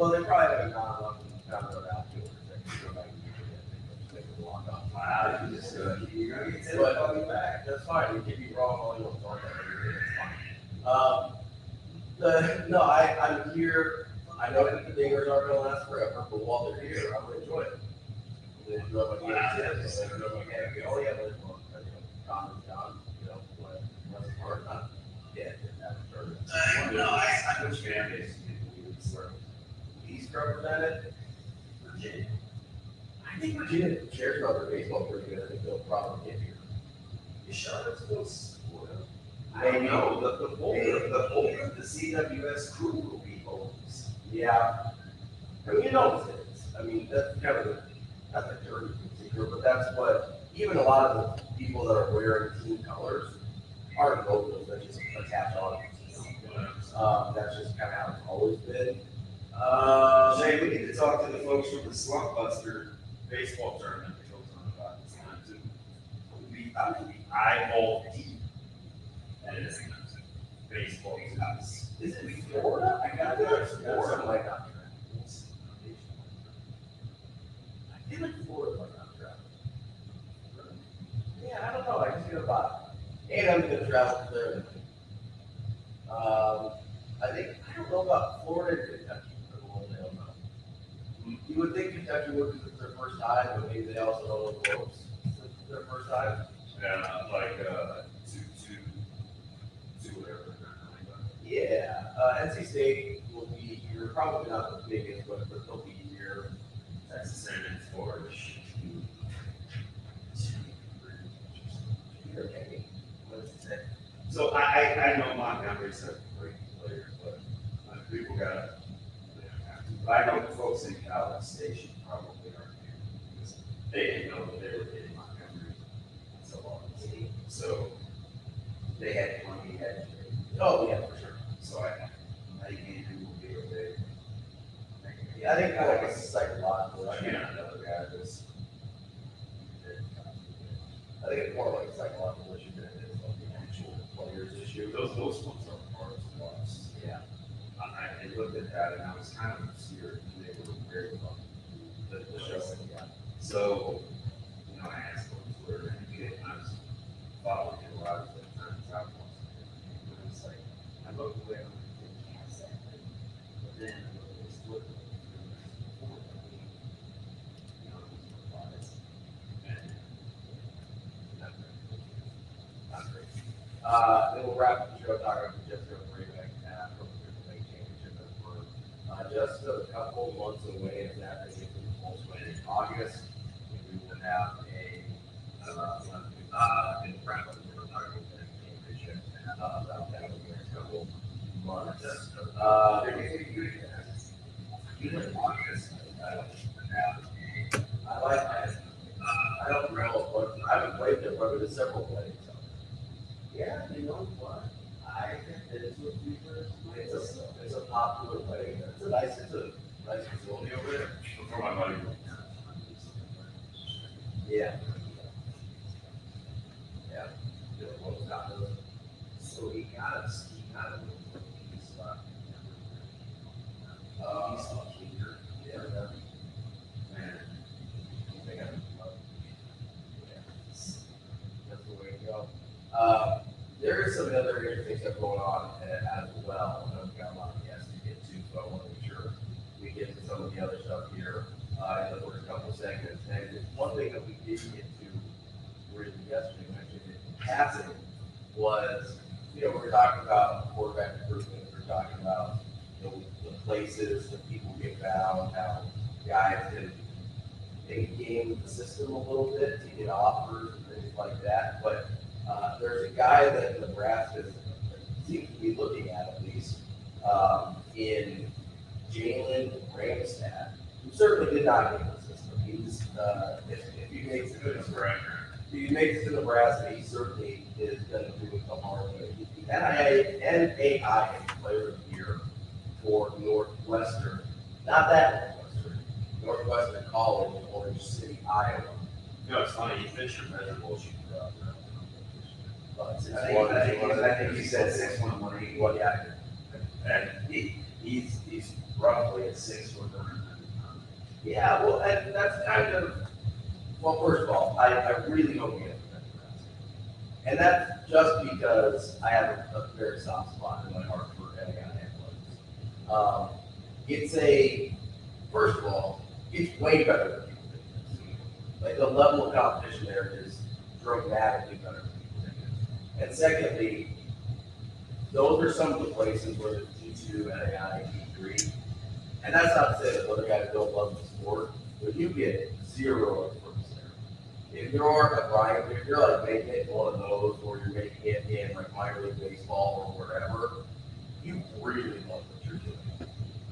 Well, they probably haven't gone up and found out afterwards. They can walk off. Wow, you just, you're gonna get But somebody back. that's fine. We can be wrong all you want. It's fine. I'm here. I know that the dingers aren't going to last forever, but while they're here, I'm going to enjoy it. I'm going to enjoy my games. I'm going to enjoy my game. Oh, yeah, but John, what was the part? Not dead. No, I wish fan base East represented. Virginia. I think Virginia cares about their baseball pretty good. I think they'll probably get here. Is Charlottesville spoiled? I Maybe. don't know. The bulk of the CWS crew will be Bulls. Yeah. I mean, it is. I mean, that's kind of not the dirty secret, but that's what, even a lot of the people that are wearing team colors aren't logos that just attach on. That's just kind of how it's always been. Jay, we need to talk to the folks from the Slump Buster baseball tournament that goes on about this time too. We eyeball deep at this baseball house. Is it Florida? I got it. Florida might not travel. I feel like Florida might not travel. Yeah, I don't know. I just get a vibe. And I'm going to travel there. I don't know about Florida and Kentucky. I don't know. You would think Kentucky would because it's their first time, but maybe they also don't look close. It's their first time. Yeah, like two whatever. Yeah, NC State will be here, probably not the biggest, but they'll be here. Texas A&M, Florida. Okay. What does it say? So I know Montgomery's a great player, but people got. I know the folks in College Station probably aren't here because they didn't know that they were getting Montgomery so long. So they had money ahead. Oh, yeah, for sure. So I think Andrew will be okay. Yeah, I think kind of like a psychological. I mean, another guy that's. I think it's more like a psychological issue than it is like the actual players issue. Those ones are hard to watch. Yeah. I looked at that and I was kind of scared. They were very fun. The show. Yeah. So, I asked them Twitter and I was following him a lot of the times I was. And I was like, I looked away and I can't say that. But then I looked at his Twitter Then we'll wrap up the show talking about the Jets going Brabec from the Pinnacle Championship that we're just a couple months away of that. I think the full swing in August. We will have in wrap up the talking about the championship about that in the next couple months. You didn't watch this. I like that. I don't know, but I haven't played there, but there's several plays. Yeah, you know what? I think that it's a popular play. It's a nice facility over there. Before my buddy. Yeah. Yeah. So he got us. He's the keeper. Yeah. Man. They got him. Yeah. That's the way to go. There is some other interesting stuff going on as well. I know we've got a lot of guests to get to, so I want to make sure we get to some of the other stuff here in the first couple of segments. And one thing that we did get to really yesterday, mentioned it in passing, was, we were talking about quarterback improvement. We were talking about, the places that people get found, how guys can maybe game the system a little bit to get offers and things like that. But there's a guy that Nebraska seems to be looking at least, in Jalen Ramstad, who certainly did not get the system. He's, if he makes it to Nebraska, he certainly is going to do it the hard way. He's the NAIA Player of the Year for Northwestern. Not that Northwestern College in Orange City, Iowa. It's funny, you fish your measurables, you can drop around. I think he said 6'1", 180. Well, yeah. And he's roughly at 6 foot. Yeah, well, and that's kind of, well, first of all, I really don't get it. And that's just because I have a very soft spot in my heart for athletics. It's first of all, it's way better than people think. Like the level of competition there is dramatically better than people think. And secondly, those are some of the places where the D2, NAI, D3, and that's not to say that other guys don't love the sport, but you get zero influence there. If you're a Brian, if you're like making it one of those, or you're making it in like minor league baseball or wherever, you really love what you're doing.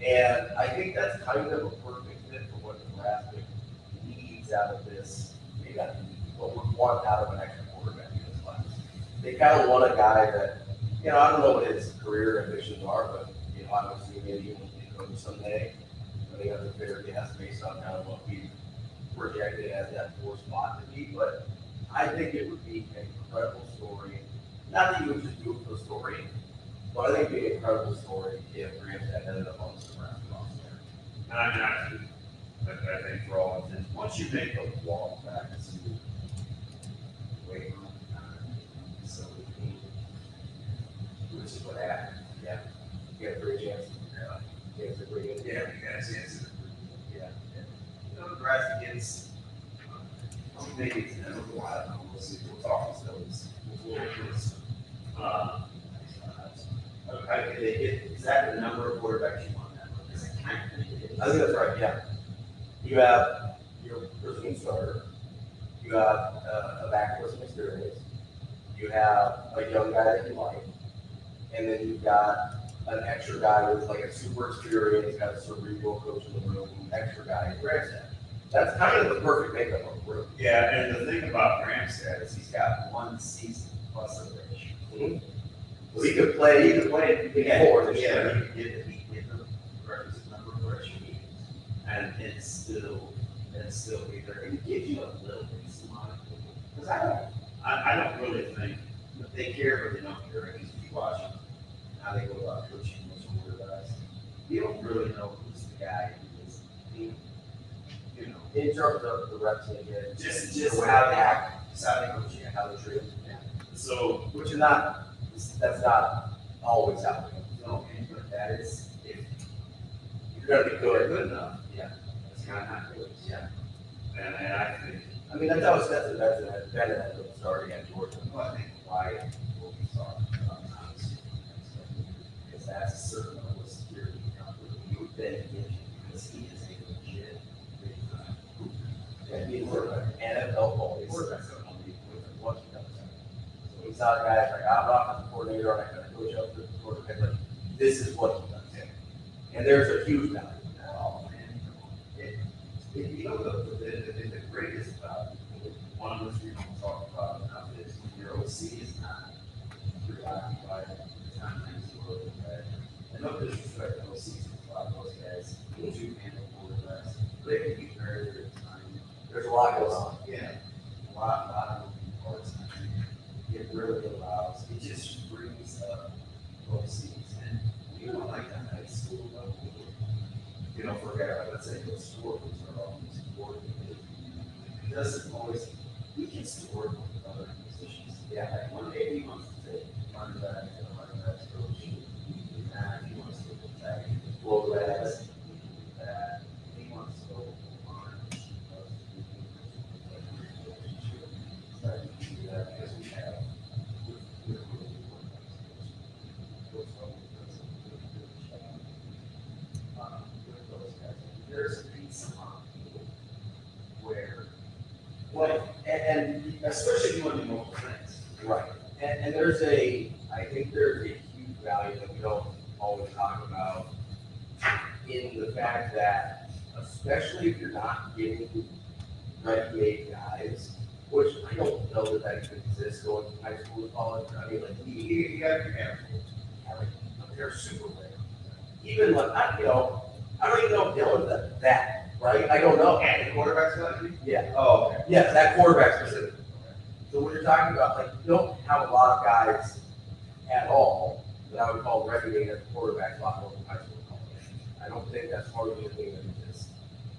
And I think that's kind of a perfect fit for what Nebraska needs out of this, maybe not needs, what we want out of an extra quarterback in this class. They kind of want a guy that, you know, I don't know what his career ambitions are, but, you know, obviously maybe he will be a coach someday. I think that's a fair guess based on kind of what we projected as that fourth spot to be. But I think it would be an incredible story. Not that you would just do it for the story, but I think it'd be an incredible story if Rams had ended up on the round roster. I think for all intents, once you make the walk back to weight room, so which is what happened. Yeah. You got a great chance. Yeah. It's a great Yeah, you got a chance. Yeah. You know, Nebraska gets, maybe it's never a while, I don't know, we'll see, we'll talk to those. Okay, they get exactly the number of quarterbacks you want that. I think that's right, yeah. You have your presumed starter. You have a back with some experience. You have a young guy that you like. And then you've got an extra guy who's like a super experienced, got a cerebral coach in the room, extra guy in Gramstad. That's kind of the perfect makeup of the room. Yeah, and the thing about Gramstad is he's got 1 season plus a ratio. Mm-hmm. So he could play before. Yeah, he could get the requisite number of ratio games, and it's still be there. And it gives you a little bit of smart. Because I don't really think that they care, but they don't care. Because if you watch how they go about coaching those quarterbacks, you don't really know who's the guy who is the, you know, In terms of the reps they get, just how they act, just how they coach, how they treat them. so Which is that's not always happening. no, but that is if You're gonna be good. good enough. Yeah. That's kind of how it goes. Yeah. And I think, I mean, that's how it's been at the starting at Georgia. well, I think why will be sorry about honestly. Because that's a certain level of security you would then give you because he is a legit big time. And he's an NFL ball. He's Quarterback. what he does. So he's not a guy that's like, I'm not the coordinator, I'm not gonna coach up the quarterback. Like, this is what he does. And there's a huge value in that. Oh, man. You know, the greatest about it, one of those people talk about enough is when your OC is not preoccupied with the time things work. And no disrespect to OCs, a lot of those guys do handle quarterbacks. They can be very, very timely. There's a lot going on. Yeah, a lot of moving parts. It really allows, it just brings up OCs. And you know, like that high school level, you know, for a guy, like, let's say those scores are always important. It doesn't always, we can score with other positions. Yeah, like one day he wants to take running back and running back coach. And he wants to go back and blow that. That he wants to go on. Start to do that because we have. There's a piece on where, Well, and especially if you want to do multiple things. right. And I think there's a huge value that we don't always talk about in the fact that, especially if you're not getting ready-made guys, which I don't know that even exists going from high school to college. I mean, like, You got your hands. they're super rare. Even like, I don't even know if Dylan's that, right? I don't know. And the quarterback's got to be? Yeah. Oh, okay. Yeah, that quarterback specific. So when you're talking about, like, you don't have a lot of guys at all that I would call ready-made at the quarterback spot going from high school to college. I don't think that's hard to think of this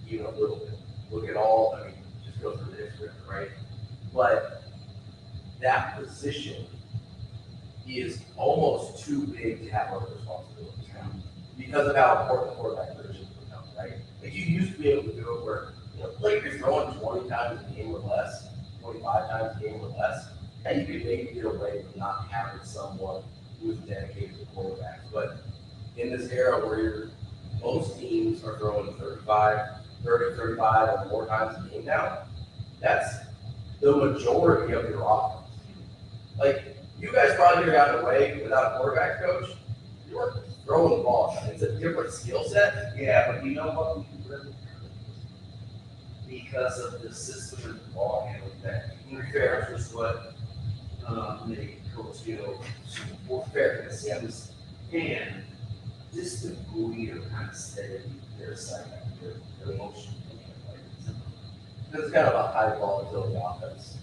even a little bit. Look at all, I mean, just go through the history, right? But that position is almost too big to have other responsibilities now because of how important the quarterback position has become, right? Like you used to be able to do it where, like you're throwing 20 times a game or less, 25 times a game or less, and you could maybe get away with not having someone who is dedicated to quarterbacks. But in this era where most teams are throwing 30, 35 or more times a game now, that's the majority of your offense. Like, you guys probably could have gotten away without a quarterback coach. You weren't throwing the ball. It's a different skill set. Yeah, but you know what? Because of the system and the ball handling that fair was what made Coach Gill more fair. And just the buoy or kind of steady their side, their emotion. It's kind of a high volatility offense.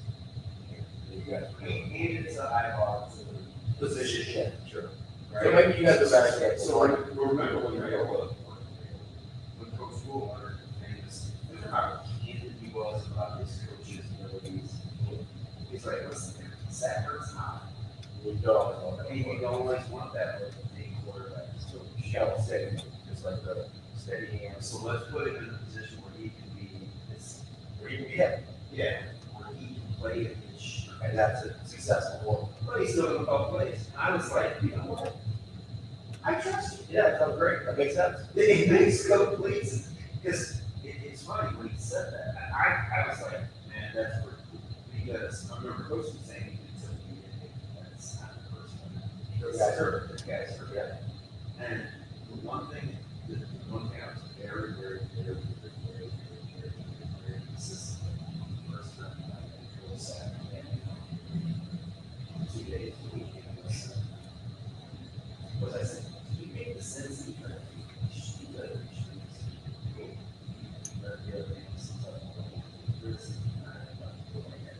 You guys And it's a high volatility position, yeah, sure. right? So maybe you guys are better at So remember when when Coach Gill learned famous, remember how candid he was about his coaches' abilities. He's like, listen, that hurts not. We don't always want that. And you don't always want that with being quarterback. So Shell steady, just like the steady hand. So let's put him in a position where he can be this, where you can get, yeah, where he can play at his strength. and that's a successful But he's still gonna call plays. I was like, you know what? I trust you. Yeah, it sounds great. That makes sense. He makes plays. Because it's funny when he said that. I was like, man, that's pretty cool. Because I remember Coach was saying he did something he didn't think that's not the first one. The guys hurt. Yeah. And the one thing I was very consistent. First time I was Saturday, 2 days a week. Was I saying? He made the sense he could.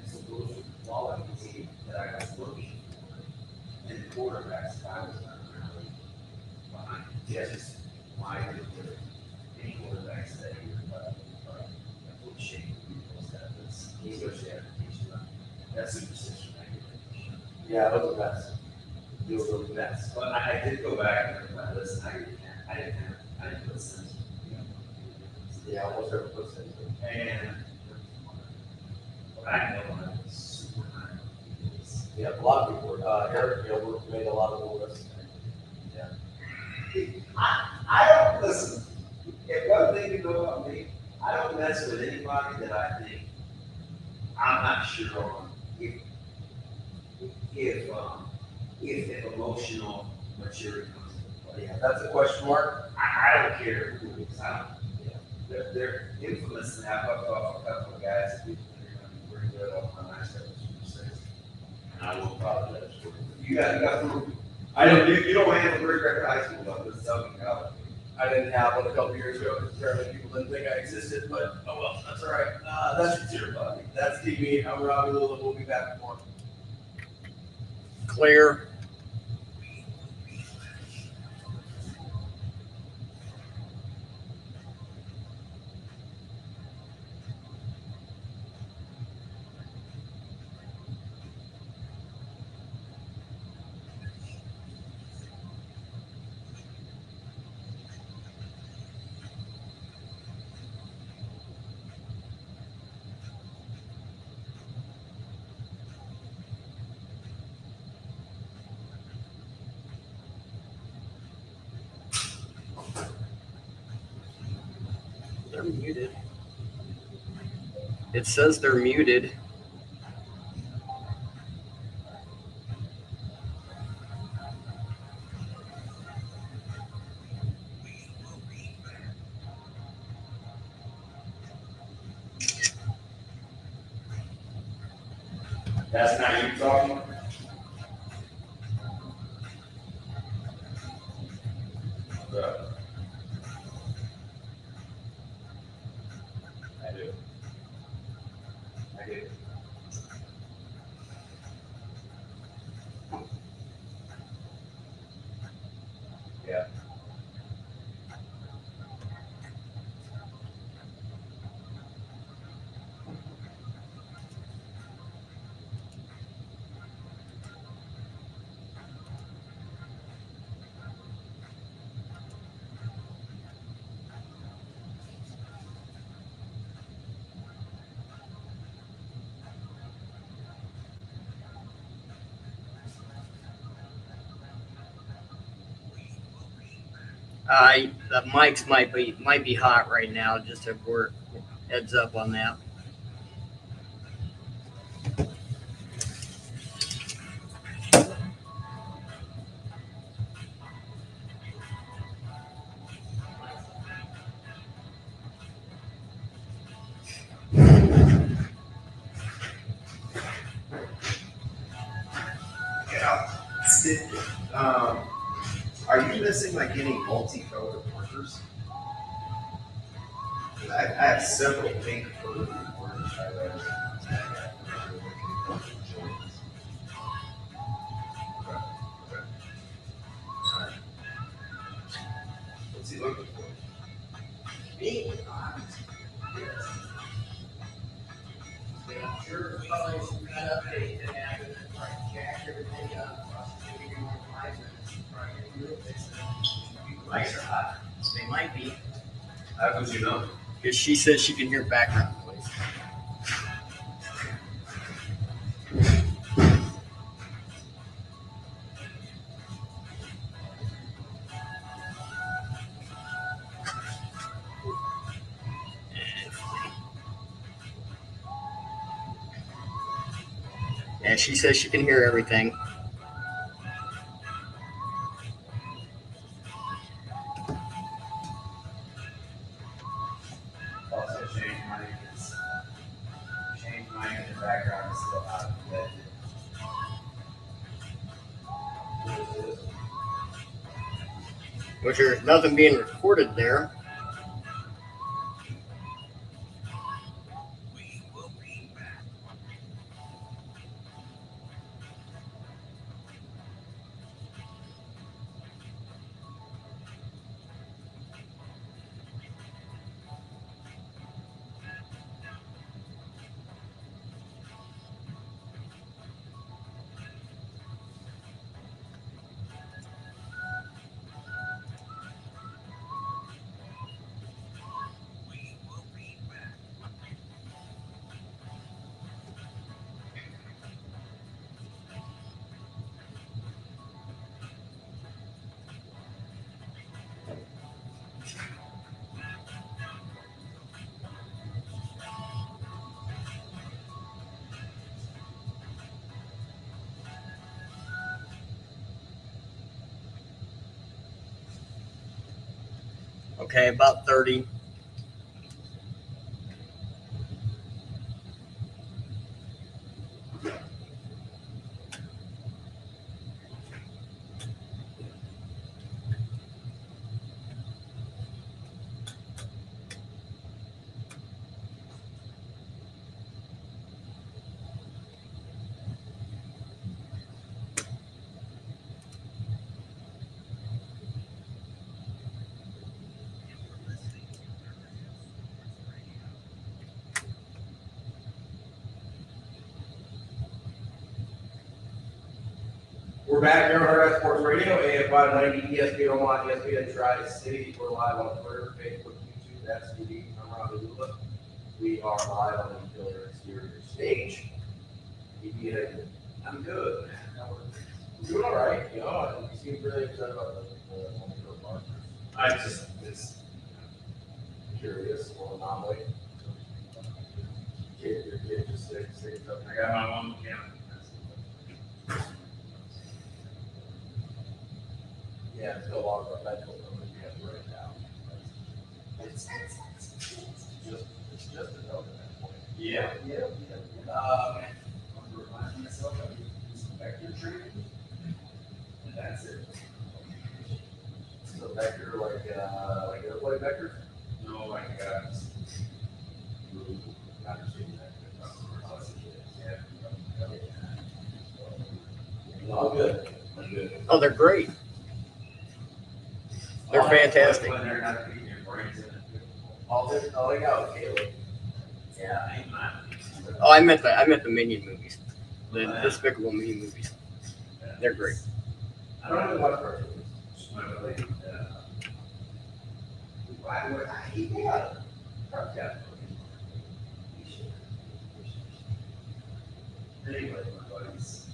So those are qualities that I was looking for. And the quarterbacks, I was not really behind. Yeah, just why did any quarterbacks that year, foot shape, that's English application. That's superstition. Yeah, that was a mess. It was a mess. But I did go back and I listened. I didn't listen. Yeah, almost every person. And I know I'm super high. Yeah, a lot of people. Eric, made a lot of the list. Yeah. I don't listen. If one thing you know about me, I don't mess with anybody that I think I'm not sure on if emotional maturity comes into play. Yeah, that's a question mark. I don't care who it is. They're infamous now. I've talked to a couple of guys that are going to bring that up on my last episode. And I won't apologize for it. You got proof. You don't have a great record high school though. This is Southern College. I didn't have one a couple years ago because apparently people didn't think I existed, but oh well, that's all right. That's your buddy. That's TV. I'm Ravi, Lulla. We'll be back with more. Clear. They're muted. It says they're muted. That's not you talking? I do. Yeah. The mics might be hot right now. Just a word heads up on that. Are you missing like any multicolored markers? I have several pink colored markers. What's he looking for? Me? I'm sure probably some kind of update that happened and like jack everything up. Maybe give more 5 minutes. Probably real fix it. Lights are hot. They might be. How would you know? Because she says she can hear background noise. And she says she can hear everything. Also change mine is change mine in the background is still hot. Which there's nothing being recorded there. Okay, about 30. We're back here on Hurrdat Sports Radio, AM 590, ESPN Omaha, ESPN Tri-City. We're live on Twitter, Facebook, YouTube, that's TV. I'm Ravi Lulla. We are live on the Killer Exterior stage. I'm good. We're doing all right. You know, you seem really excited about the multi-color markers. I just, it's Curious, or anomaly. Your kid just sticks up. I got my own camera. Yeah, it's no longer a medical number, you have to write it down. It's just a note at that point. Yeah. I'm gonna remind myself I need to do some vector treatment. And that's it. So vector, like airplane vector? No, like, Not understanding that. Yeah. All good. I'm good. Oh, they're great. They're fantastic. When they're not beating your brains in it. All I got was Caleb. Yeah, I ain't mine. Oh, I meant the Minion movies, the Despicable Me movies. They're great. I don't even watch cartoons. Why would I eat that? Anyway, my buddies,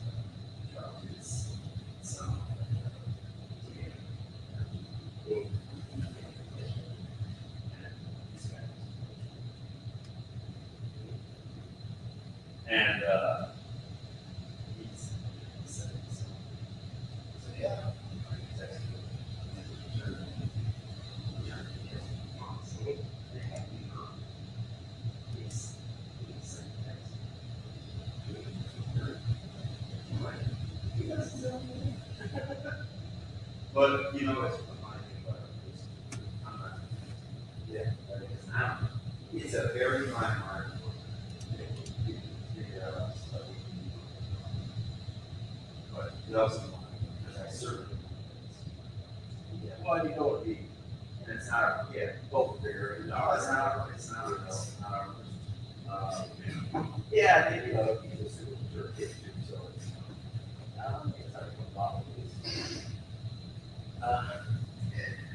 But, you know, it's funny thing about it is, I'm not, Yeah. it's a very fine art. But it also, because I serve. Yeah. Well, you know, it'd be, And it's not, yeah, both bigger. no, it's not, Yeah, I think, you know, you just do it for kids too, so it's, it's not a problem.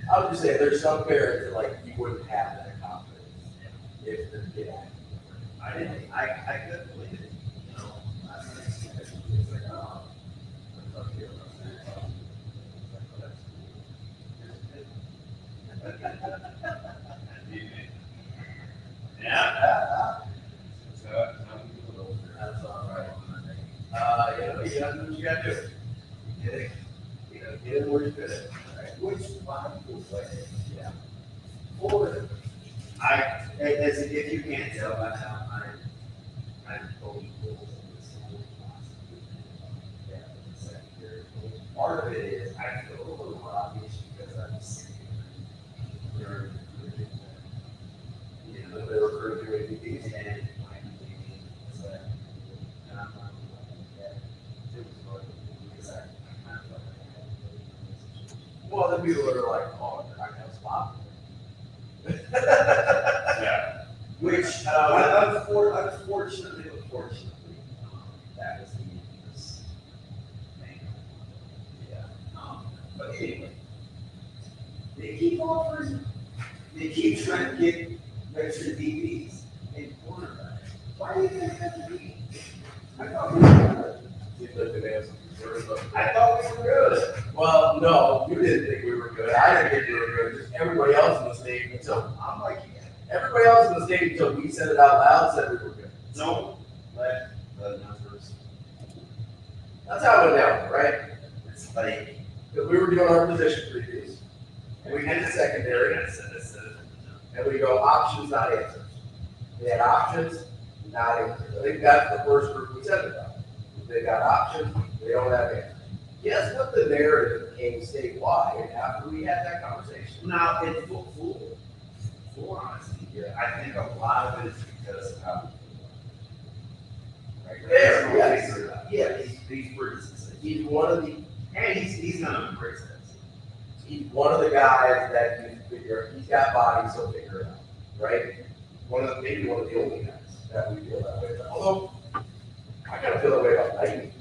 I would just say there's some parents that like you wouldn't have that confidence if their kid acted different. I couldn't believe it. You know, it's like, oh. Yeah. So, That's all right. You gotta do what you gotta do. Get it, get it where you're good at, right? Which is fine, yeah. Forward. As if you can't tell by now, I'm totally cool with this whole philosophy. Yeah, secondary. Part of it is I feel a little obvious because I'm seeing they're you know, they're recruiting through ABPs and my thinking is that, and I'm not like that. It was hard because I kind of felt like I had to go through this situation. Well, then people are like, oh, they're not gonna spot me. yeah. Which, unfortunately, that was the Yankees thing. Yeah. But anyway, they keep offering, they keep trying to get extra DBs and cornerbacks. Why do you think have to be? I thought we were good. Seems like they have some concerns about I thought we were good. Well, no, you didn't think we were good. I didn't think we were good. Just everybody else in the state until I'm like, everybody else in the state until we said it out loud said we were good. don't let the numbers. That's how it went down, right? It's like, Because we were doing our position previews, and we did the secondary, and we go options, not answers. They had options, not answers. I think that's the first group we said about. They got options, they don't have answers. Guess what the narrative became statewide after we had that conversation? now, in full honesty here, I think a lot of it is because of how. Right? There, yes. Yeah, he's pretty successful. He's one of the And he's gonna embrace that. he's one of the guys that you figure he's got body, so figure it out, right? Maybe one of the only guys that we feel that way about. Although I kind of feel that way about Nike.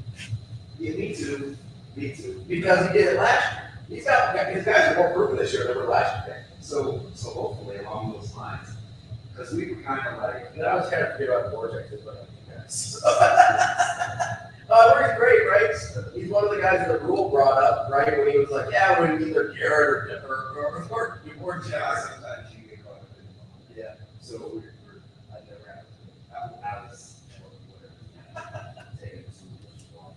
Yeah, me too. Me too. Because he did it last year. His guys are more proven this year than they were last year. So hopefully along those lines, because we were kind of like, And I was kind of forget about Vortex, but Where's great, right? He's one of the guys that Rule brought up, right? When he was like, yeah, when either Garrett or Jackson. sometimes you get caught up in it. Yeah. So I never had, I was, whatever, taking it too much long.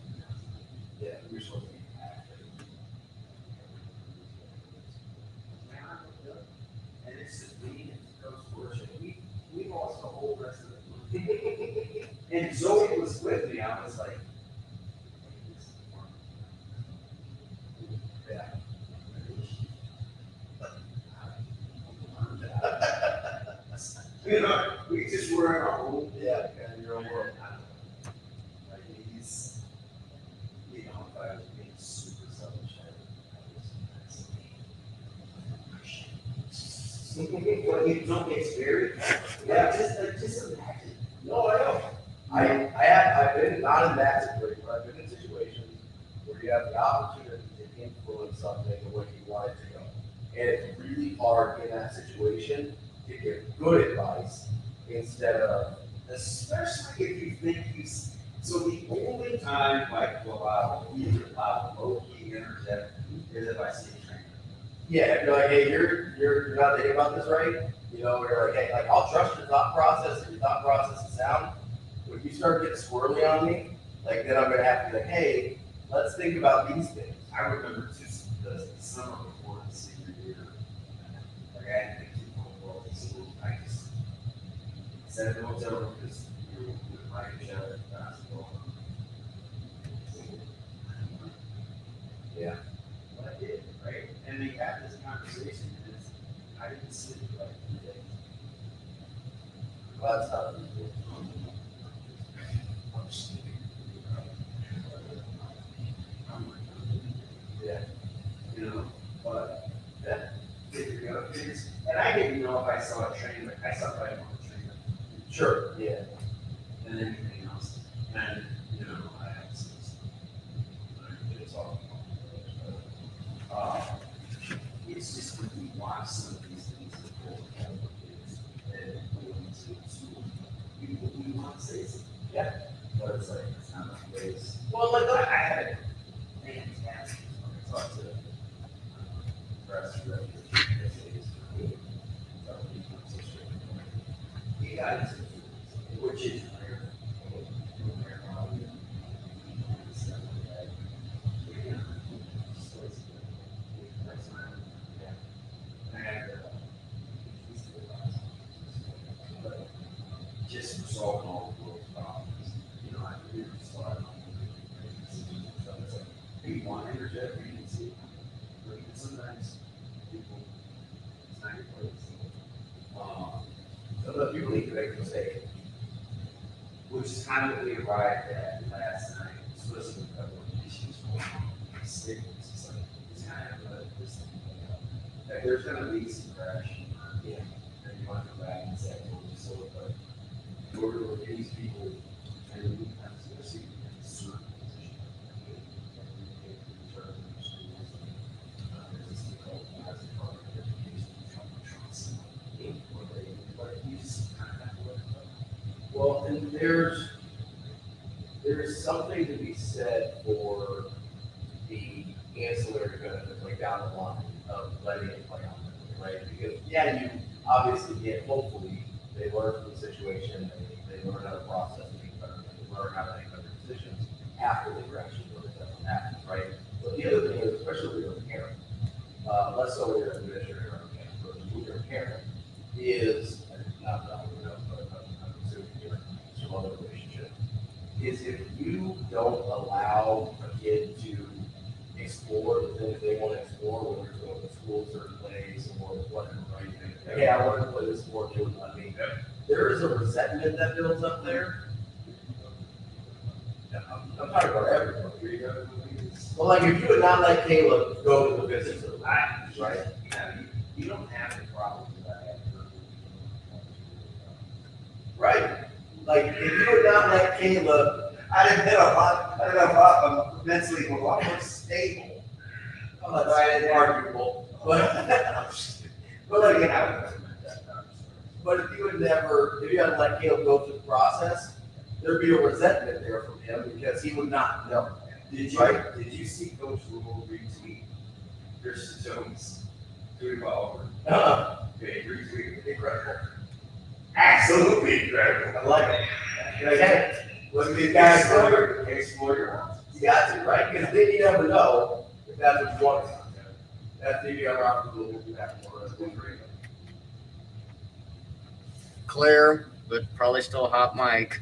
Yeah. We were supposed to be active. Man, I'm done. And it's just me and Coach Worship. We lost the whole rest of it. And Zoe was with me. I was like, Yeah. you know, we just were in our own. Yeah, kind of your own world. Like he's, you know, if I was being super selfish, Well, you know, it's very, Yeah. just imagine. No, I know. I've been not in that situation, but I've been in situations where you have the opportunity to influence something the way you want it to go. And it's really hard in that situation to give good advice instead of, Especially if you think so the only time like either low key interject is if I see a trainer. yeah, if you're like, hey, you're not thinking about this right. You know, where you're like, hey, like I'll trust your thought process if your thought process is sound. When you start getting squirrely on me, like then I'm gonna have to be like, hey, let's think about these things. I remember just the summer before the senior year, like I had to make 2 phone calls to school. I just said in the hotel room because we were playing each other basketball. Yeah. What I did, right? I didn't sleep like 3 days. Well, that's not. I'm sleeping. Yeah. You know, but that figured out things. And I didn't know if I saw a train, but I saw right on the train. Sure. Yeah. And anything else. And, you know, I have some stuff. It's all. It's just when you watch some of these things that go on with kids and going to school, you want to say something. Yeah. But it's like, it's not a place. Well, like I had a fantastic, I talked to Nebraska, he got into it, which is rare. Just resolving all the world's problems. You know, I really started on you want energetic, you can see. But sometimes people, it's not your place. sometimes people need to make a mistake. Which is kind of what we arrived at last night, especially with couple of issues going on. Statements, it's like, it's kind of let this thing play out. Like, there's gonna be some crash. Yeah. And you want to go back and say, well, so, but in order to these people, and we have to see in a certain position. There's this thing called as a part of education, trust. Or they, but you just kind of have to let it go. Well, and there's something to be said for the ancillary benefits, like down the line of letting it play out, right? Because, yeah, you obviously get, hopefully, they learn from the situation, they learn how to process things better, they learn how to make better decisions after they've actually learned that happens, right? But the other thing is, especially when you're a parent, less so when you're an administrator or a parent, but when you're a parent, is, not that I know, but I'm assuming you're in some other relationship, is if you don't allow a kid to explore the things they want to explore, whether it's going to school, certain plays, or whatever, right? Hey, I want to play this sport, you wouldn't let me. There is a resentment that builds up there. I'm talking about everybody. Well, like if you would not let Caleb go to the business of life, right? Yeah, you don't have the problems that I have. Right. Like if you would not let Caleb, I didn't have a lot mentally, a lot more stable. I'm not saying it's arguable, but like, Again, I would but if you would never, if you had to let Caleb go through the process, there'd be a resentment there from him because he would not know. Did you see Coach Lulla retweet Christian Jones doing well? Okay, retweet. Incredible. Absolutely incredible. I like it. Okay. Look at these guys, explore your wants. You got to, right? Because then you never know if that's what you want. That's the idea around the rule. You have to more Clear, but probably still a hot mic.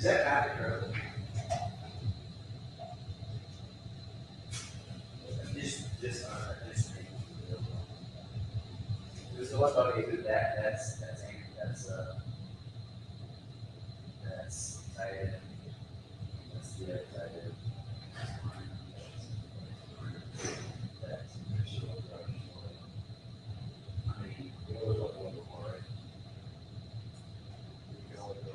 that Patrick Road? Just so what about you? That's tight end. That's the other tight end. That's I mean, you always look a little more, right? You can always go.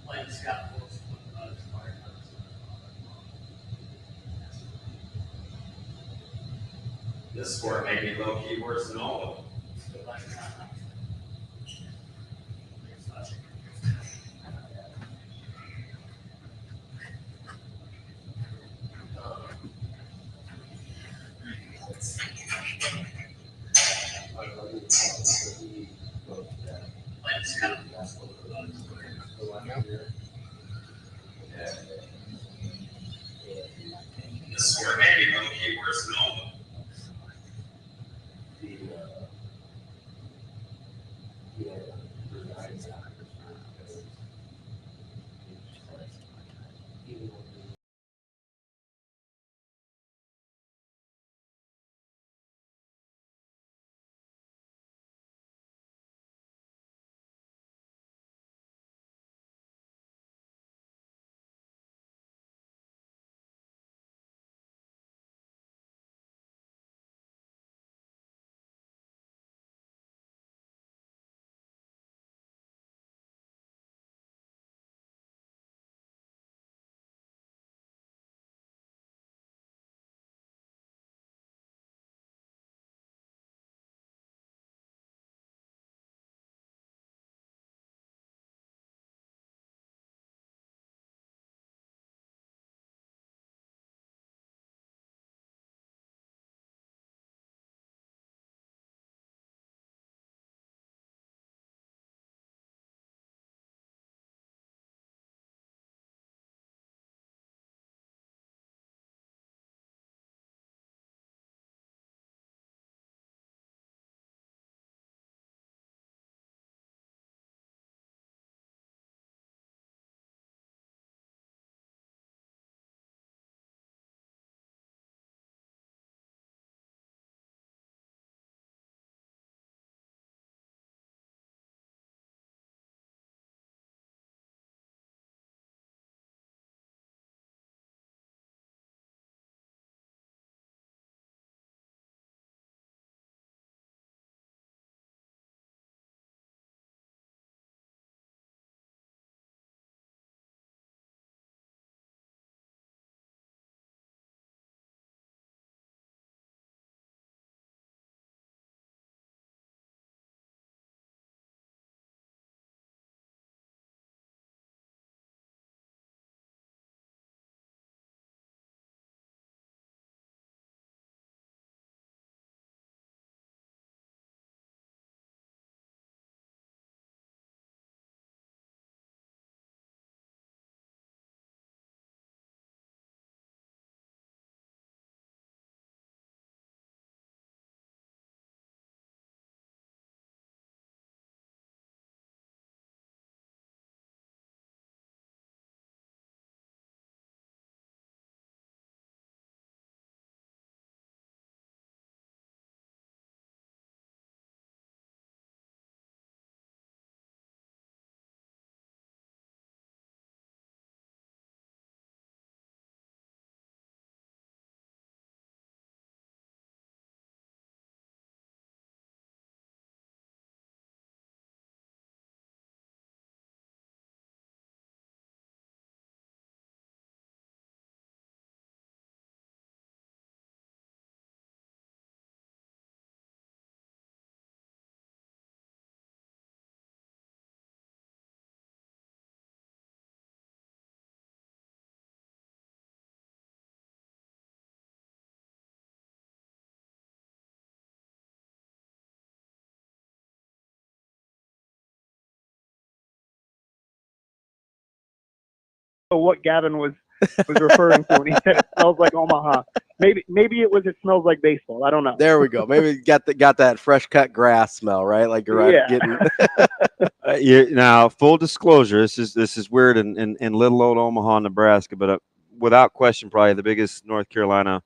Like Scott Wilson, This sport may be low key worse than all of them. This sport may be low key worse than all of them. what Gavin was was referring to when he said it smells like Omaha. Maybe it was it smells like baseball. I don't know. There we go. Maybe got that fresh cut grass smell, right? Like you're right, getting. Now, full disclosure, this is weird in little old Omaha, Nebraska, but without question, probably the biggest North Carolina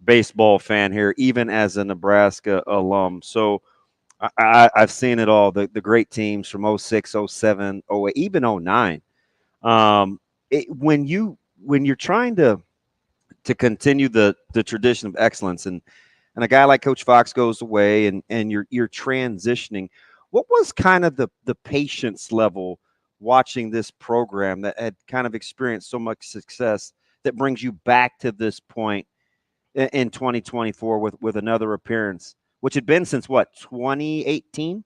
baseball fan here, even as a Nebraska alum. So I've seen it all, the great teams from 06, 07, 08, even 09. When you're trying to continue the tradition of excellence, and a guy like Coach Fox goes away, and you're transitioning, what was kind of the patience level watching this program that had kind of experienced so much success that brings you back to this point in 2024 with another appearance, which had been since what, 2018?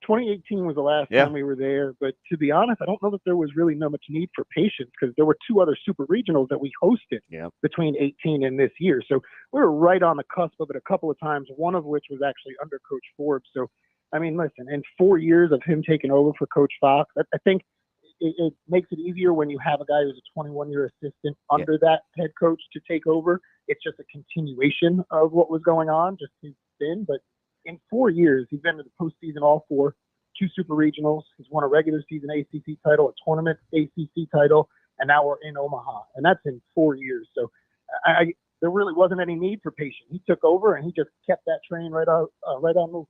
2018 was the last time we were there, but to be honest, I don't know that there was really no much need for patience because there were 2 other super regionals that we hosted between 18 and this year. So we were right on the cusp of it a couple of times, one of which was actually under Coach Forbes. So, I mean, listen, in 4 years of him taking over for Coach Fox, I think it makes it easier when you have a guy who's a 21-year assistant under that head coach to take over. It's just a continuation of what was going on, just his spin, but in 4 years, he's been to the postseason all 4, 2 super regionals. He's won a regular season ACC title, a tournament ACC title, and now we're in Omaha. And that's in 4 years. So there really wasn't any need for patience. He took over, and he just kept that train right on moving.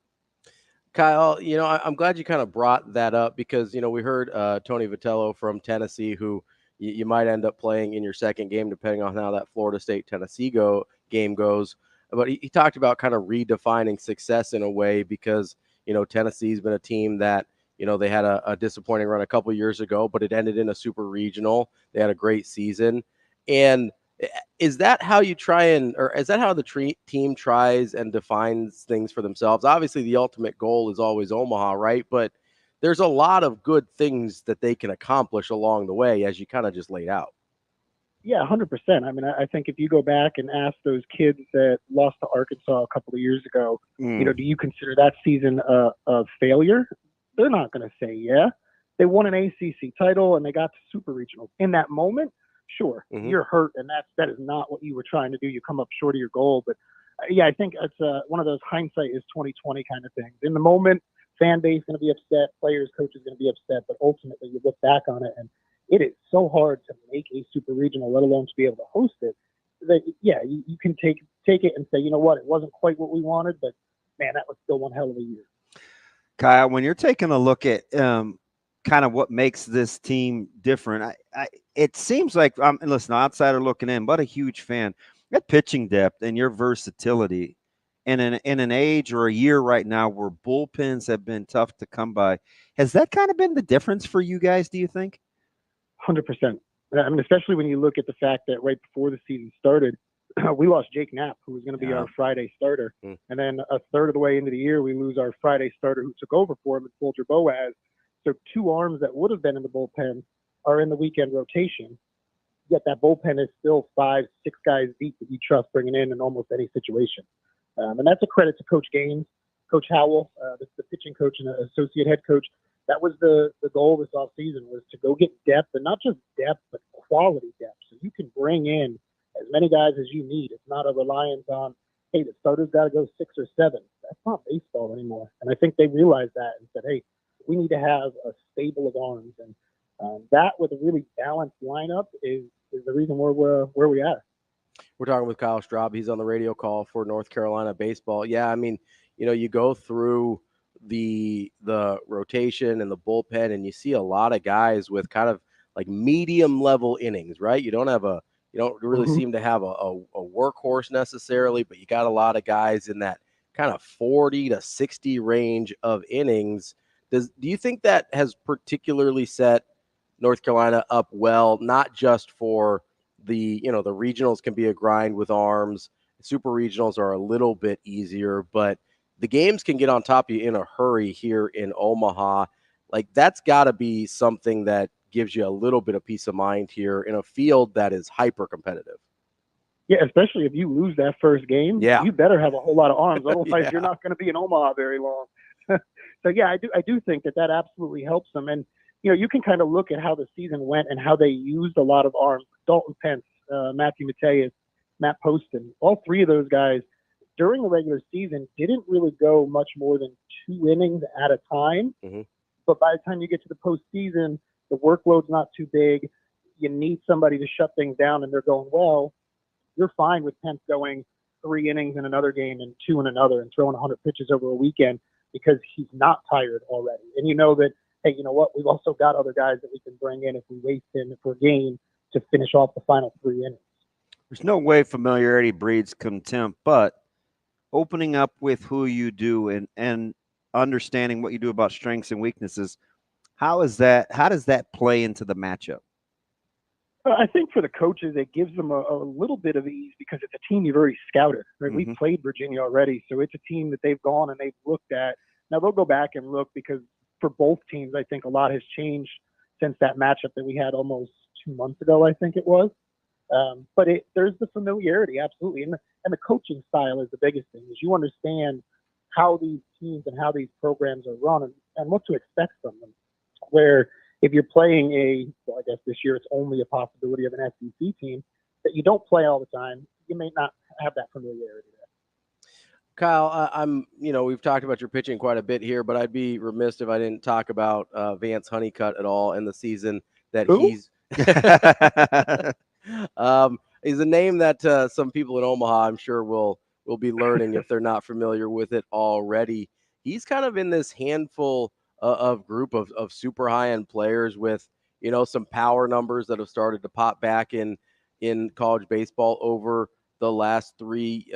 Kyle, I'm glad you kind of brought that up because, we heard Tony Vitello from Tennessee, who you might end up playing in your second game, depending on how that Florida State-Tennessee game goes. But he talked about kind of redefining success in a way because, Tennessee's been a team that, they had a disappointing run a couple years ago, but it ended in a super regional. They had a great season. And is that how you or is that how the team tries and defines things for themselves? Obviously, the ultimate goal is always Omaha, right? But there's a lot of good things that they can accomplish along the way, as you kind of just laid out. Yeah, 100%. I mean, I think if you go back and ask those kids that lost to Arkansas a couple of years ago, do you consider that season a failure? They're not going to say, yeah. They won an ACC title and they got to super regionals. In that moment, sure, you're hurt, and that is not what you were trying to do. You come up short of your goal. But, I think it's one of those hindsight is 20/20 kind of things. In the moment, fan base going to be upset, players, coaches going to be upset, but ultimately you look back on it and it is so hard to make a super regional, let alone to be able to host it, that, you can take it and say, you know what, it wasn't quite what we wanted, but, man, that was still one hell of a year. Kyle, when you're taking a look at kind of what makes this team different, it seems like, listen, outsider looking in, but a huge fan, that pitching depth and your versatility in an age or a year right now where bullpens have been tough to come by, has that kind of been the difference for you guys, do you think? 100%. I mean, especially when you look at the fact that right before the season started, we lost Jake Knapp, who was going to be our Friday starter. And then a third of the way into the year, we lose our Friday starter who took over for him at Folger Boaz. So 2 arms that would have been in the bullpen are in the weekend rotation. Yet that bullpen is still 5-6 guys deep that you trust bringing in almost any situation. And that's a credit to Coach Gaines, Coach Howell, the pitching coach and associate head coach. That was the goal this offseason, was to go get depth, and not just depth, but quality depth. So you can bring in as many guys as you need. It's not a reliance on, hey, the starter's got to go 6 or 7. That's not baseball anymore. And I think they realized that and said, hey, we need to have a stable of arms. And that with a really balanced lineup is the reason where we are. We're talking with Kyle Straub. He's on the radio call for North Carolina baseball. Yeah, I mean, you go through the rotation and the bullpen, and you see a lot of guys with kind of like medium level innings, right? You don't really seem to have a workhorse necessarily, but you got a lot of guys in that kind of 40 to 60 range of innings. Do you think that has particularly set North Carolina up well, not just for the regionals can be a grind with arms, super regionals are a little bit easier, but the games can get on top of you in a hurry here in Omaha. Like, that's got to be something that gives you a little bit of peace of mind here in a field that is hyper competitive. Yeah, especially if you lose that first game, you better have a whole lot of arms. Otherwise, you're not going to be in Omaha very long. So, yeah, I do think that absolutely helps them. And, you can kind of look at how the season went and how they used a lot of arms. Dalton Pence, Matthew Mateus, Matt Poston. All three of those guys during the regular season didn't really go much more than 2 innings at a time. Mm-hmm. But by the time you get to the postseason, the workload's not too big. You need somebody to shut things down, and they're going well. You're fine with Pence going 3 innings in another game and 2 in another and throwing 100 pitches over a weekend because he's not tired already. And you know that, hey, you know what? We've also got other guys that we can bring in if we waste him per game to finish off the final 3 innings. There's no way familiarity breeds contempt, but opening up with who you do and understanding what you do about strengths and weaknesses, how does that play into the matchup? I think for the coaches, it gives them a little bit of ease because it's a team you've already scouted. Right? Mm-hmm. We've played Virginia already, so it's a team that they've gone and they've looked at. Now they'll go back and look because for both teams, I think a lot has changed since that matchup that we had almost 2 months ago, I think it was. But there's the familiarity, absolutely. And the coaching style is the biggest thing, is you understand how these teams and how these programs are run and what to expect from them. Where if you're playing I guess this year it's only a possibility of an SEC team that you don't play all the time, you may not have that familiarity there. Kyle, we've talked about your pitching quite a bit here, but I'd be remiss if I didn't talk about Vance Honeycutt at all in the season that Who? he's is a name that some people in Omaha, I'm sure, will be learning if they're not familiar with it already. He's kind of in this handful of group of super high-end players with, some power numbers that have started to pop back in college baseball over the last 2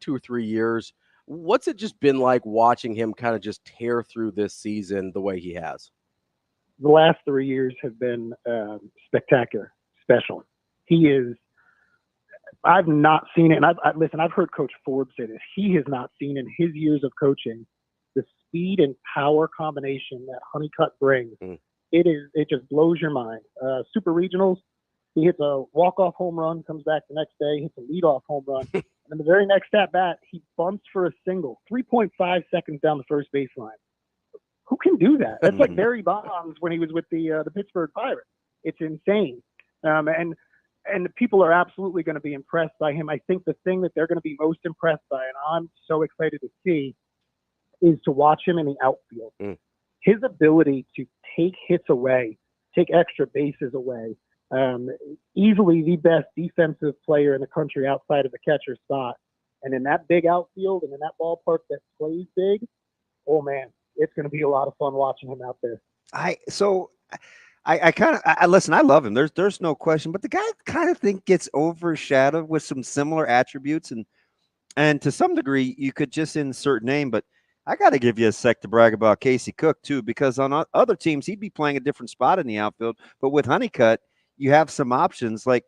or 3 years. What's it just been like watching him kind of just tear through this season the way he has? The last 3 years have been spectacular, special. He is. I've not seen it, and I've heard Coach Forbes say this. He has not seen in his years of coaching the speed and power combination that Honeycutt brings. It just blows your mind. Super regionals, he hits a walk-off home run, comes back the next day, hits a lead-off home run, and then the very next at-bat, he bunts for a single, 3.5 seconds down the first baseline. Who can do that? That's like Barry Bonds when he was with the Pittsburgh Pirates. It's insane. And people are absolutely going to be impressed by him. I think the thing that they're going to be most impressed by, and I'm so excited to see, is to watch him in the outfield. His ability to take hits away, take extra bases away, easily the best defensive player in the country outside of the catcher spot. And in that big outfield and in that ballpark that plays big, oh man, it's going to be a lot of fun watching him out there. Listen, I love him. There's no question, but the guy kind of think gets overshadowed with some similar attributes, and to some degree you could just insert name, but I got to give you a sec to brag about Casey Cook too, because on other teams he'd be playing a different spot in the outfield, but with Honeycutt you have some options. Like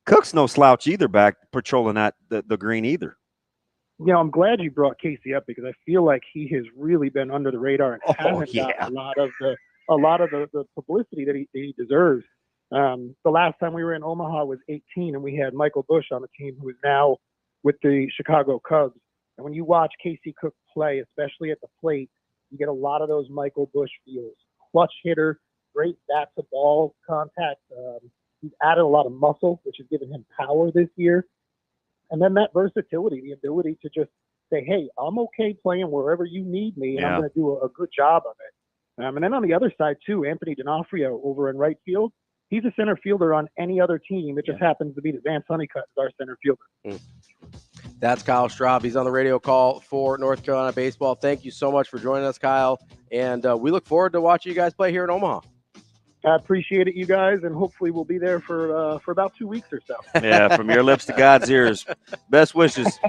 Cook's no slouch either, back patrolling that the green either. I'm glad you brought Casey up because I feel like he has really been under the radar and hasn't got a lot of the publicity that he deserves. The last time we were in Omaha was 2018, and we had Michael Bush on the team, who is now with the Chicago Cubs. And when you watch Casey Cook play, especially at the plate, you get a lot of those Michael Bush feels. Clutch hitter, great bat-to-ball contact. He's added a lot of muscle, which has given him power this year. And then that versatility, the ability to just say, hey, I'm okay playing wherever you need me, and I'm going to do a good job of it. And then on the other side, too, Anthony D'Onofrio over in right field, he's a center fielder on any other team. It just happens to be that Vance Honeycutt is our center fielder. That's Kyle Straub. He's on the radio call for North Carolina baseball. Thank you so much for joining us, Kyle. And we look forward to watching you guys play here in Omaha. I appreciate it, you guys, and hopefully we'll be there for about 2 weeks or so. Yeah, from your lips to God's ears. Best wishes.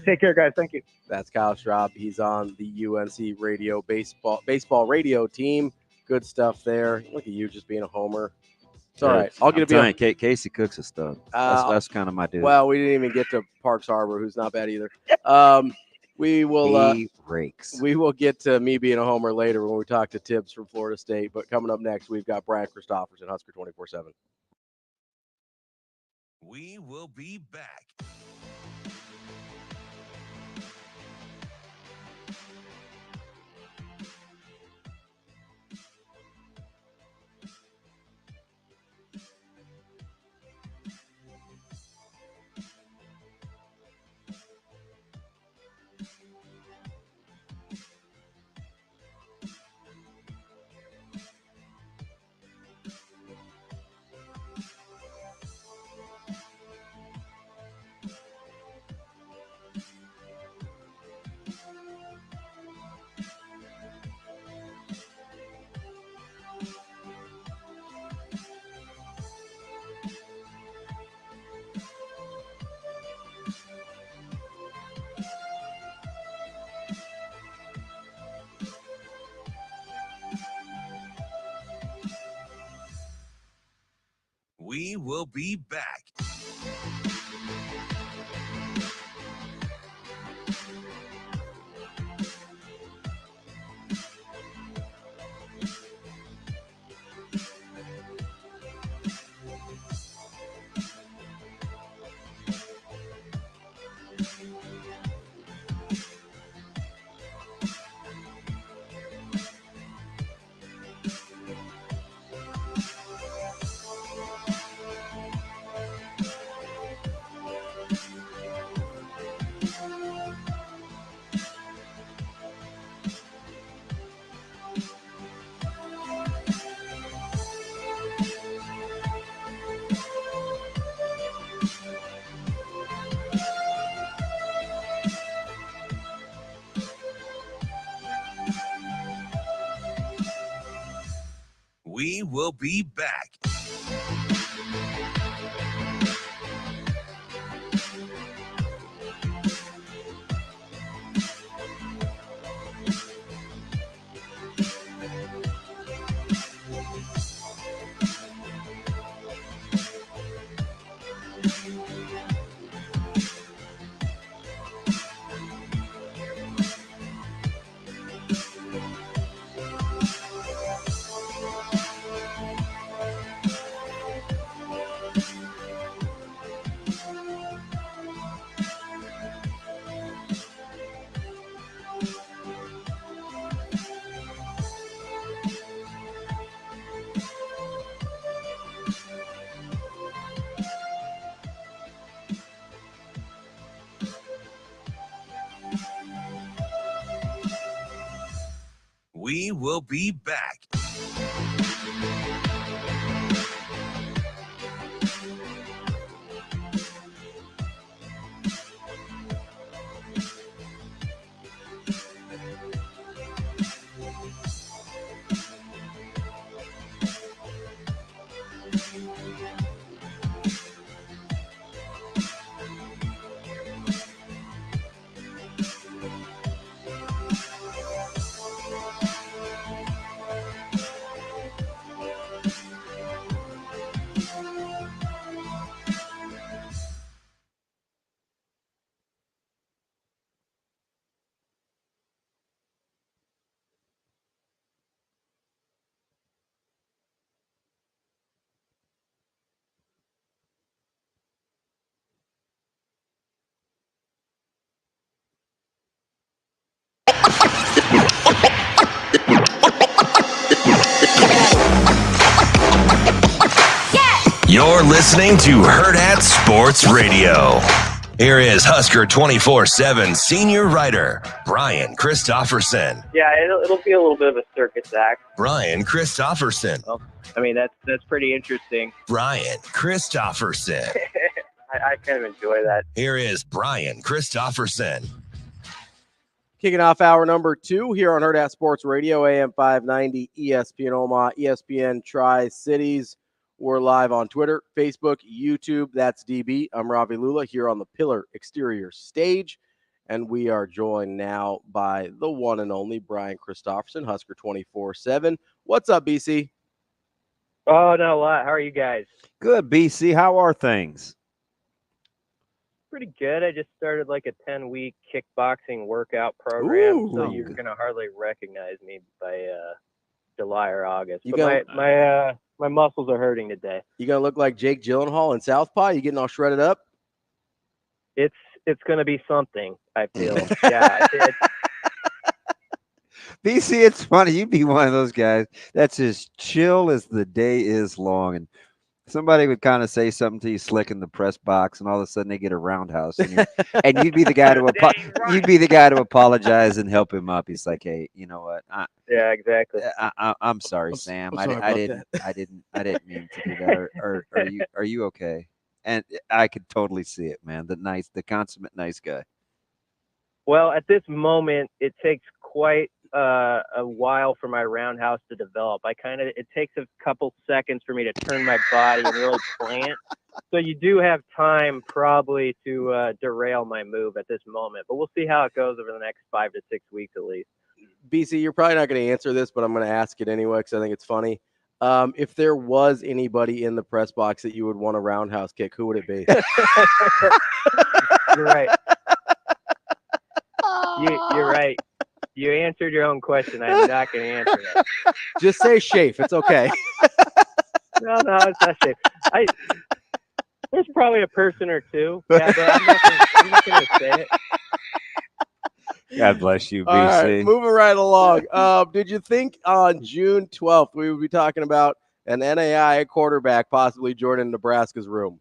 Take care, guys. Thank you. That's Kyle Straub. He's on the UNC radio baseball radio team. Good stuff there. Look at you just being a homer. It's all right. I'll get to be Casey Cook's a stud. That's kind of my dude. Well, we didn't even get to Parks Harbor, who's not bad either. We will we will get to me being a homer later when we talk to Tibbs from Florida State. But coming up next, we've got Brad Christopherson, Husker 24/7. We will be back. will be back. We will be back. We will be back. You're listening to Hurrdat Sports Radio. Here is Husker 24/7 senior writer, Brian Christopherson. Yeah, it'll be a little bit of a circus act. Brian Christopherson. Well, I mean, that's pretty interesting. Brian Christopherson. I kind of enjoy that. Here is Brian Christopherson. Kicking off hour number 2 here on Hurrdat Sports Radio, AM 590, ESPN Omaha, ESPN Tri-Cities. We're live on Twitter, Facebook, YouTube. That's DB. I'm Ravi Lulla here on the Pillar Exterior stage. And we are joined now by the one and only Brian Christopherson, Husker 24/7. What's up, BC? Oh, not a lot. How are you guys? Good, BC. How are things? Pretty good. I just started like a 10-week kickboxing workout program, Ooh. so you're going to hardly recognize me by July or August. You But my muscles are hurting today. You going to look like Jake Gyllenhaal in Southpaw? You getting all shredded up? It's going to be something, I feel. Yeah. BC, it's funny. You'd be one of those guys that's as chill as the day is long. And somebody would kind of say something to you slick in the press box, and all of a sudden they get a roundhouse. And you'd be the guy to apologize and help him up. He's like, hey, you know what? Yeah, exactly. I'm sorry, Sam. I'm sorry I didn't mean to do that. Or are you okay? And I could totally see it, man. The consummate nice guy. Well, at this moment, it takes quite a while for my roundhouse to develop. It takes a couple seconds for me to turn my body and really plant. So you do have time probably to derail my move at this moment, but we'll see how it goes over the next 5 to 6 weeks at least. BC, you're probably not going to answer this, but I'm going to ask it anyway because I think it's funny. If there was anybody in the press box that you would want a roundhouse kick, who would it be? You're right. You're right. You answered your own question. I'm not going to answer that. Just say Shafe. It's okay. No, it's not safe. There's probably a person or two. Yeah, but I'm not going to say it. God bless you, BC. All right, moving right along. Did you think on June 12th we would be talking about an NAI quarterback possibly joining Nebraska's room?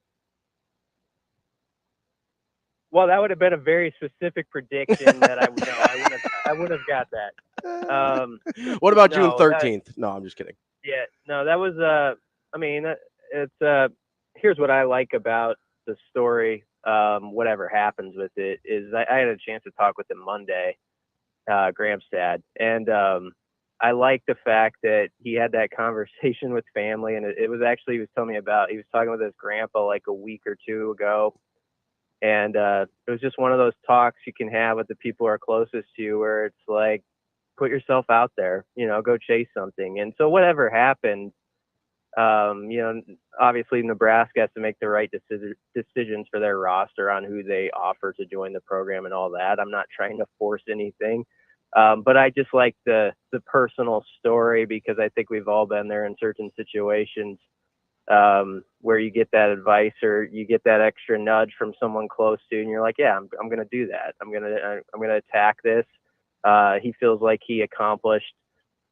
Well, that would have been a very specific prediction that I would have got that. What about no, June 13th? No, I'm just kidding. Yeah, no, that was it's here's what I like about the story. Whatever happens with it is I had a chance to talk with him Monday, Graham's dad, and I like the fact that he had that conversation with family, and it was actually he was telling me about he was talking with his grandpa like a week or two ago. And it was just one of those talks you can have with the people who are closest to you where it's like, put yourself out there, go chase something. And so whatever happened, obviously Nebraska has to make the right decisions for their roster on who they offer to join the program and all that. I'm not trying to force anything. But I just like the personal story because I think we've all been there in certain situations where you get that advice or you get that extra nudge from someone close to, and you're like, yeah, I'm going to do that. I'm going to attack this. He feels like he accomplished,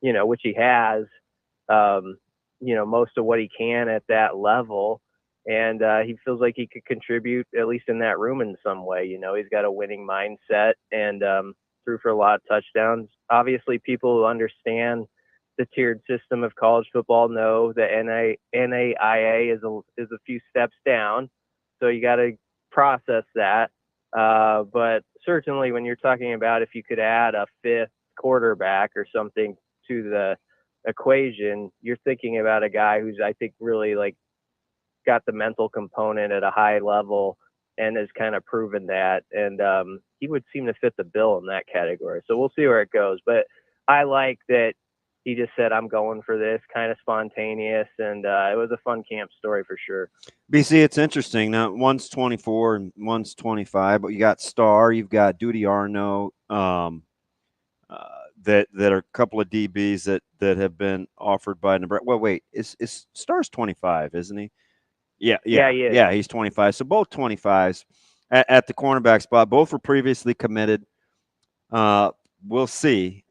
which he has, most of what he can at that level. And he feels like he could contribute at least in that room in some way. He's got a winning mindset and threw for a lot of touchdowns. Obviously people who understand the tiered system of college football know that NAIA is a few steps down. So you got to process that. But certainly when you're talking about if you could add a fifth quarterback or something to the equation, you're thinking about a guy who's, I think, really like got the mental component at a high level and has kind of proven that. And he would seem to fit the bill in that category. So we'll see where it goes. But I like that he just said, I'm going for this, kind of spontaneous. And it was a fun camp story for sure. BC, it's interesting. Now, one's 24 and one's 25, but you got Star, you've got Duty Arno, that are a couple of DBs that have been offered by Nebraska. Well, wait, is Star's 25, isn't he? Yeah, he is. Yeah, he's 25. So both 25s at the cornerback spot. Both were previously committed. We'll see.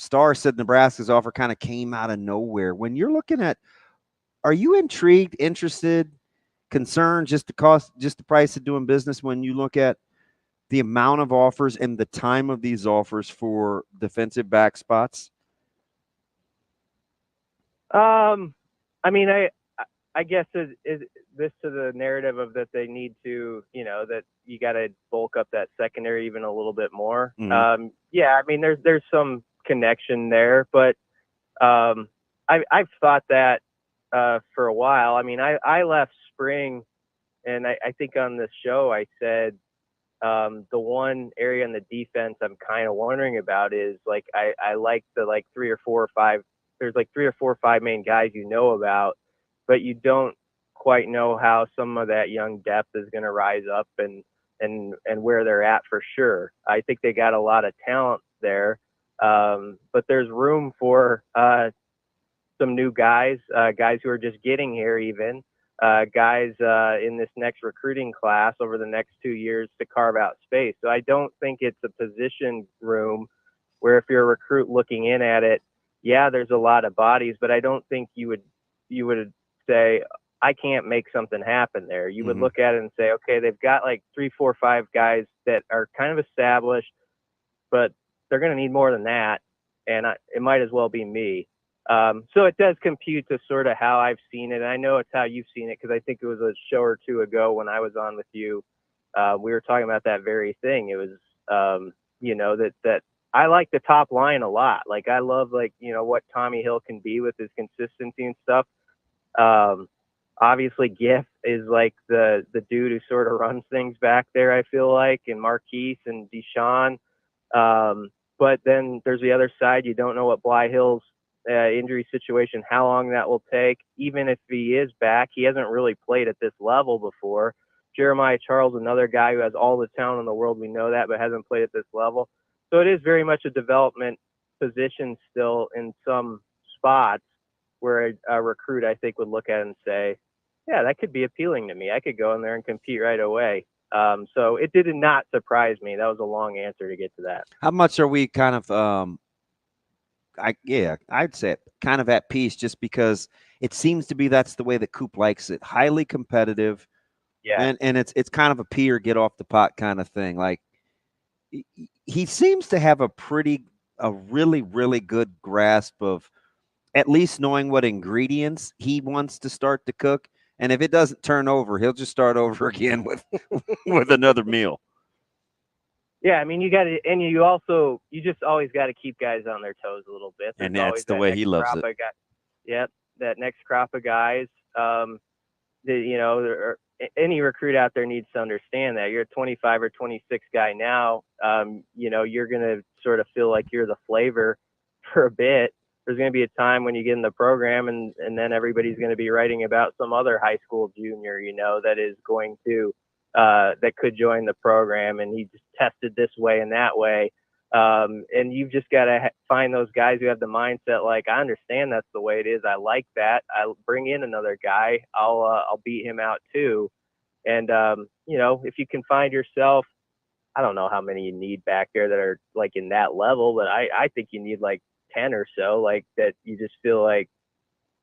Star said Nebraska's offer kind of came out of nowhere. When you're looking at, are you intrigued, interested, concerned, just the price of doing business when you look at the amount of offers and the time of these offers for defensive back spots? I guess is this to the narrative of that they need to, that you got to bulk up that secondary even a little bit more. Mm-hmm. There's some connection there, but I've thought that for a while. I left spring, and I think on this show I said the one area in the defense I'm kind of wondering about is like I like the like 3 or 4 or 5. There's like 3 or 4 or 5 main guys about, but you don't quite know how some of that young depth is going to rise up and where they're at for sure. I think they got a lot of talent there, but there's room for some new guys who are just getting here even, guys in this next recruiting class over the next 2 years to carve out space. So I don't think it's a position room where if you're a recruit looking in at it, yeah, there's a lot of bodies, but I don't think you would say, I can't make something happen there. You would look at it and say, okay, they've got like 3, 4, 5 guys that are kind of established, but they're going to need more than that. And it might as well be me. So it does compute to sort of how I've seen it. And I know it's how you've seen it, because I think it was a show or two ago when I was on with you. We were talking about that very thing. It was, that I like the top line a lot. Like I love what Tommy Hill can be with his consistency and stuff. Obviously Giff is like the dude who sort of runs things back there, I feel like, and Marquise and Deshaun. But then there's the other side. You don't know what Bly Hill's injury situation, how long that will take. Even if he is back, he hasn't really played at this level before. Jeremiah Charles, another guy who has all the talent in the world, we know that, but hasn't played at this level. So it is very much a development position still in some spots where a recruit, I think, would look at it and say, yeah, that could be appealing to me. I could go in there and compete right away. So it did not surprise me. That was a long answer to get to that. How much are we kind of I'd say kind of at peace, just because it seems to be that's the way that Coop likes it. Highly competitive. Yeah. And it's kind of a pee or get off the pot kind of thing. Like, he seems to have a really, really good grasp of at least knowing what ingredients he wants to start to cook. And if it doesn't turn over, he'll just start over again with another meal. Yeah, I mean, you got to, and you just always got to keep guys on their toes a little bit. And that's the way he loves it. Yep, that next crop of guys. Any recruit out there needs to understand that you're a 25 or 26 guy now. You're going to sort of feel like you're the flavor for a bit. There's going to be a time when you get in the program and then everybody's going to be writing about some other high school junior, that is going to, that could join the program, and he just tested this way and that way. And you've just got to find those guys who have the mindset, like, I understand that's the way it is. I like that. I'll bring in another guy. I'll beat him out too. And, if you can find yourself, I don't know how many you need back there that are like in that level, but I think you need like 10 or so, like that you just feel like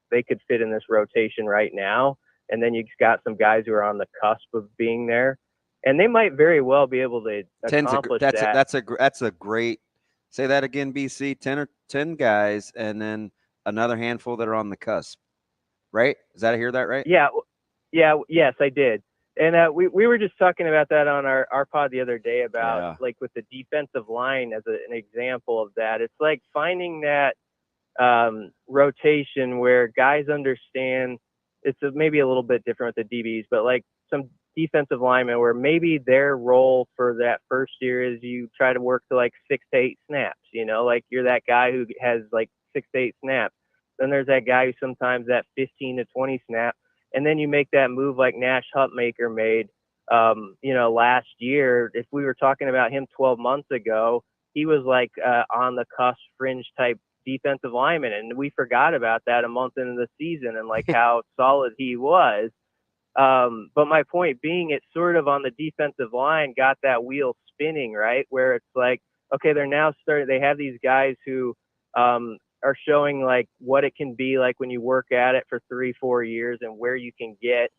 they could fit in this rotation right now. And then you've got some guys who are on the cusp of being there, and they might very well be able to accomplish that. That's a great. Say that again, BC. 10 guys, and then another handful that are on the cusp. Right? Is that I hear that right? Yeah. Yes, I did. And we were just talking about that on our pod the other day about like with the defensive line as an example of that. It's like finding that rotation where guys understand. It's maybe a little bit different with the DBs, but like some defensive linemen where maybe their role for that first year is you try to work to like 6 to 8 snaps, like you're that guy who has like 6 to 8 snaps. Then there's that guy who sometimes that 15 to 20 snap. And then you make that move like Nash Hutmaker made, last year. If we were talking about him 12 months ago, he was like on the cusp fringe type defensive lineman, and we forgot about that a month into the season and like how solid he was. But my point being, it's sort of on the defensive line got that wheel spinning, right? Where it's like, okay, they're now starting. They have these guys who are showing like what it can be like when you work at it for 3-4 years and where you can get.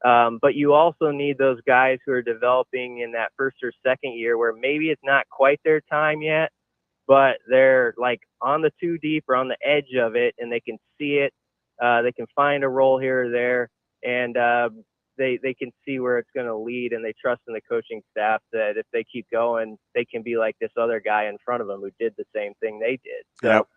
But you also need those guys who are developing in that first or second year where maybe it's not quite their time yet, but they're like on the 2 deep or on the edge of it, and they can see it. They can find a role here or there, and they can see where it's going to lead, and they trust in the coaching staff that if they keep going, they can be like this other guy in front of them who did the same thing they did. So yep.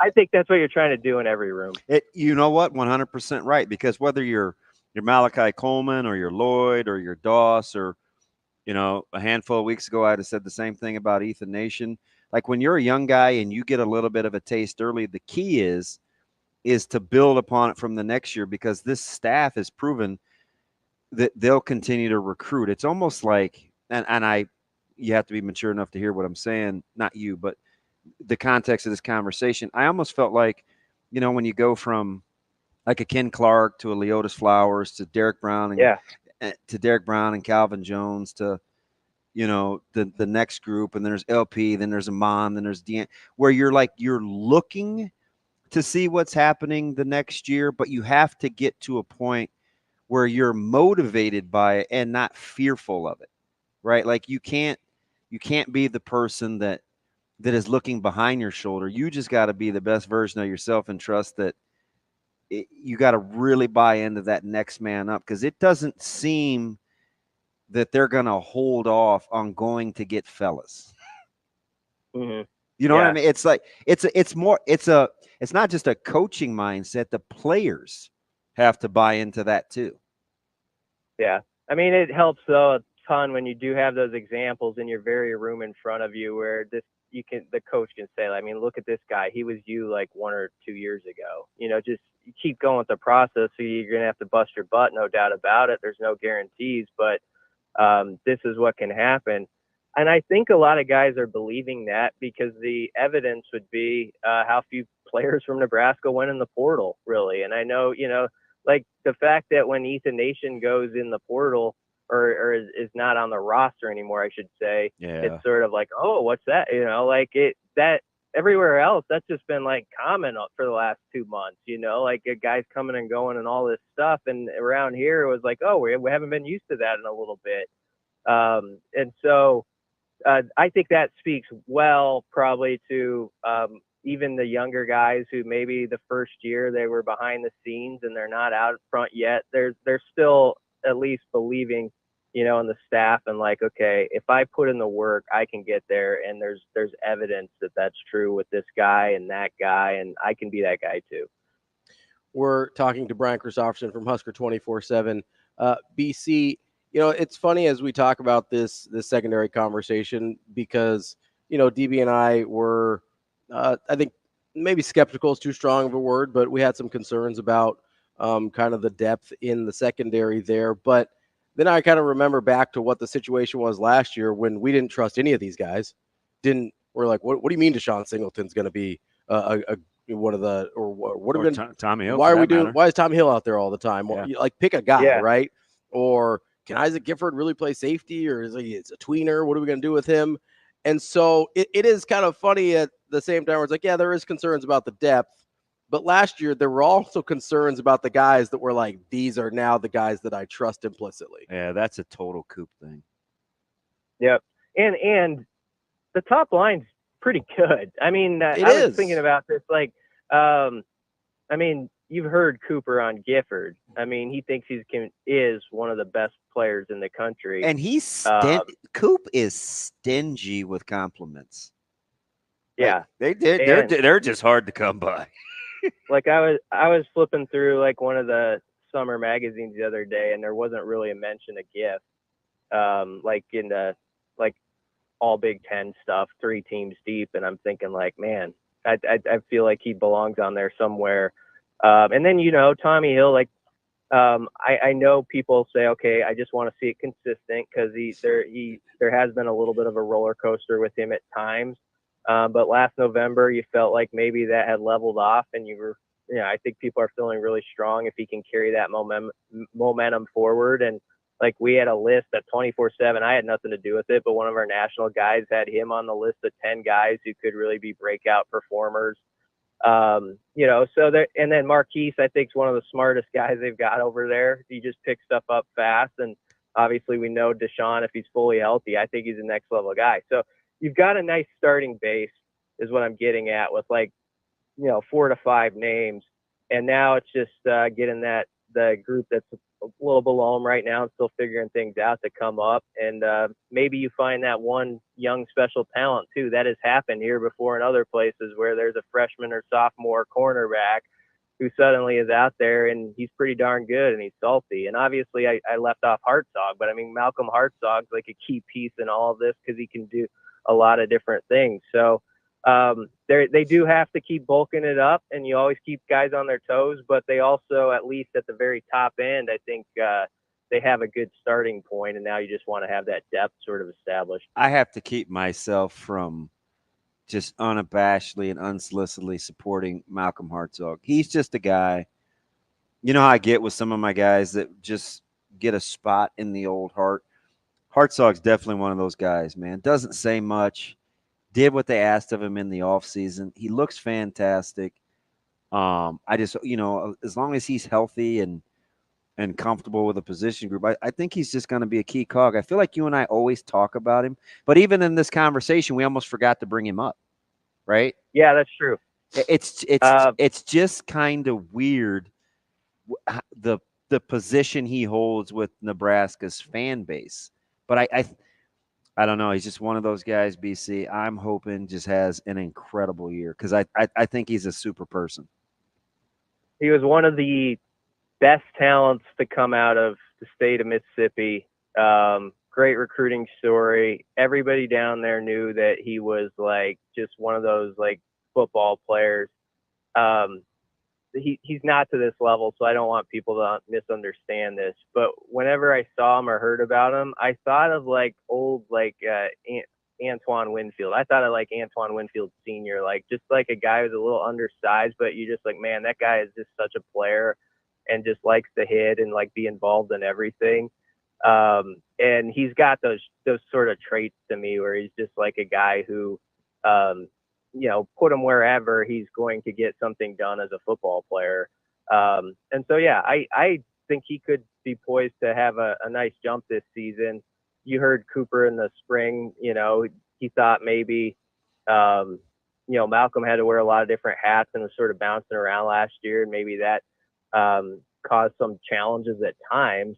I think that's what you're trying to do in every room. You know what? 100% right, because whether you're Malachi Coleman or you're Lloyd or you're Doss or, a handful of weeks ago, I'd have said the same thing about Ethan Nation. Like when you're a young guy and you get a little bit of a taste early, the key is to build upon it from the next year, because this staff has proven that they'll continue to recruit. It's almost like, you have to be mature enough to hear what I'm saying, not you, but the context of this conversation. I almost felt like, when you go from like a Ken Clark to a Leotis Flowers to Derek Brown and Calvin Jones to, the next group, and there's LP, then there's Amon, then there's Dean, where you're looking to see what's happening the next year, but you have to get to a point where you're motivated by it and not fearful of it, right? Like you can't be the person that is looking behind your shoulder. You just got to be the best version of yourself and trust that you got to really buy into that next man up, because it doesn't seem that they're going to hold off on going to get fellas. Mm-hmm. You know what I mean? It's like, it's not just a coaching mindset. The players have to buy into that too. Yeah. I mean, it helps though a ton when you do have those examples in your very room in front of you where this the coach can say, I mean, look at this guy. He was you like 1 or 2 years ago. Just keep going with the process. So you're going to have to bust your butt, no doubt about it. There's no guarantees, but this is what can happen. And I think a lot of guys are believing that because the evidence would be how few players from Nebraska went in the portal, really. And I know, like the fact that when Ethan Nation goes in the portal or is not on the roster anymore, I should say, it's sort of like, oh, what's that? That everywhere else, that's just been like common for the last 2 months, like guys coming and going and all this stuff. And around here, it was like, oh, we haven't been used to that in a little bit. And so I think that speaks well probably to even the younger guys who maybe the first year they were behind the scenes and they're not out front yet. They're still at least believing, in the staff and like, okay, if I put in the work, I can get there. And there's evidence that that's true with this guy and that guy, and I can be that guy too. We're talking to Brian Christopherson from Husker 24/7. BC, it's funny as we talk about this secondary conversation because, DB and I were, I think maybe skeptical is too strong of a word, but we had some concerns about kind of the depth in the secondary there. But then I kind of remember back to what the situation was last year when we didn't trust any of these guys. We're like, what do you mean Deshaun Singleton's going to be one of the, or what are we going to, Tommy Hill? Why are we doing, why is Tommy Hill out there all the time? Yeah. Like pick a guy, right? Or can Isaac Gifford really play safety, or is he a tweener? What are we going to do with him? And so it is kind of funny at the same time where it's like, yeah, there is concerns about the depth. But last year, there were also concerns about the guys that were like, these are now the guys that I trust implicitly. Yeah, that's a total Coop thing. Yep. And the top line's pretty good. I mean, I was thinking about this, like, I mean, you've heard Cooper on Gifford. I mean, he thinks is one of the best players in the country. And Coop is stingy with compliments. Yeah. They're just hard to come by. Like I was flipping through like one of the summer magazines the other day, and there wasn't really a mention of Giff, like in the like all Big Ten stuff, 3 teams deep, and I'm thinking like, man, I feel like he belongs on there somewhere. And then Tommy Hill, like I know people say, okay, I just want to see it consistent because there has been a little bit of a roller coaster with him at times. But last November, you felt like maybe that had leveled off, and I think people are feeling really strong if he can carry that momentum forward. And like we had a list at 24/7. I had nothing to do with it, but one of our national guys had him on the list of 10 guys who could really be breakout performers. So there, and then Marquise, I think, is one of the smartest guys they've got over there. He just picks stuff up fast. And obviously we know Deshaun, if he's fully healthy, I think he's the next level guy. So you've got a nice starting base is what I'm getting at with 4 to 5 names. And now it's just getting the group that's a little below them right now and still figuring things out to come up. And maybe you find that one young special talent too. That has happened here before in other places where there's a freshman or sophomore cornerback who suddenly is out there and he's pretty darn good and he's salty. And obviously I left off Hartzog, but I mean, Malcolm Hartzog's like a key piece in all of this because he can do a lot of different things. So they do have to keep bulking it up, and you always keep guys on their toes, but they also, at least at the very top end, I think they have a good starting point, and now you just want to have that depth sort of established. I have to keep myself from just unabashedly and unsolicitedly supporting Malcolm Hartzog. He's just a guy, how I get with some of my guys that just get a spot in the old heart. Hartzog's definitely one of those guys, man. Doesn't say much. Did what they asked of him in the offseason. He looks fantastic. I just, as long as he's healthy and comfortable with a position group, I think he's just going to be a key cog. I feel like you and I always talk about him, but even in this conversation, we almost forgot to bring him up, right? Yeah, that's true. It's just kind of weird the position he holds with Nebraska's fan base. But I don't know. He's just one of those guys, BC. I'm hoping just has an incredible year because I think he's a super person. He was one of the best talents to come out of the state of Mississippi. Great great recruiting story. Everybody down there knew that he was like just one of those like football players. He's not to this level, so I don't want people to misunderstand this. But whenever I saw him or heard about him, I thought of like old like Antoine Winfield. I thought of like Antoine Winfield Sr., like just like a guy who's a little undersized, but you just like, man, that guy is just such a player and just likes to hit and like be involved in everything. And he's got those sort of traits to me where he's just like a guy who, put him wherever, he's going to get something done as a football player. And so, yeah, I think he could be poised to have a nice jump this season. You heard Cooper in the spring, he thought maybe, Malcolm had to wear a lot of different hats and was sort of bouncing around last year. And maybe that caused some challenges at times.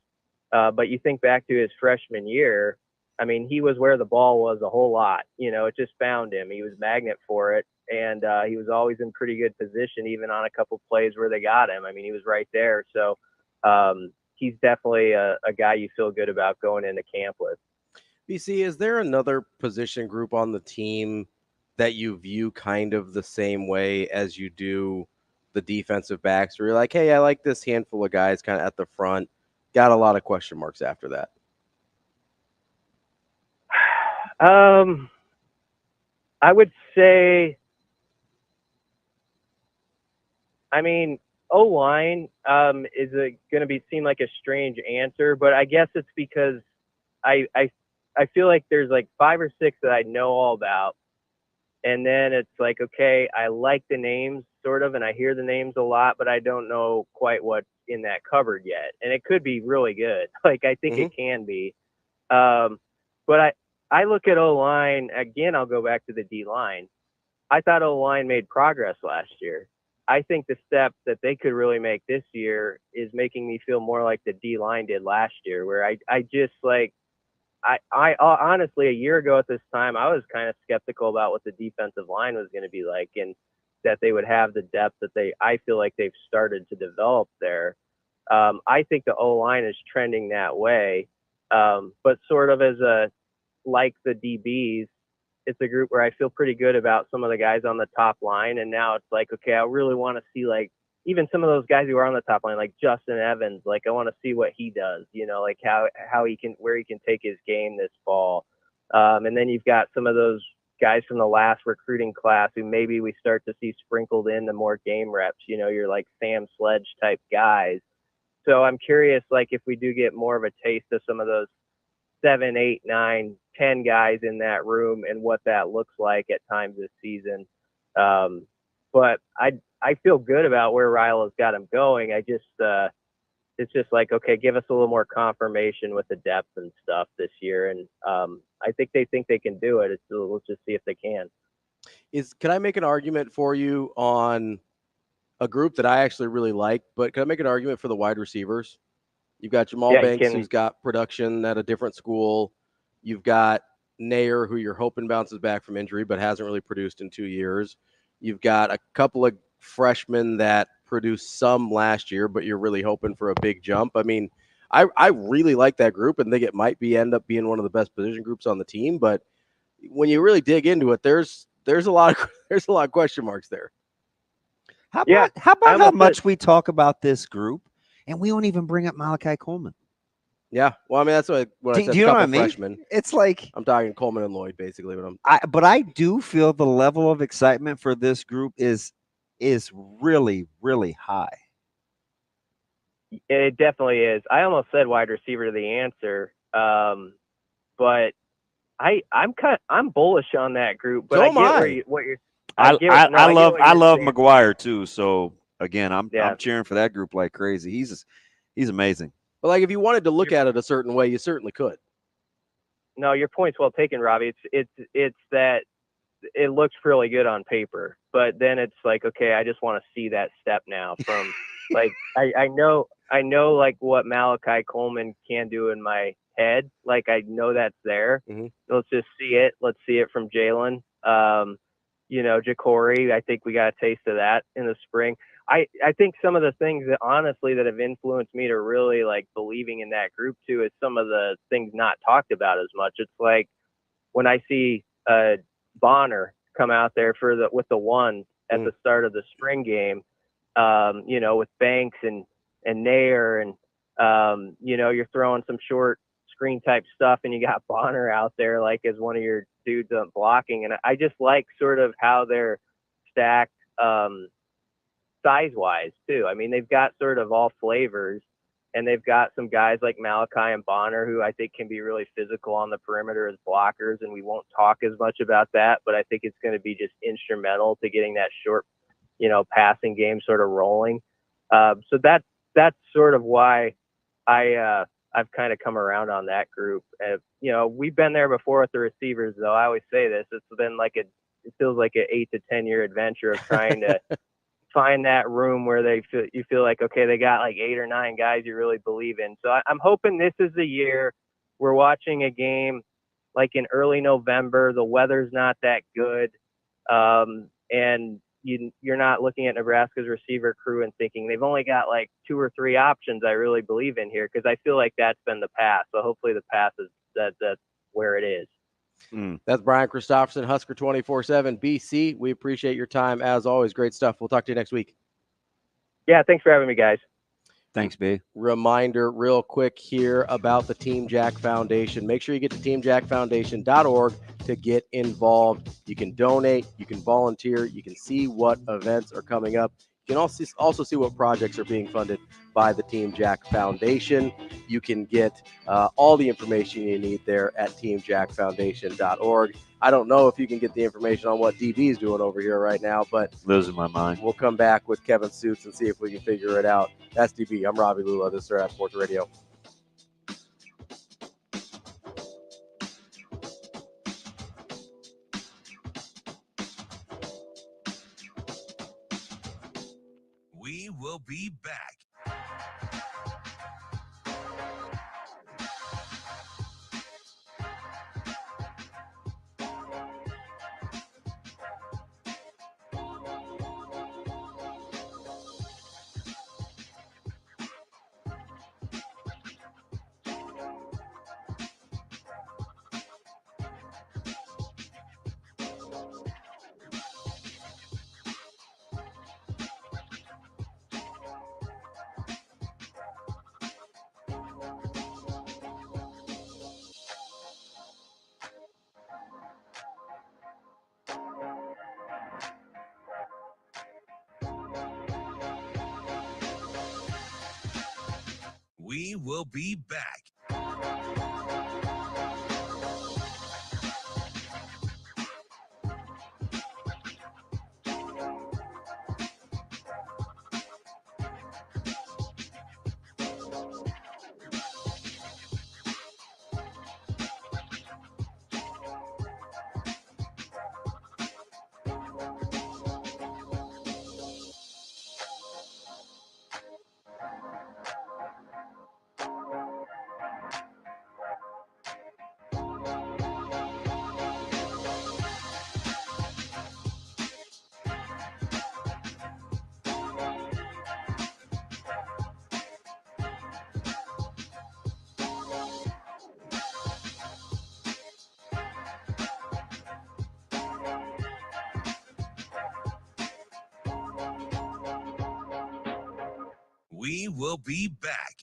But you think back to his freshman year, I mean, he was where the ball was a whole lot. It just found him. He was magnet for it. And he was always in pretty good position, even on a couple plays where they got him. I mean, he was right there. So he's definitely a guy you feel good about going into camp with. BC, is there another position group on the team that you view kind of the same way as you do the defensive backs, where you're like, hey, I like this handful of guys kind of at the front, got a lot of question marks after that? I would say, I mean, O-line is going to seem like a strange answer, but I guess it's because I feel like there's like 5 or 6 that I know all about. And then it's like, okay, I like the names sort of, and I hear the names a lot, but I don't know quite what's in that cupboard yet. And it could be really good. Like, I think it can be. But I look at O-line, again, I'll go back to the D-line. I thought O-line made progress last year. I think the step that they could really make this year is making me feel more like the D-line did last year, where I just like, I honestly, a year ago at this time, I was kind of skeptical about what the defensive line was going to be like, and that they would have the depth that I feel like they've started to develop there. I think the O-line is trending that way, but sort of like the DBs, it's a group where I feel pretty good about some of the guys on the top line. And now it's like, okay, I really want to see like even some of those guys who are on the top line, like Justin Evans, like I want to see what he does, like how he can, where he can take his game this fall. And then you've got some of those guys from the last recruiting class who maybe we start to see sprinkled into more game reps, you're like Sam Sledge type guys. So I'm curious, like if we do get more of a taste of some of those 7, 8, 9, 10 guys in that room and what that looks like at times this season. But I feel good about where Ryla's got him going. I just, it's just like, okay, give us a little more confirmation with the depth and stuff this year. And I think they can do it. Let's just see if they can. Can I make an argument for you on a group that I actually really like, but can I make an argument for the wide receivers? You've got Jamal Banks, who's got production at a different school. You've got Nair, who you're hoping bounces back from injury, but hasn't really produced in 2 years. You've got a couple of freshmen that produced some last year, but you're really hoping for a big jump. I mean, I really like that group and think it might end up being one of the best position groups on the team. But when you really dig into it, there's a lot of question marks there. How about how much we talk about this group and we don't even bring up Malachi Coleman? Yeah, well, I mean that's what I said. Do you know what I mean? Freshmen. It's like I'm talking Coleman and Lloyd basically. But I do feel the level of excitement for this group is really, really high. It definitely is. I almost said wide receiver to the answer, but I'm bullish on that group. But so I get what you're. I love McGuire too. So again, I'm cheering for that group like crazy. He's amazing. But like if you wanted to look at it a certain way, you certainly could. No, your point's well taken, Ravi. It's that it looks really good on paper, but then it's like, okay, I just want to see that step now from like I know like what Malachi Coleman can do in my head. Like I know that's there. Mm-hmm. Let's just see it. Let's see it from Jalen. Ja'Cory. I think we got a taste of that in the spring. I think some of the things that honestly that have influenced me to really like believing in that group too is some of the things not talked about as much. It's like when I see Bonner come out there with the ones at the start of the spring game, with Banks and Nair and you're throwing some short screen type stuff and you got Bonner out there like as one of your dudes blocking. And I just like sort of how they're stacked size wise too. I mean, they've got sort of all flavors, and they've got some guys like Malachi and Bonner who I think can be really physical on the perimeter as blockers. And we won't talk as much about that, but I think it's going to be just instrumental to getting that short, passing game sort of rolling. So that's sort of why I've kind of come around on that group. We've been there before with the receivers, though. I always say this: it's been it feels like an 8 to 10 year adventure of trying to find that room where you feel like, okay, they got like 8 or 9 guys you really believe in. So I'm hoping this is the year we're watching a game like in early November. The weather's not that good, and you're not looking at Nebraska's receiver crew and thinking they've only got like 2 or 3 options I really believe in here, because I feel like that's been the past. So hopefully the past is that's where it is. That's Brian Christopherson, Husker 24/7 BC. We appreciate your time as always. Great stuff. We'll talk to you next week. Yeah, thanks for having me, guys. Thanks, B. Reminder real quick here about the Team Jack Foundation. Make sure you get to teamjackfoundation.org to get involved. You can donate, you can volunteer, you can see what events are coming up. You can also see what projects are being funded by the Team Jack Foundation. You can get all the information you need there at teamjackfoundation.org. I don't know if you can get the information on what DB is doing over here right now, but losing my mind. We'll come back with Kevin Sjuts and see if we can figure it out. That's DB. I'm Ravi Lulla. This is Hurrdat Sports Radio. We will be back. We will be back. We will be back.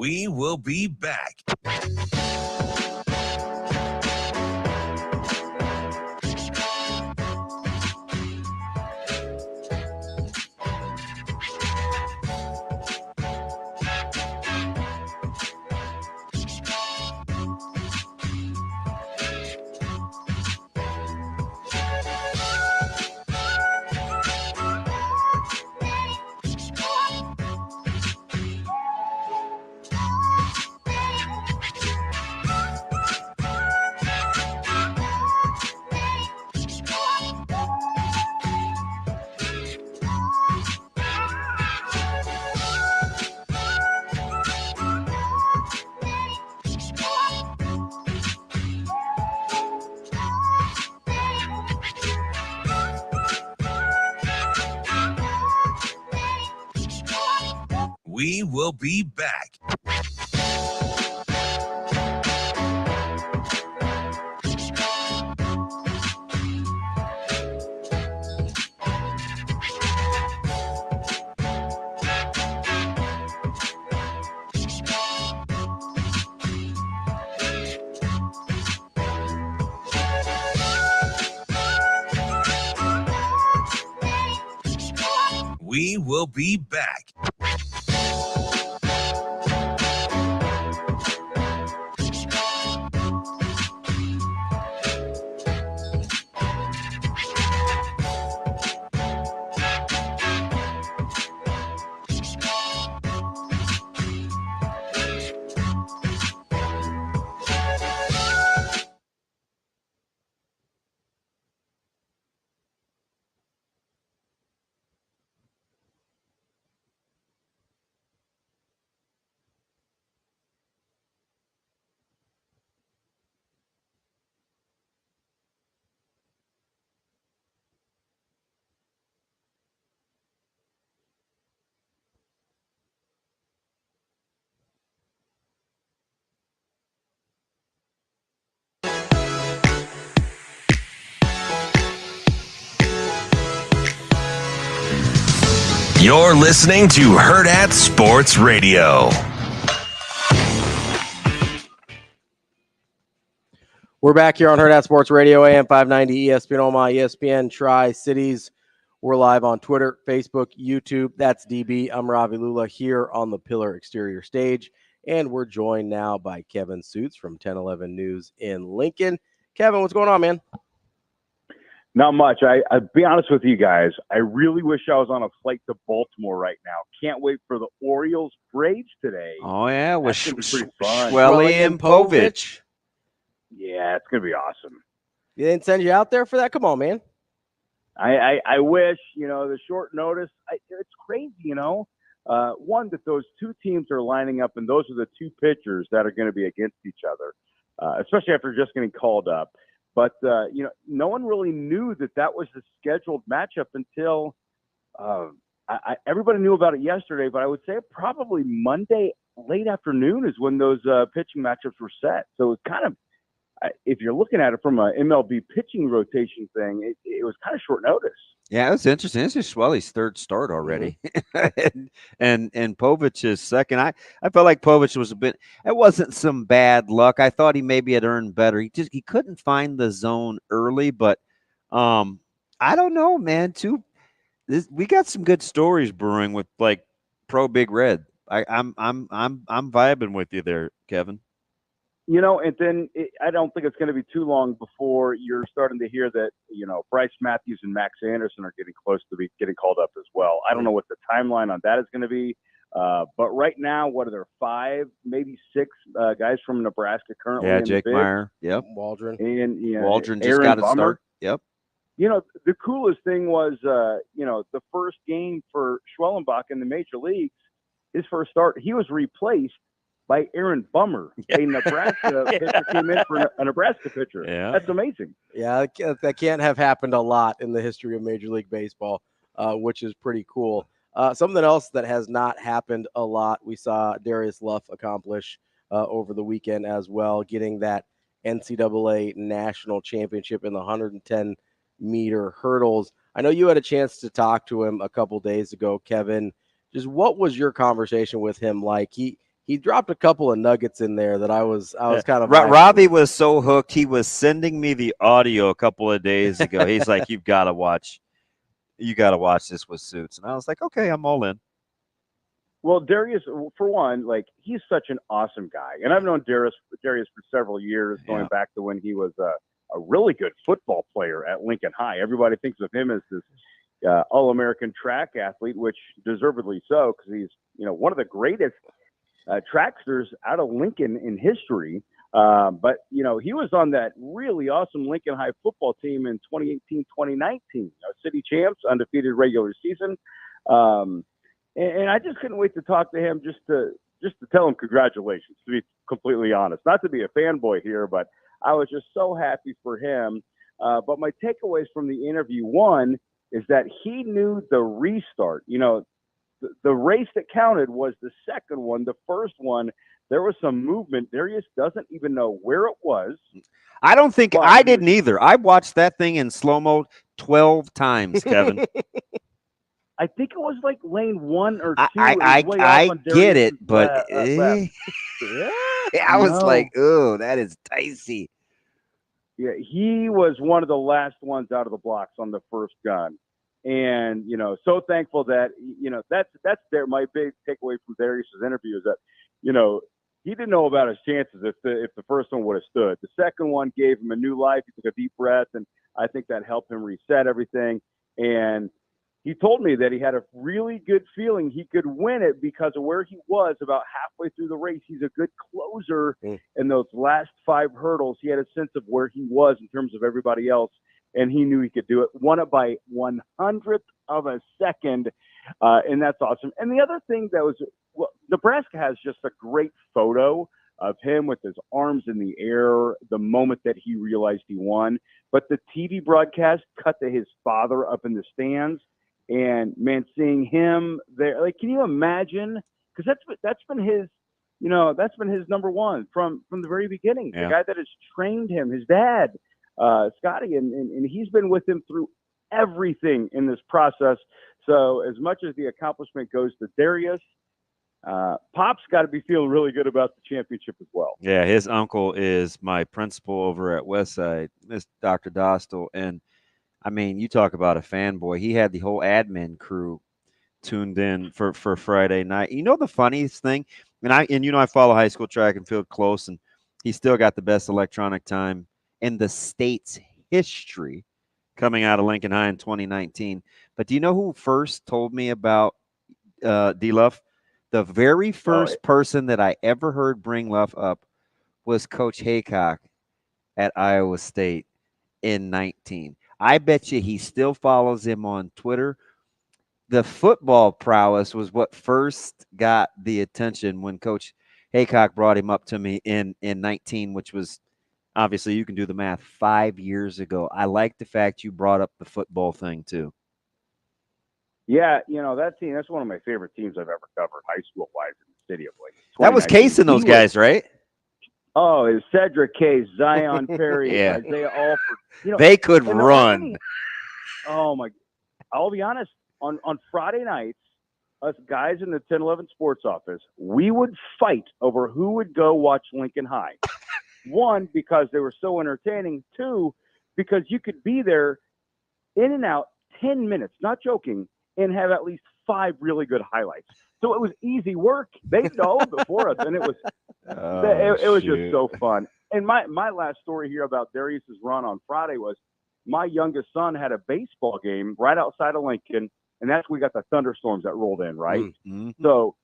We will be back. We will be back. We will be back. You're listening to Hurrdat Sports Radio. We're back here on Hurrdat Sports Radio, AM 590, ESPN Omaha, ESPN Tri-Cities. We're live on Twitter, Facebook, YouTube. That's DB. I'm Ravi Lulla here on the Pillar Exterior stage, and we're joined now by Kevin Sjuts from 1011 News in Lincoln. Kevin, what's going on, man? Not much. I'll be honest with you guys. I really wish I was on a flight to Baltimore right now. Can't wait for the Orioles Braves today. Oh, yeah, with fun. Schwelly and Povich. Yeah, it's going to be awesome. You didn't send you out there for that? Come on, man. I wish, the short notice, it's crazy, one, that those two teams are lining up, and those are the two pitchers that are going to be against each other, especially after just getting called up. But, no one really knew that was the scheduled matchup until everybody knew about it yesterday. But I would say probably Monday late afternoon is when those pitching matchups were set. So it's kind of, if you're looking at it from an MLB pitching rotation thing, it was kind of short notice. Yeah, it was interesting. This is Schwelly's third start already, and Povich's second. I felt like Povich was it wasn't some bad luck. I thought he maybe had earned better. He couldn't find the zone early, but I don't know, man. We got some good stories brewing with like Pro Big Red. I'm vibing with you there, Kevin. And then I don't think it's going to be too long before you're starting to hear that, Bryce Matthews and Max Anderson are getting close to getting called up as well. I don't know what the timeline on that is going to be. But right now, what are there, 5, maybe 6 guys from Nebraska currently? Yeah, in Jake the bid? Meyer. Yep. Waldron. And Waldron just Aaron got a Bummer. start. Yep. The coolest thing was, the first game for Schwellenbach in the major leagues, his first start, he was replaced by Aaron Bummer, a Nebraska pitcher came in for a Nebraska pitcher. Yeah. That's amazing. Yeah, that can't have happened a lot in the history of Major League Baseball, which is pretty cool. Something else that has not happened a lot, we saw Darius Luff accomplish over the weekend as well, getting that NCAA national championship in the 110-meter hurdles. I know you had a chance to talk to him a couple days ago, Kevin. Just what was your conversation with him like? he dropped a couple of nuggets in there that I was kind of Ravi was so hooked. He was sending me the audio a couple of days ago. He's like, "You got to watch this with Sjuts," and I was like, "Okay, I'm all in." Well, Darius, for one, like, he's such an awesome guy, and I've known Darius for several years, going back to when he was a really good football player at Lincoln High. Everybody thinks of him as this All-American track athlete, which deservedly so, because he's one of the greatest tracksters out of Lincoln in history. But he was on that really awesome Lincoln High football team in 2018-2019, city champs, undefeated regular season. And I just couldn't wait to talk to him, just to tell him congratulations, to be completely honest. Not to be a fanboy here, but I was just so happy for him. But my takeaways from the interview, one, is that he knew the restart. The race that counted was the second one. The first one, there was some movement. Darius doesn't even know where it was. I don't think I didn't either. I watched that thing in slow-mo 12 times, Kevin. I think it was like lane 1 or 2. I get it, but I was like, oh, that is dicey. Yeah, he was one of the last ones out of the blocks on the first gun. And, so thankful that, that's my big takeaway from Darius's interview is that, he didn't know about his chances if the first one would have stood. The second one gave him a new life. He took a deep breath, and I think that helped him reset everything. And he told me that he had a really good feeling he could win it because of where he was about halfway through the race. He's a good closer in those last 5 hurdles. He had a sense of where he was in terms of everybody else, and he knew he could do it. Won it by 100th of a second, and that's awesome. And the other thing that was, Nebraska has just a great photo of him with his arms in the air the moment that he realized he won. But the TV broadcast cut to his father up in the stands. And man, seeing him there, like, can you imagine? Because that's been his, that's been his number one from the very beginning. The guy that has trained him, his dad, Scotty, and he's been with him through everything in this process. So as much as the accomplishment goes to Darius, Pop's got to be feeling really good about the championship as well. Yeah, his uncle is my principal over at Westside, Dr. Dostal, and I mean, you talk about a fanboy. He had the whole admin crew tuned in for Friday night. The funniest thing, and I follow high school track and field close, and he still got the best electronic time in the state's history coming out of Lincoln High in 2019. But do you know who first told me about D-Luff? The very first person that I ever heard bring Luff up was Coach Haycock at Iowa State in 19. I bet you he still follows him on Twitter. The football prowess was what first got the attention when Coach Haycock brought him up to me in 19, which was, obviously, you can do the math, 5 years ago. I like the fact you brought up the football thing, too. Yeah, that team, that's one of my favorite teams I've ever covered, high school-wise, in the city of Lincoln. That was Case and those guys, right? Oh, it was Cedric Case, Zion Perry, Isaiah Alford. They could run. Oh, my. I'll be honest. On Friday nights, us guys in the 1011 sports office, we would fight over who would go watch Lincoln High. One, because they were so entertaining. Two, because you could be there in and out 10 minutes, not joking, and have at least 5 really good highlights. So it was easy work. They dove before us, and it was it was just so fun. And my last story here about Darius's run on Friday was my youngest son had a baseball game right outside of Lincoln, and that's when we got the thunderstorms that rolled in, right? Mm-hmm. So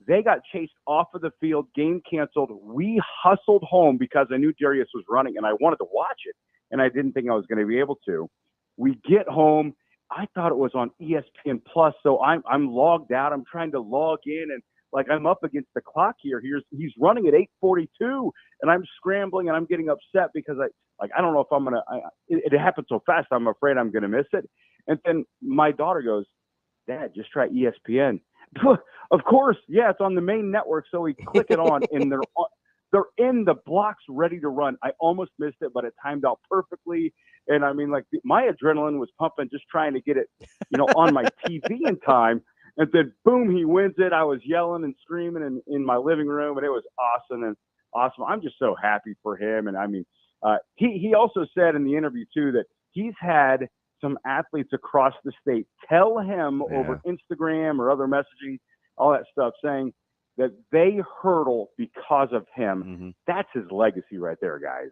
they got chased off of the field, game canceled. We hustled home because I knew Darius was running, and I wanted to watch it, and I didn't think I was going to be able to. We get home. I thought it was on ESPN Plus, so I'm logged out. I'm trying to log in, and like I'm up against the clock here. He's running at 8:42, and I'm scrambling, and I'm getting upset because I don't know if I'm gonna. It happened so fast. I'm afraid I'm gonna miss it. And then my daughter goes, "Dad, just try ESPN." Of course, yeah, it's on the main network. So we click it on, and they're in the blocks ready to run. I almost missed it, but it timed out perfectly. And I mean, like my adrenaline was pumping just trying to get it, on my TV in time. And then, boom, he wins it. I was yelling and screaming in my living room, and it was awesome. And awesome. I'm just so happy for him. And I mean, he also said in the interview too that he's had some athletes across the state tell him over Instagram or other messaging, all that stuff, saying that they hurdle because of him. Mm-hmm. That's his legacy right there, guys.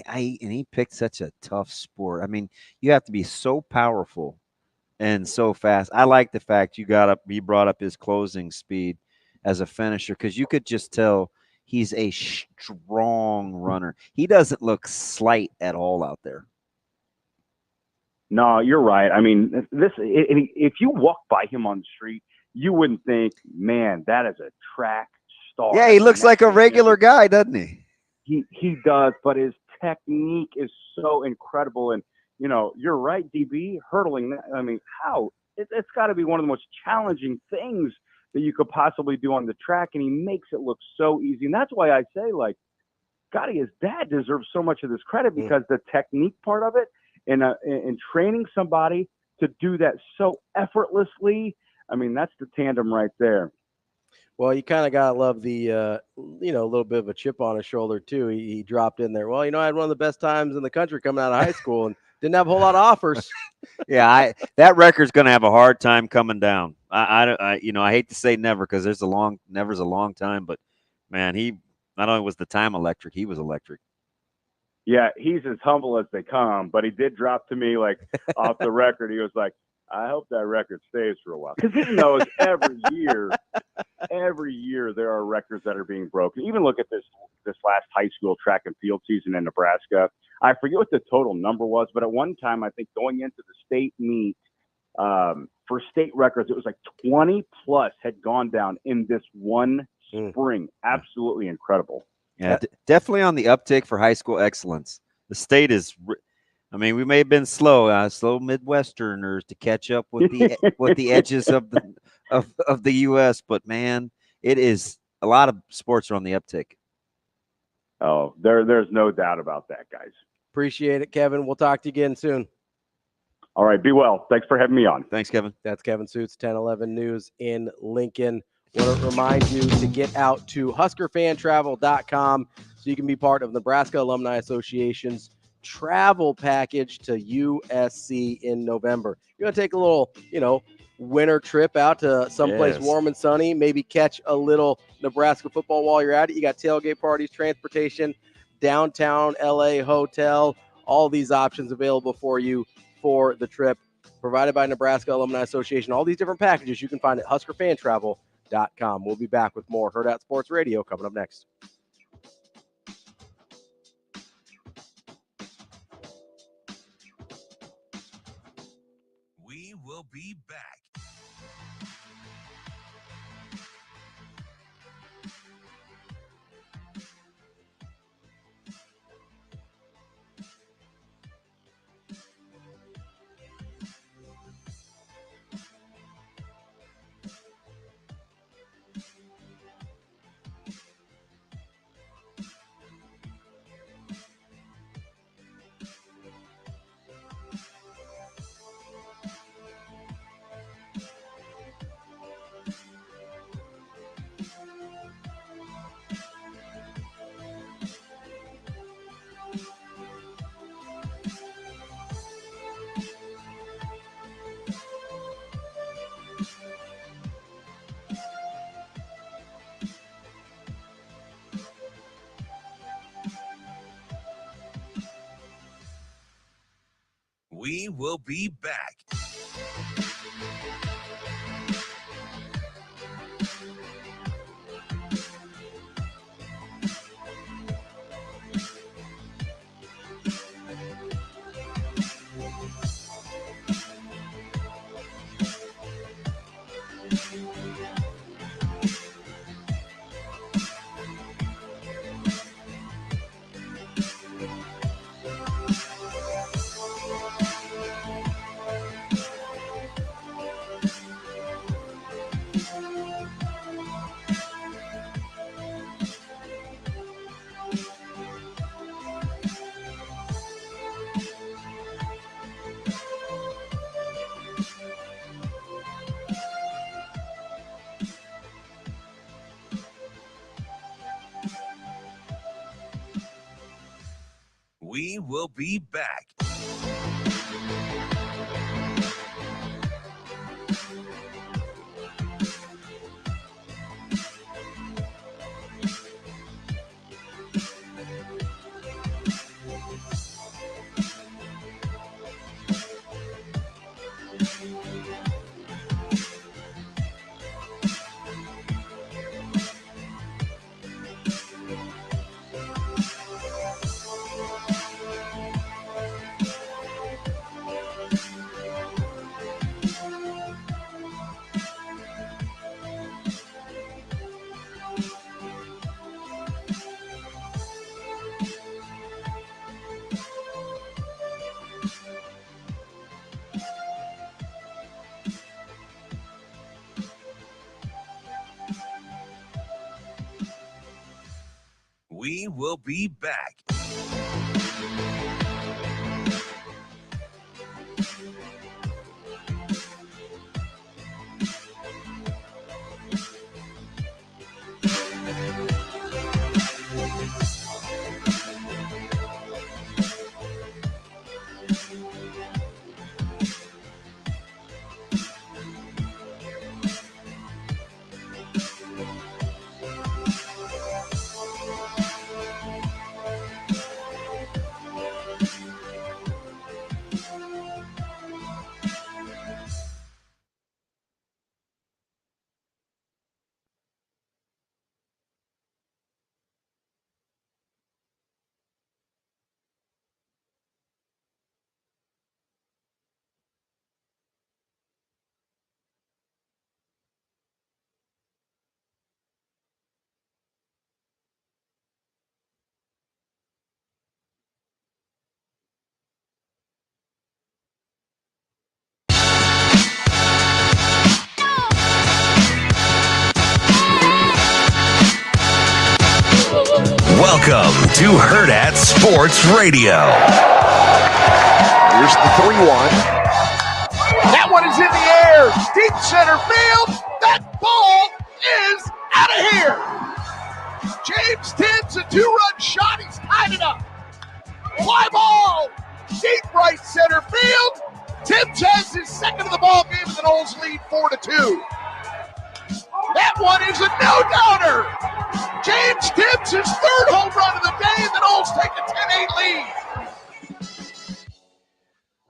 And he picked such a tough sport. I mean, you have to be so powerful and so fast. I like the fact you brought up his closing speed as a finisher, because you could just tell he's a strong runner. He doesn't look slight at all out there. No, you're right. I mean, if you walk by him on the street, you wouldn't think, man, that is a track star. Yeah, he looks like a regular guy, doesn't he? He does, but his technique is so incredible. And, you know, you're right, DB, hurdling. I mean, how? It's got to be one of the most challenging things that you could possibly do on the track, and he makes it look so easy. And that's why I say, like, God, his dad deserves so much of this credit, because the technique part of it and training somebody to do that so effortlessly, I mean, that's the tandem right there. Well, you kind of got to love the, a little bit of a chip on his shoulder, too. He dropped in there. Well, I had one of the best times in the country coming out of high school and didn't have a whole lot of offers. Yeah, that record's going to have a hard time coming down. I hate to say never, because never's a long time, but man, he not only was the time electric, he was electric. Yeah, he's as humble as they come, but he did drop to me, like, off the record. He was like, I hope that record stays for a while. Because he knows every year there are records that are being broken. Even look at this last high school track and field season in Nebraska. I forget what the total number was, but at one time, I think going into the state meet for state records, it was like 20 plus had gone down in this one spring. Absolutely incredible. Yeah, definitely on the uptick for high school excellence. The state is, we may have been slow Midwesterners to catch up with the edges of the U.S., but man, it is a lot of sports are on the uptick. Oh, there's no doubt about that, guys. Appreciate it, Kevin. We'll talk to you again soon. All right, be well. Thanks for having me on. Thanks, Kevin. That's Kevin Sjuts, 1011 News in Lincoln. Want to remind you to get out to HuskerFanTravel.com so you can be part of Nebraska Alumni Association's travel package to USC in November. You're going to take a little, winter trip out to someplace warm and sunny, maybe catch a little Nebraska football while you're at it. You got tailgate parties, transportation, downtown LA hotel, all these options available for you for the trip, provided by Nebraska Alumni Association. All these different packages you can find at HuskerFanTravel.com. We'll be back with more Hurrdat Sports Radio coming up next. We will be back. We will be back. We will be back. We will be back. Welcome to Hurrdat Sports Radio. Here's the 3-1. That one is in the air. Deep center field. That ball is out of here. James Tibbs, a 2-run shot. He's tied it up. Fly ball. Deep right center field. Tibbs has his second of the ball game, and the Noles lead 4-2. That one is a no-doubter. James Tibbs, his third home run of the day, and the Noles take a 10-8 lead.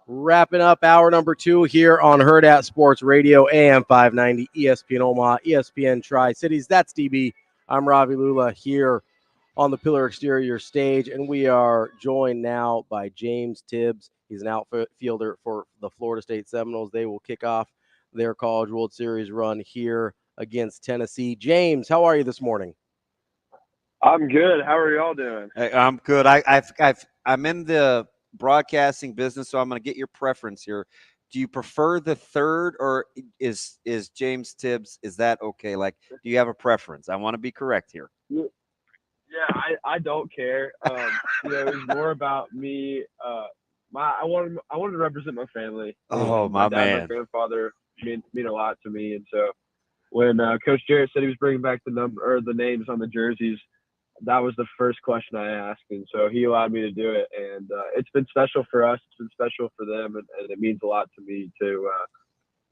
Wrapping up hour number 2 here on Hurrdat Sports Radio, AM 590, ESPN Omaha, ESPN Tri-Cities. That's DB. I'm Ravi Lulla here on the Pillar Exterior stage, and we are joined now by James Tibbs. He's an outfielder for the Florida State Seminoles. They will kick off their College World Series run here against Tennessee. James, how are you this morning? I'm good. How are y'all doing? Hey, I'm good. I'm in the broadcasting business, so I'm going to get your preference here. Do you prefer the third, or is James Tibbs? Is that okay? Like, do you have a preference? I want to be correct here. Yeah, I don't care. It's more about me. I wanted to represent my family. Oh, my my dad, man. My grandfather mean a lot to me, and so when Coach Jarrett said he was bringing back the names on the jerseys, that was the first question I asked, and so he allowed me to do it. And it's been special for us. It's been special for them, and it means a lot to me to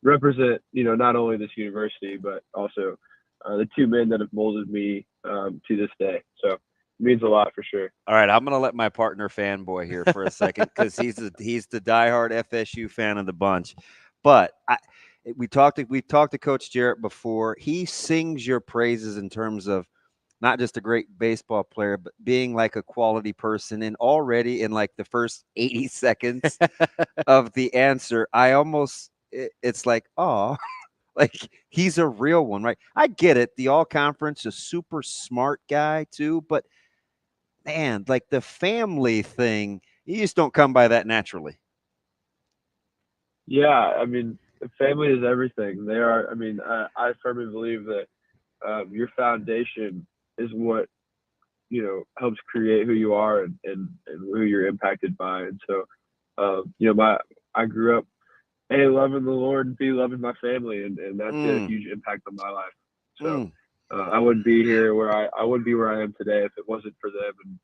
represent, not only this university, but also the two men that have molded me to this day. So it means a lot for sure. All right, I'm going to let my partner fanboy here for a second, because he's the diehard FSU fan of the bunch. But we've talked to Coach Jarrett before. He sings your praises in terms of not just a great baseball player, but being like a quality person. And already in like the first 80 seconds of the answer, it's like, oh, like he's a real one, right? I get it. The all-conference, a super smart guy too, but man, like the family thing, you just don't come by that naturally. Yeah, I mean, family is everything. They are. I mean, I firmly believe that your foundation is what helps create who you are and who you're impacted by. And so, I grew up loving the Lord and B, loving my family, and that's a huge impact on my life. So I wouldn't be here where I wouldn't be where I am today if it wasn't for them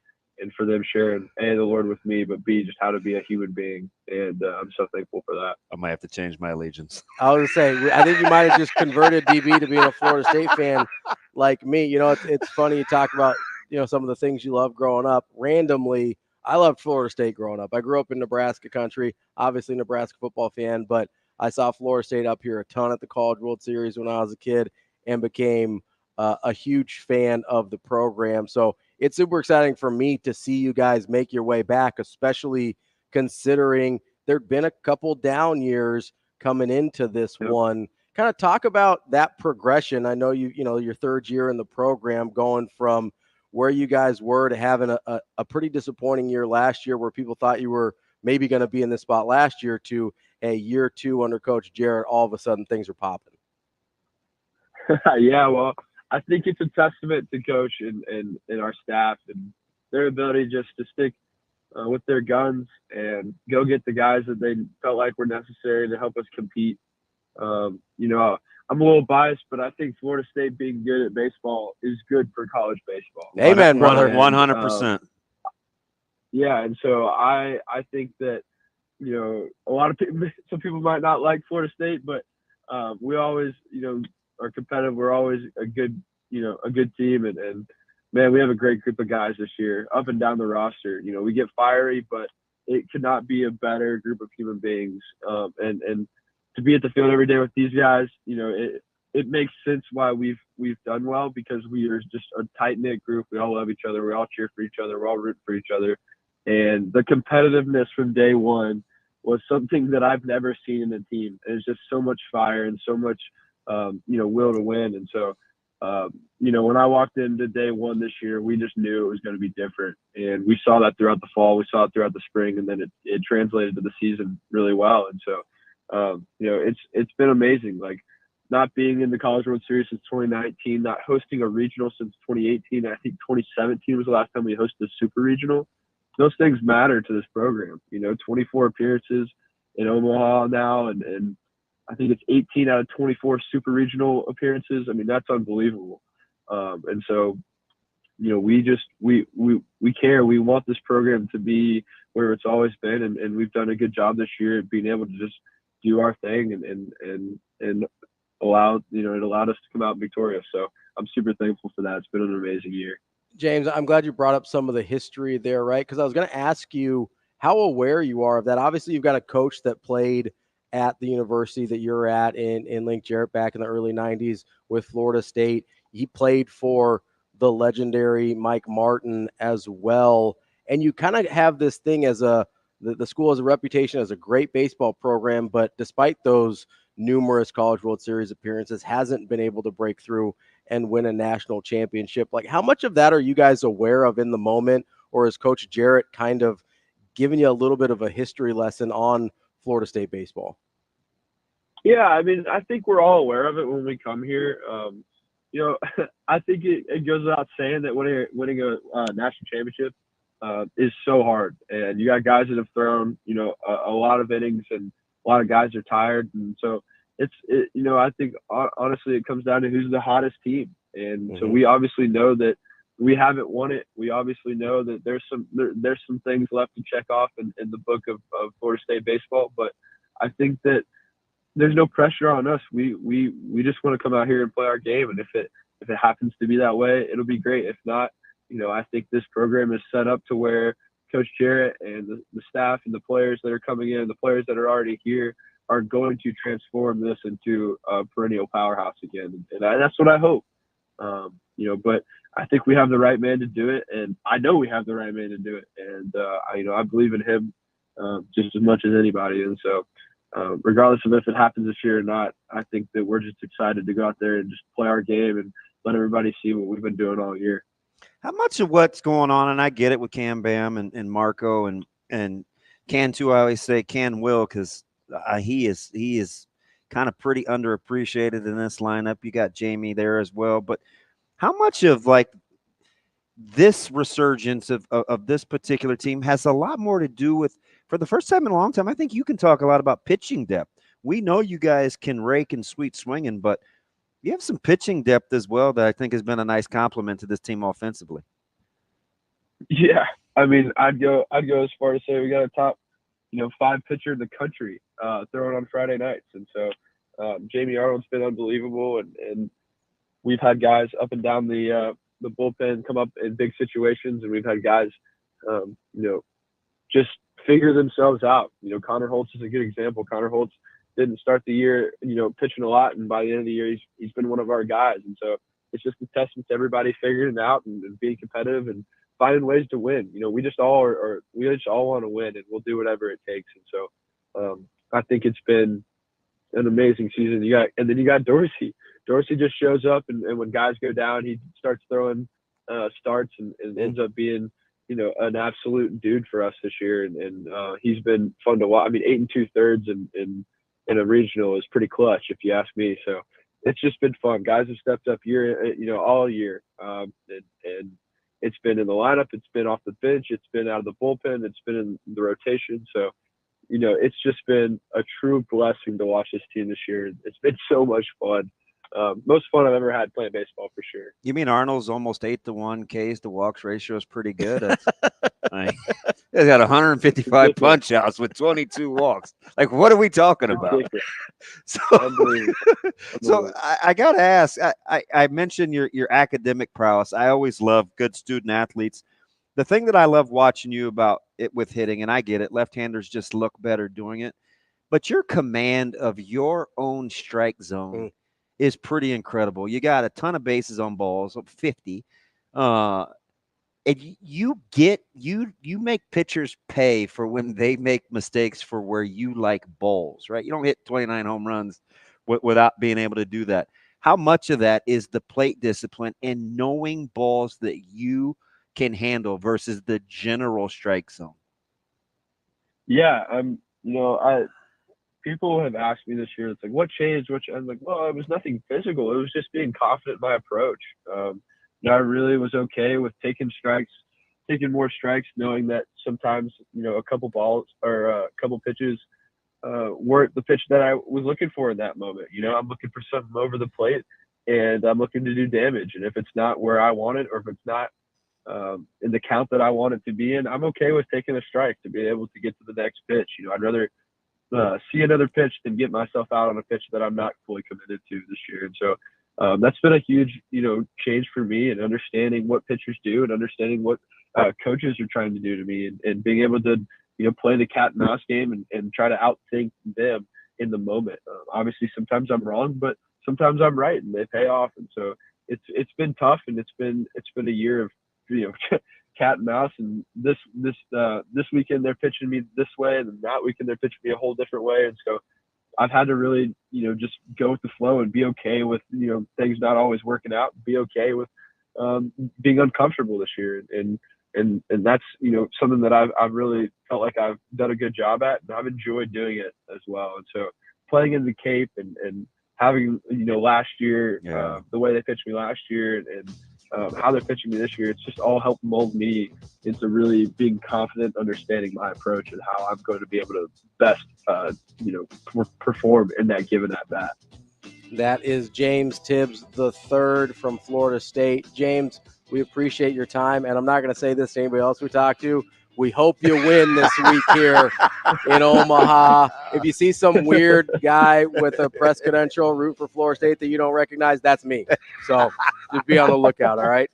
for them sharing A, the Lord with me, but B, just how to be a human being. And I'm so thankful for that. I might have to change my allegiance. I was gonna say, I think you might have just converted DB to being a Florida State fan like me. You know, it's funny you talk about, you know, some of the things you love growing up. Randomly, I loved Florida State growing up. I grew up in Nebraska country, obviously Nebraska football fan, but I saw Florida State up here a ton at the College World Series when I was a kid and became a huge fan of the program. So it's super exciting for me to see you guys make your way back, especially considering there'd been a couple down years coming into this one. Kind of talk about that progression. I know you know, your third year in the program, going from where you guys were to having a pretty disappointing year last year where people thought you were maybe going to be in this spot last year to a year 2 under Coach Jarrett. All of a sudden things are popping. Yeah, well, I think it's a testament to Coach and our staff and their ability just to stick with their guns and go get the guys that they felt like were necessary to help us compete. You know, I'm a little biased, but I think Florida State being good at baseball is good for college baseball. Amen, brother. 100%. Yeah, and so I think that, you know, a lot of people, some people might not like Florida State, but we always, you know, are competitive. We're always a good, you know, a good team, and man, we have a great group of guys this year, up and down the roster. You know, we get fiery, but it could not be a better group of human beings. And to be at the field every day with these guys, you know, it makes sense why we've done well, because we are just a tight knit group. We all love each other. We all cheer for each other. We're all rooting for each other. And the competitiveness from day one was something that I've never seen in a team. It's just so much fire and so much, you know, will to win. And so, you know, when I walked into day one this year, we just knew it was going to be different. And we saw that throughout the fall. We saw it throughout the spring, and then it translated to the season really well. And so, you know, it's been amazing. Like, not being in the College World Series since 2019, not hosting a regional since 2018. I think 2017 was the last time we hosted a super regional. Those things matter to this program. You know, 24 appearances in Omaha now, and I think it's 18 out of 24 super regional appearances. I mean, that's unbelievable. And so, you know, we care. We want this program to be where it's always been, and we've done a good job this year at being able to just do our thing and allow, you know, it allowed us to come out victorious. So I'm super thankful for that. It's been an amazing year. James, I'm glad you brought up some of the history there, right? Because I was going to ask you how aware you are of that. Obviously, you've got a coach that played at the university that you're at in Link Jarrett back in the early 90s with Florida State. He played for the legendary Mike Martin as well. And you kind of have this thing as the school has a reputation as a great baseball program, but despite those numerous College World Series appearances, hasn't been able to break through and win a national championship. Like, how much of that are you guys aware of in the moment, or is Coach Jarrett kind of giving you a little bit of a history lesson on Florida State baseball? Yeah, I mean, I think we're all aware of it when we come here. You know, I think it goes without saying that winning a national championship is so hard. And you got guys that have thrown, you know, a lot of innings, and a lot of guys are tired. And so you know, I think honestly it comes down to who's the hottest team. And so we obviously know that we haven't won it. We obviously know that there's some things left to check off in the book of Florida State baseball. But I think that there's no pressure on us. We just want to come out here and play our game. And if it happens to be that way, it'll be great. If not, you know, I think this program is set up to where Coach Jarrett and the staff and the players that are coming in, the players that are already here, are going to transform this into a perennial powerhouse again. And that's what I hope. You know, but I think we have the right man to do it, and I know we have the right man to do it. And you know, I believe in him just as much as anybody. And so, regardless of if it happens this year or not, I think that we're just excited to go out there and just play our game and let everybody see what we've been doing all year. How much of what's going on, and I get it with Cam Bam and Marco and Can too, I always say Can will, because he is kind of pretty underappreciated in this lineup. You got Jamie there as well, but how much of like this resurgence of this particular team has a lot more to do with, for the first time in a long time, I think you can talk a lot about pitching depth. We know you guys can rake and sweet swinging, but you have some pitching depth as well that I think has been a nice compliment to this team offensively. Yeah, I mean, I'd go as far as say we got a top, 5 pitcher in the country throwing on Friday nights, and so Jamie Arnold's been unbelievable, and we've had guys up and down the bullpen come up in big situations, and we've had guys, just figure themselves out. Connor Holtz is a good example. Connor Holtz didn't start the year, pitching a lot, and by the end of the year, he's been one of our guys, and so it's just a testament to everybody figuring it out and being competitive and finding ways to win. We just all want to win, and we'll do whatever it takes. And so I think it's been an amazing season. You got Dorsey. Dorsey just shows up, and when guys go down, he starts throwing starts and ends up being, an absolute dude for us this year. And he's been fun to watch. I mean, 8 2/3 in a regional is pretty clutch, if you ask me. So it's just been fun. Guys have stepped up all year. And it's been in the lineup, it's been off the bench, it's been out of the bullpen, it's been in the rotation. So, it's just been a true blessing to watch this team this year. It's been so much fun. Most fun I've ever had playing baseball, for sure. You mean Arnold's almost 8-1 Ks to walks ratio is pretty good? He's got 155 punch outs with 22 walks. Like, what are we talking about? So I got to ask, I mentioned your academic prowess. I always love good student athletes. The thing that I love watching you about it with hitting, and I get it, left-handers just look better doing it, but your command of your own strike zone is pretty incredible. You got a ton of bases on balls, 50. And you make pitchers pay for when they make mistakes for where you like balls, right? You don't hit 29 home runs without being able to do that. How much of that is the plate discipline and knowing balls that you can handle versus the general strike zone? Yeah, people have asked me this year, it's like, what changed? I'm like, well, it was nothing physical. It was just being confident in my approach. I really was okay with taking more strikes, knowing that sometimes, a couple balls or a couple pitches weren't the pitch that I was looking for in that moment. I'm looking for something over the plate, and I'm looking to do damage. And if it's not where I want it, or if it's not in the count that I want it to be in, I'm okay with taking a strike to be able to get to the next pitch. I'd rather see another pitch than get myself out on a pitch that I'm not fully committed to this year. And so that's been a huge, change for me, and understanding what pitchers do and understanding what coaches are trying to do to me, and being able to, play the cat and mouse game and try to outthink them in the moment. Obviously, sometimes I'm wrong, but sometimes I'm right, and they pay off. And so it's been tough, and it's been a year of, cat and mouse. And this weekend they're pitching me this way, and then that weekend they're pitching me a whole different way. And so I've had to really, just go with the flow and be okay with, things not always working out, be okay with being uncomfortable this year. And that's, something that I've really felt like I've done a good job at, and I've enjoyed doing it as well. And so playing in the Cape and having, last year, the way they pitched me last year, and how they're pitching me this year, it's just all helped mold me into really being confident, understanding my approach and how I'm going to be able to best, perform in that given at bat. That is James Tibbs III from Florida State. James, we appreciate your time, and I'm not going to say this to anybody else we talk to. We hope you win this week here in Omaha. If you see some weird guy with a press credential root for Florida State that you don't recognize, that's me. So just be on the lookout, all right?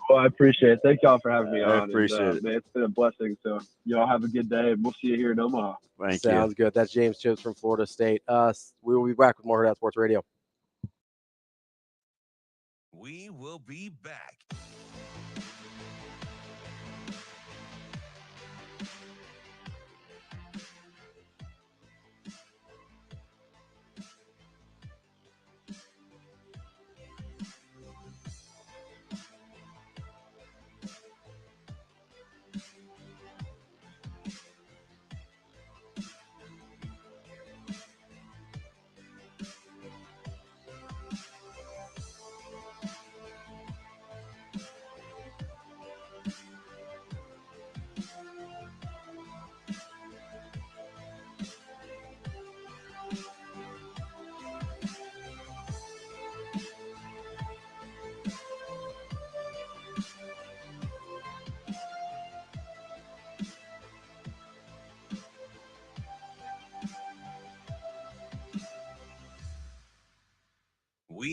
Well, I appreciate it. Thank y'all for having me on. I appreciate it. Man, it's been a blessing. So y'all have a good day, and we'll see you here in Omaha. Sounds good. That's James Tibbs from Florida State. We will be back with more Hurrdat Sports Radio. We will be back.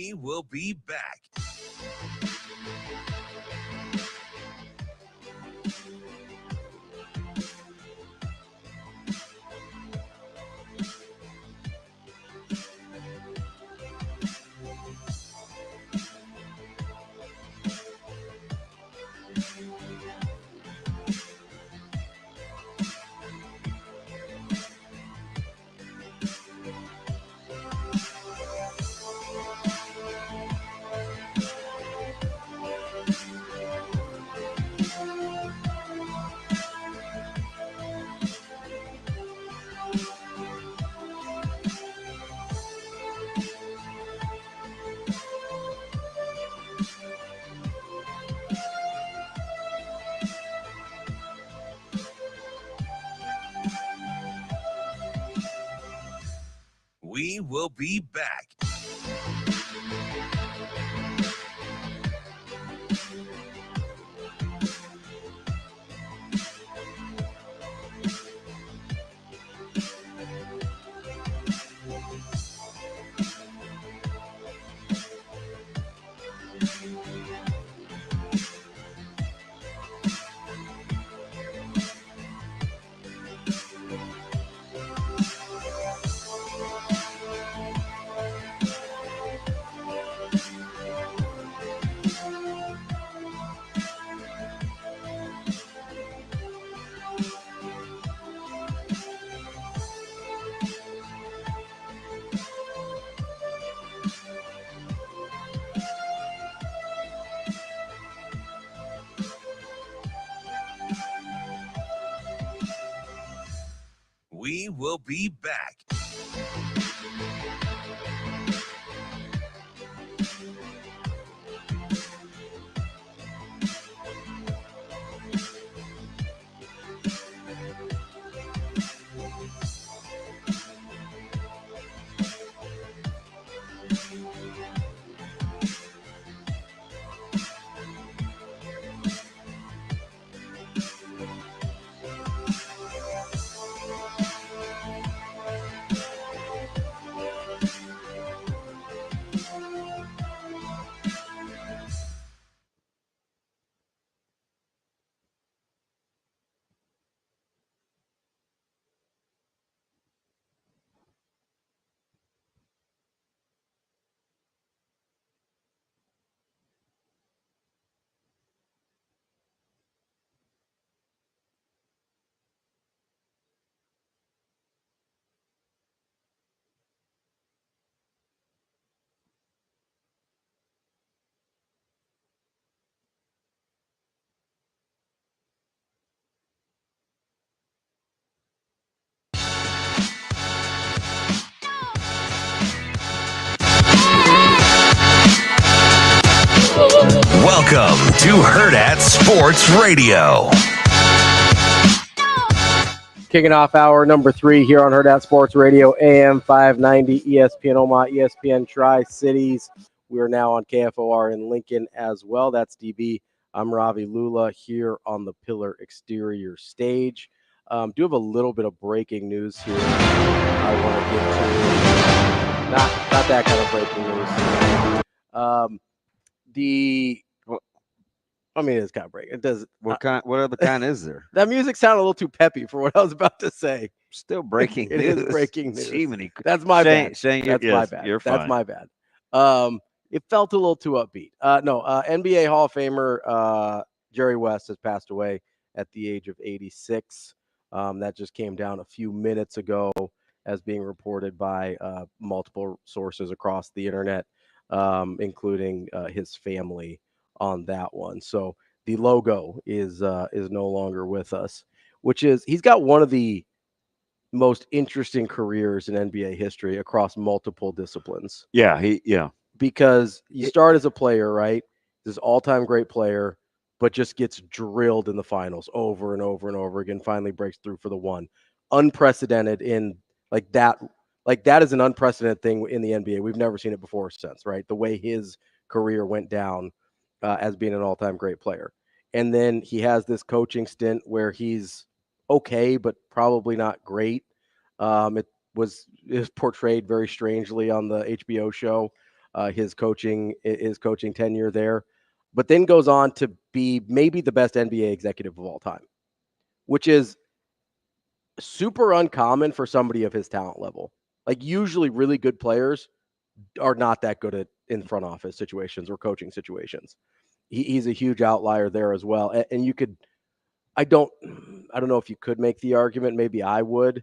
We will be back. We will be back. We will be back. Welcome to Hurrdat Sports Radio. Kicking off hour number 3 here on Hurrdat Sports Radio, AM 590, ESPN Omaha, ESPN Tri-Cities. We are now on KFOR in Lincoln as well. That's DB. I'm Ravi Lulla here on the Pillar Exterior stage. Do have a little bit of breaking news here I want to get to. Not that kind of breaking news. It's kind of breaking. It does. What other kind is there? That music sounded a little too peppy for what I was about to say. Still breaking It news. is breaking news. Jiminy. That's my bad. Shane, That's my bad. You're fine. That's my bad. It felt a little too upbeat. NBA Hall of Famer Jerry West has passed away at the age of 86. That just came down a few minutes ago as being reported by multiple sources across the internet, including his family on that one. So the logo is no longer with us, which is he's got one of the most interesting careers in NBA history across multiple disciplines. Yeah. Because you start as a player, right? This all-time great player, but just gets drilled in the finals over and over and over again, finally breaks through for the one. Unprecedented in like that is an unprecedented thing in the NBA. We've never seen it before or since, right? The way his career went down as being an all-time great player. And then he has this coaching stint where he's okay, but probably not great. It was portrayed very strangely on the HBO show. his coaching tenure there, but then goes on to be maybe the best NBA executive of all time, which is super uncommon for somebody of his talent level. Like usually really good players are not that good in front office situations or coaching situations. He's a huge outlier there as well. And you could, I don't know if you could make the argument, maybe I would.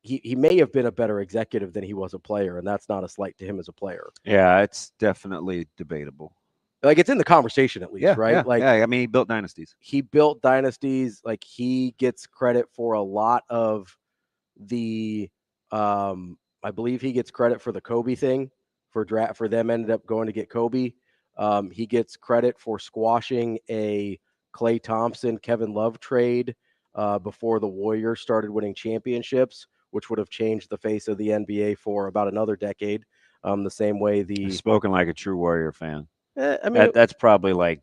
He may have been a better executive than he was a player, and that's not a slight to him as a player. Yeah, it's definitely debatable. Like it's in the conversation at least, right? Yeah, I mean, he built dynasties. Like he gets credit for a lot of the I believe he gets credit for the Kobe thing for them ended up going to get Kobe. He gets credit for squashing a Klay Thompson, Kevin Love trade before the Warriors started winning championships, which would have changed the face of the NBA for about another decade. The same way Spoken like a true Warrior fan. I mean, that's probably like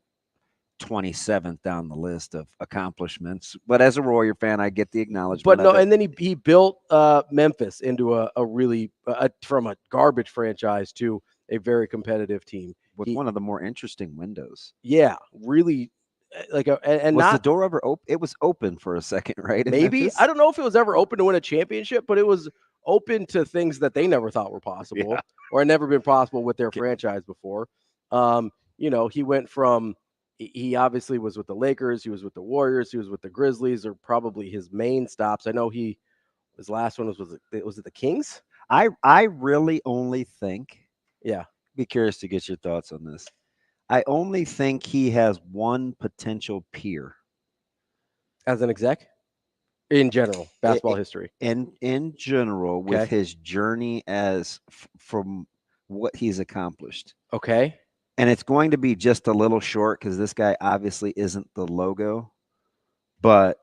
27th down the list of accomplishments. But as a Warrior fan, I get the acknowledgement. But no, and then he built Memphis into a really from a garbage franchise to a very competitive team with one of the more interesting windows. Yeah, really. Like and was not the door ever open? It was open for a second, right? Maybe I don't know if it was ever open to win a championship, but it was open to things that they never thought were possible or had never been possible with their franchise before. He went from he obviously was with the Lakers, he was with the Warriors, he was with the Grizzlies, are probably his main stops. I know his last one was it the Kings? I really only think. Yeah, be curious to get your thoughts on this. I only think he has one potential peer as an exec in general, basketball history. In general, with his journey from what he's accomplished. Okay. And it's going to be just a little short because this guy obviously isn't the logo. But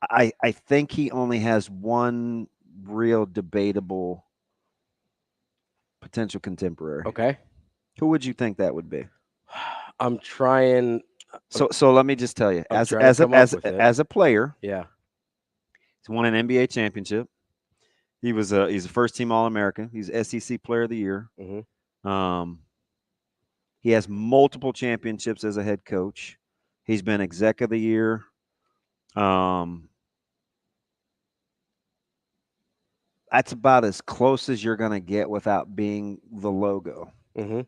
I think he only has one real debatable potential contemporary. Okay. Who would you think that would be? I'm trying. So let me just tell you, as a player, yeah, he's won an NBA championship. He's a first team All-American. He's SEC Player of the Year. Mm-hmm. He has multiple championships as a head coach. He's been Exec of the Year. That's about as close as you're going to get without being the logo. Mm-hmm.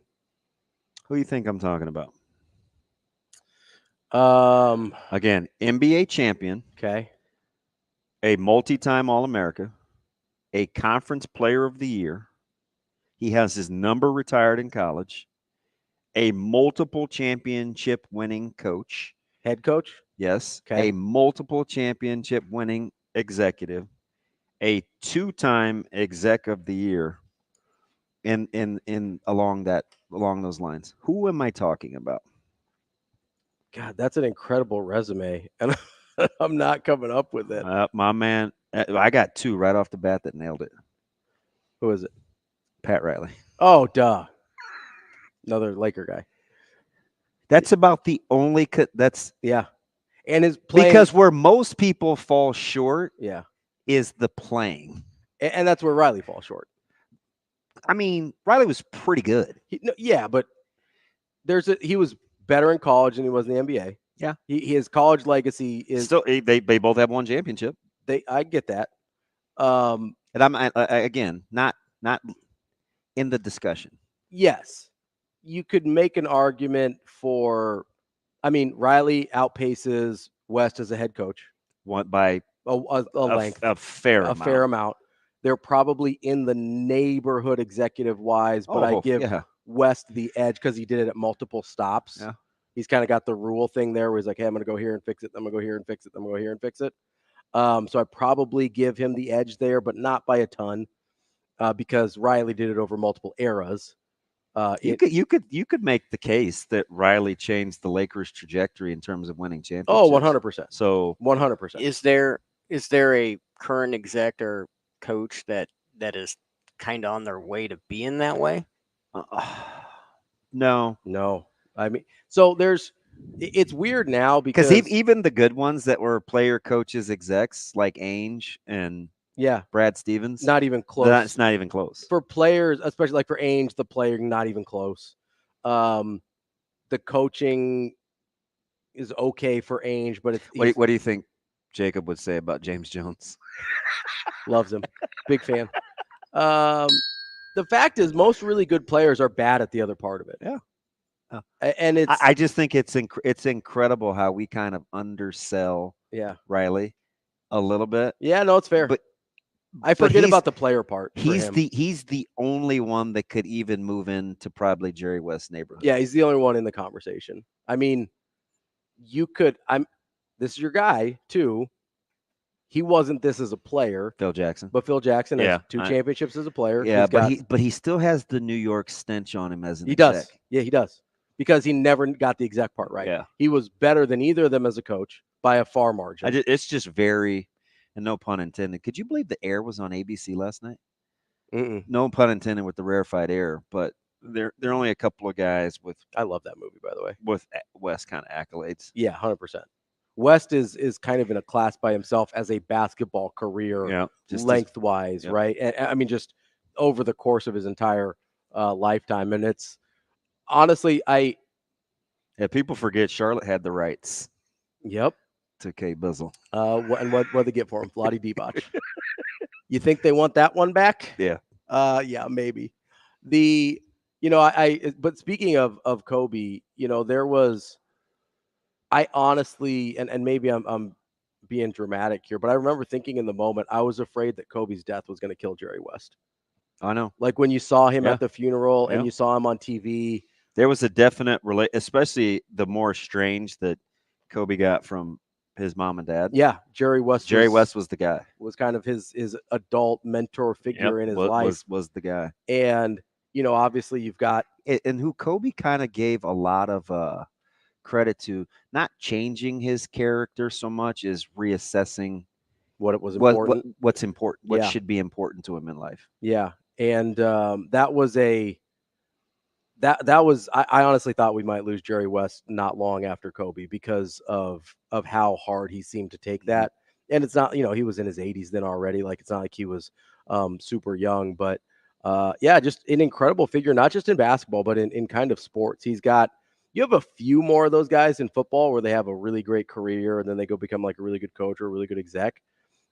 Who do you think I'm talking about? Again, NBA champion. Okay. A multi-time All-America. A conference player of the year. He has his number retired in college. A multiple championship winning coach. Head coach? Yes. Okay. A multiple championship winning executive. A two-time exec of the year. Along those lines. Who am I talking about? God, that's an incredible resume, and I'm not coming up with it. My man, I got two right off the bat that nailed it. Who is it? Pat Riley. Oh, duh. Another Laker guy. That's about the only and his playing, because where most people fall short, is the playing, and that's where Riley falls short. I mean, Riley was pretty good. But he was better in college than he was in the NBA. Yeah, his college legacy is still. They both have one championship. I get that. And I'm again not in the discussion. Yes, you could make an argument for. I mean, Riley outpaces West as a head coach. By a fair amount. They're probably in the neighborhood executive wise, but I give West the edge because he did it at multiple stops. Yeah. He's kind of got the rule thing there where he's like, hey, I'm going to go here and fix it. I'm going to go here and fix it. I'm going to go here and fix it. So I probably give him the edge there, but not by a ton because Riley did it over multiple eras. You could make the case that Riley changed the Lakers' trajectory in terms of winning championships. Oh, 100%. So 100%. Is there a current exec or coach that is kind of on their way to being that way? No. I mean, so it's weird now because even the good ones that were player coaches, execs like Ainge and Yeah. Brad Stevens. Not even close. That's not even close. For players, especially like for Ainge, the player, not even close. The coaching is okay for Ainge, but What do you think Jacob would say about James Jones? Loves him. Big fan. The fact is, most really good players are bad at the other part of it. Yeah. And it's I just think it's incredible how we kind of undersell Riley a little bit. Yeah, no, it's fair. But I forget about the player part. He's the only one that could even move into probably Jerry West's neighborhood. Yeah, he's the only one in the conversation. I mean, you could. This is your guy too. He wasn't this as a player, Phil Jackson, but Phil Jackson has 2 championships as a player. Yeah, but he still has the New York stench on him as an exec. Does. Yeah, he does, because he never got the exec part right. Yeah, he was better than either of them as a coach by a far margin. It's just very, and no pun intended. Could you believe the air was on ABC last night? No pun intended with the rarefied air, but there are only a couple of guys with. I love that movie, by the way. With West kind of accolades. Yeah, 100%. West is kind of in a class by himself as a basketball career, just lengthwise, right? And I mean, just over the course of his entire lifetime. And it's honestly, people forget Charlotte had the rights. Yep. To Kay Bizzle. What they get for him? Vlade Divac. You think they want that one back? Yeah. Yeah, maybe. But speaking of Kobe, there was. I honestly, and maybe I'm being dramatic here, but I remember thinking in the moment, I was afraid that Kobe's death was going to kill Jerry West. I know. Like when you saw him at the funeral and you saw him on TV. There was a definite especially the more strange that Kobe got from his mom and dad. Yeah, Jerry West was the guy. Was kind of his adult mentor figure in his life. Was the guy. And, obviously you've got. And who Kobe kind of gave a lot of credit to, not changing his character so much as reassessing what it was important, what's important, what should be important to him in life. Yeah, and that was I honestly thought we might lose Jerry West not long after Kobe because of how hard he seemed to take that. And it's not, he was in his 80s then already. Like it's not like he was super young, but just an incredible figure, not just in basketball, but in kind of sports. You have a few more of those guys in football where they have a really great career and then they go become like a really good coach or a really good exec,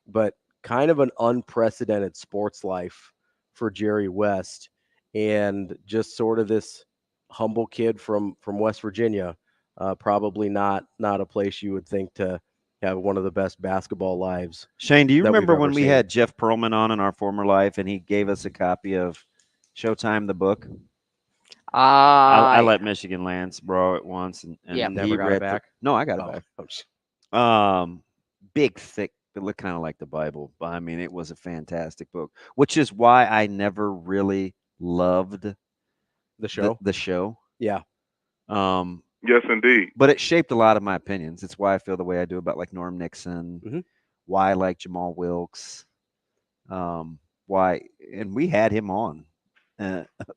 but kind of an unprecedented sports life for Jerry West, and just sort of this humble kid from West Virginia, probably not a place you would think to have one of the best basketball lives. Shane, do you remember when we had Jeff Pearlman on in our former life and he gave us a copy of Showtime, the book? I let Michigan Lance borrow it once, and never got it back. No, I got it back. Big, thick. It looked kind of like the Bible, but I mean, it was a fantastic book. Which is why I never really loved the show. The show, yeah. Yes, indeed. But it shaped a lot of my opinions. It's why I feel the way I do about like Norm Nixon. Why I like Jamal Wilkes. Why, and we had him on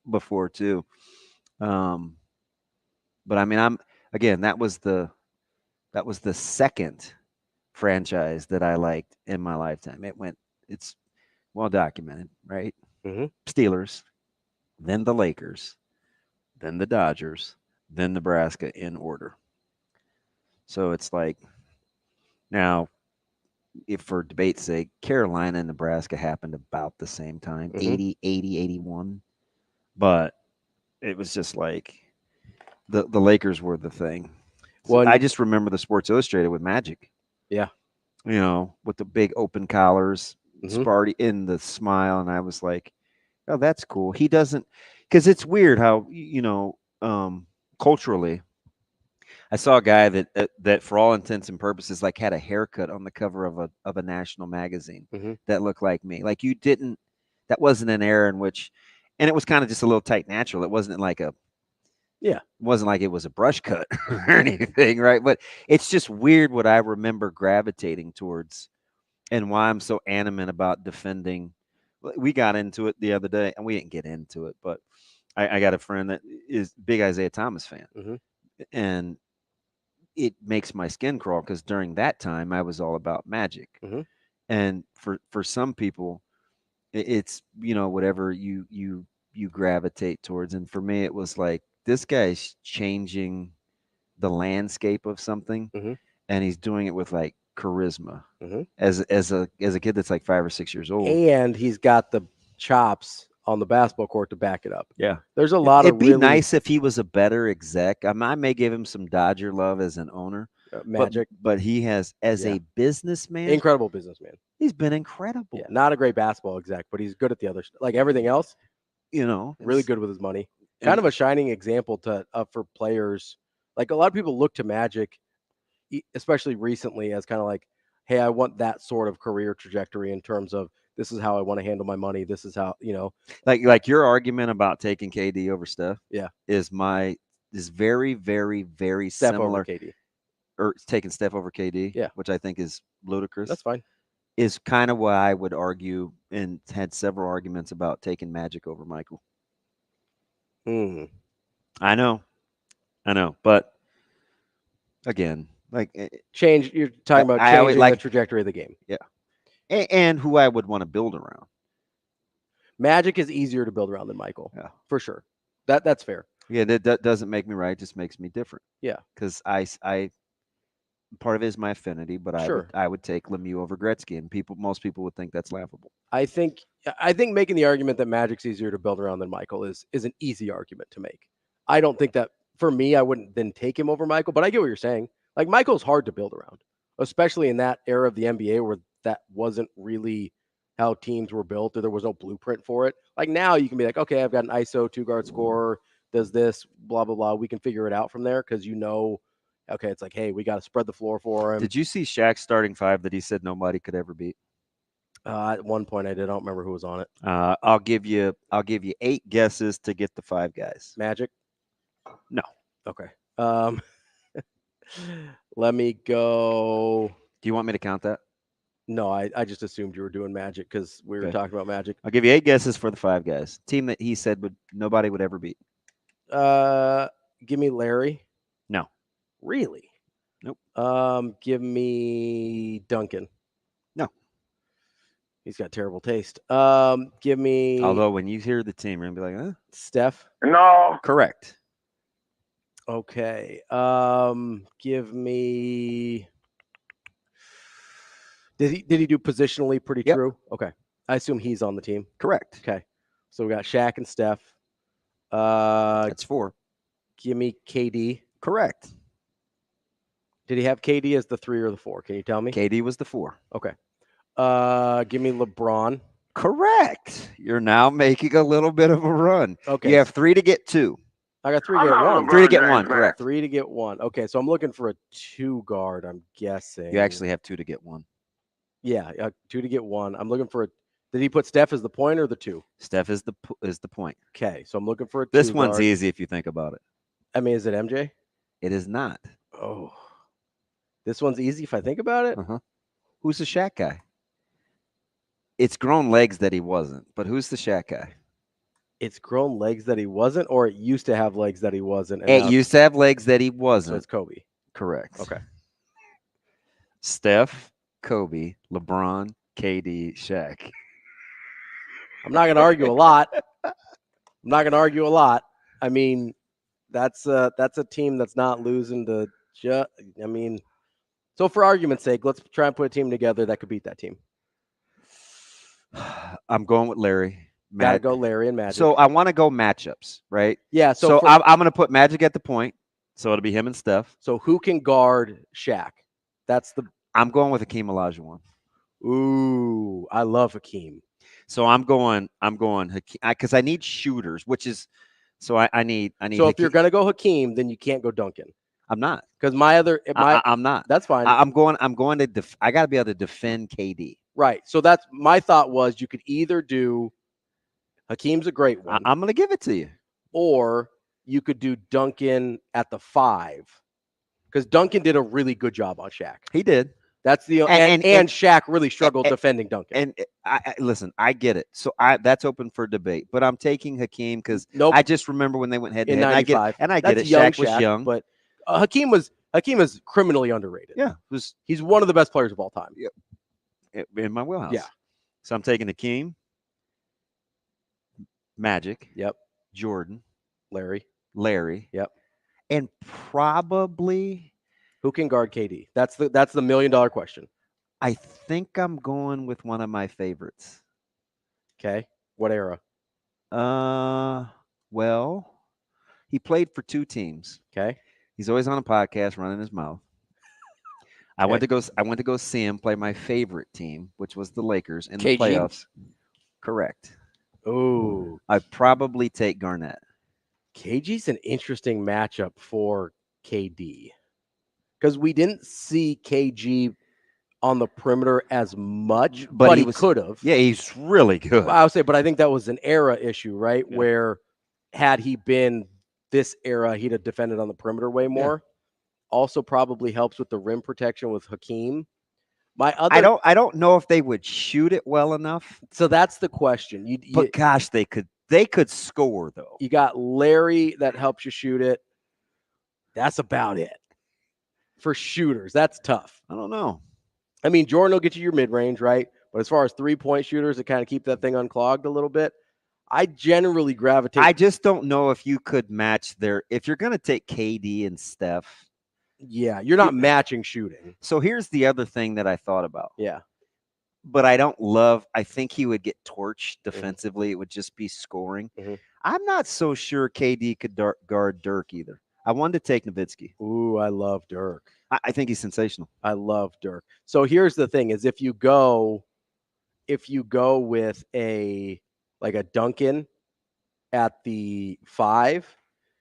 before too. But I mean, that was the second franchise that I liked in my lifetime. It's well documented, right? Steelers, then the Lakers, then the Dodgers, then Nebraska in order. So it's like, now, if for debate's sake, Carolina and Nebraska happened about the same time, 80, 81. But it was just like the Lakers were the thing. So I just remember the Sports Illustrated with Magic. Yeah. With the big open collars, Sparty in the smile. And I was like, oh, that's cool. He doesn't, because it's weird how, culturally, I saw a guy that for all intents and purposes, like had a haircut on the cover of a national magazine that looked like me. Like that wasn't an era in which, and it was kind of just a little tight natural. It wasn't like it wasn't like it was a brush cut or anything, right? But it's just weird what I remember gravitating towards and why I'm so animate about defending. We got into it the other day, and we didn't get into it, but I got a friend that is big Isaiah Thomas fan. And it makes my skin crawl because during that time I was all about Magic. And for some people, it's whatever you gravitate towards. And for me, it was like this guy's changing the landscape of something, and he's doing it with like charisma as a kid that's like 5 or 6 years old, and he's got the chops on the basketball court to back it up. Yeah, there's a lot it'd of be really nice if he was a better exec. I may give him some Dodger love as an owner, Magic, but he has as a businessman, incredible businessman. He's been incredible. Yeah, not a great basketball exec, but he's good at the other like everything else. Really good with his money. Kind of a shining example for players. Like a lot of people look to Magic, especially recently, as kind of like, hey, I want that sort of career trajectory in terms of this is how I want to handle my money. This is how, like your argument about taking KD over Steph. Yeah, is very, very, very Steph similar. over KD. Or taking Steph over KD. Yeah, which I think is ludicrous. That's fine. Is kind of why I would argue and had several arguments about taking Magic over Michael. I know, but again, like you're talking about changing the trajectory of the game. Yeah, and who I would want to build around. Magic is easier to build around than Michael. Yeah, for sure. That's fair. Yeah, that doesn't make me right. It just makes me different. Yeah, because I part of it is my affinity, but I would take Lemieux over Gretzky, and most people would think that's laughable. I think making the argument that Magic's easier to build around than Michael is an easy argument to make. I don't think that for me, I wouldn't then take him over Michael, but I get what you're saying. Like Michael's hard to build around, especially in that era of the NBA where that wasn't really how teams were built, or there was no blueprint for it. Like now you can be like, okay, I've got an ISO 2-guard scorer, does this, blah, blah, blah. We can figure it out from there because okay, it's like, hey, we got to spread the floor for him. Did you see Shaq's starting five that he said nobody could ever beat? At one point I did. I don't remember who was on it. I'll give you 8 guesses to get the 5 guys. Magic? No. Okay. Let me go. Do you want me to count that? No, I just assumed you were doing Magic because we were talking about Magic. I'll give you 8 guesses for the 5 guys. Team that he said nobody would ever beat. Give me Larry. No. Really? Nope. Give me Duncan. No. He's got terrible taste. Give me. Although when you hear the team, you're gonna be like, Steph. No. Correct. Okay. Give me. Did he do positionally pretty true? Okay. I assume he's on the team. Correct. Okay. So we got Shaq and Steph. That's 4. Give me KD. Correct. Did he have KD as the 3 or the 4? Can you tell me? KD was the 4. Okay. Give me LeBron. Correct. You're now making a little bit of a run. Okay. You have 3 to get 2. I got 3 to get 1. 3 to get 1. Correct. 3 to get 1. Okay, so I'm looking for a 2-guard. I'm guessing. You actually have 2 to get 1. Yeah, 2 to get 1. I'm looking for a. Did he put Steph as the point or the 2? Steph is the point. Okay, so I'm looking for a 2-guard. This one's easy if you think about it. I mean, is it MJ? It is not. Oh, this one's easy if I think about it. Who's the Shaq guy? It's grown legs that he wasn't, but who's the Shaq guy? It's grown legs that he wasn't, or it used to have legs that he wasn't. And it used to have legs that he wasn't. So it's Kobe. Correct. Okay. Steph, Kobe, LeBron, KD, Shaq. I'm not going to argue a lot. I mean, that's a team that's not losing to. So for argument's sake, let's try and put a team together that could beat that team. I'm going with Larry. Gotta go Larry and Magic. So I want to go matchups, right? Yeah. So I'm going to put Magic at the point. So it'll be him and Steph. So who can guard Shaq? I'm going with Hakeem Olajuwon. Ooh, I love Hakeem. So I'm going Hakeem because I need shooters, which is so I need. So Hakeem. If you're gonna go Hakeem, then you can't go Duncan. I'm not because I'm not. That's fine. I'm going to. I got to be able to defend KD. Right. So that's my thought was you could either do Hakeem's a great one. I'm going to give it to you, or you could do Duncan at the 5 because Duncan did a really good job on Shaq. He did. That's the and Shaq really struggled defending Duncan. And listen, I get it. So that's open for debate. But I'm taking Hakeem because I just remember when they went head to head. And I get it. Shaq was young, but Hakeem is criminally underrated. Yeah, he's one of the best players of all time. Yeah. in my wheelhouse. Yeah. So I'm taking Hakeem, Magic. Yep. Jordan, Larry. Yep. And probably who can guard KD? That's the $1 million question. I think I'm going with one of my favorites. Okay. What era? Well, he played for 2 teams. Okay. He's always on a podcast running his mouth. I went to go see him play my favorite team, which was the Lakers in the playoffs. Correct. Oh, I'd probably take Garnett. KG's an interesting matchup for KD because we didn't see KG on the perimeter as much, but he could have. Yeah, he's really good. I would say, but I think that was an era issue, right? Yeah. Where had he been this era, he'd have defended on the perimeter way more. Yeah. Also, probably helps with the rim protection with Hakeem. I don't know if they would shoot it well enough. So that's the question. But gosh, they could score though. You got Larry that helps you shoot it. That's about it for shooters. That's tough. I don't know. I mean, Jordan will get you your mid-range, right? But as far as 3-point shooters to kind of keep that thing unclogged a little bit, I generally gravitate. I just don't know if you could match if you're going to take KD and Steph. Yeah, you're not matching shooting. So here's the other thing that I thought about. Yeah. But I think he would get torched defensively. Mm-hmm. It would just be scoring. Mm-hmm. I'm not so sure KD could guard Dirk either. I wanted to take Nowitzki. Ooh, I love Dirk. I think he's sensational. I love Dirk. So here's the thing is if you go with a Duncan at the 5,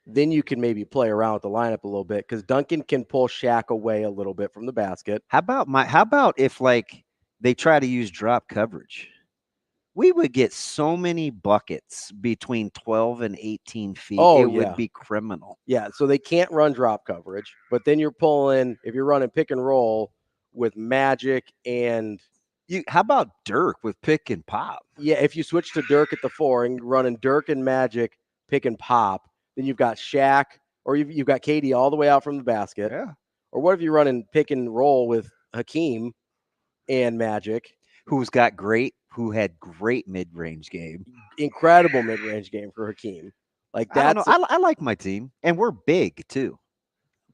then you can maybe play around with the lineup a little bit because Duncan can pull Shaq away a little bit from the basket. How about if they try to use drop coverage? We would get so many buckets between 12 and 18 feet. It would be criminal. Yeah, so they can't run drop coverage, but then you're pulling, if you're running pick and roll with Magic and how about Dirk with pick and pop? Yeah, if you switch to Dirk at the 4 and running Dirk and Magic pick and pop, then you've got Shaq or you've got KD all the way out from the basket. Yeah. Or what if you're running pick and roll with Hakeem and Magic, who had great mid-range game. Incredible mid-range game for Hakeem. I like my team, and we're big too.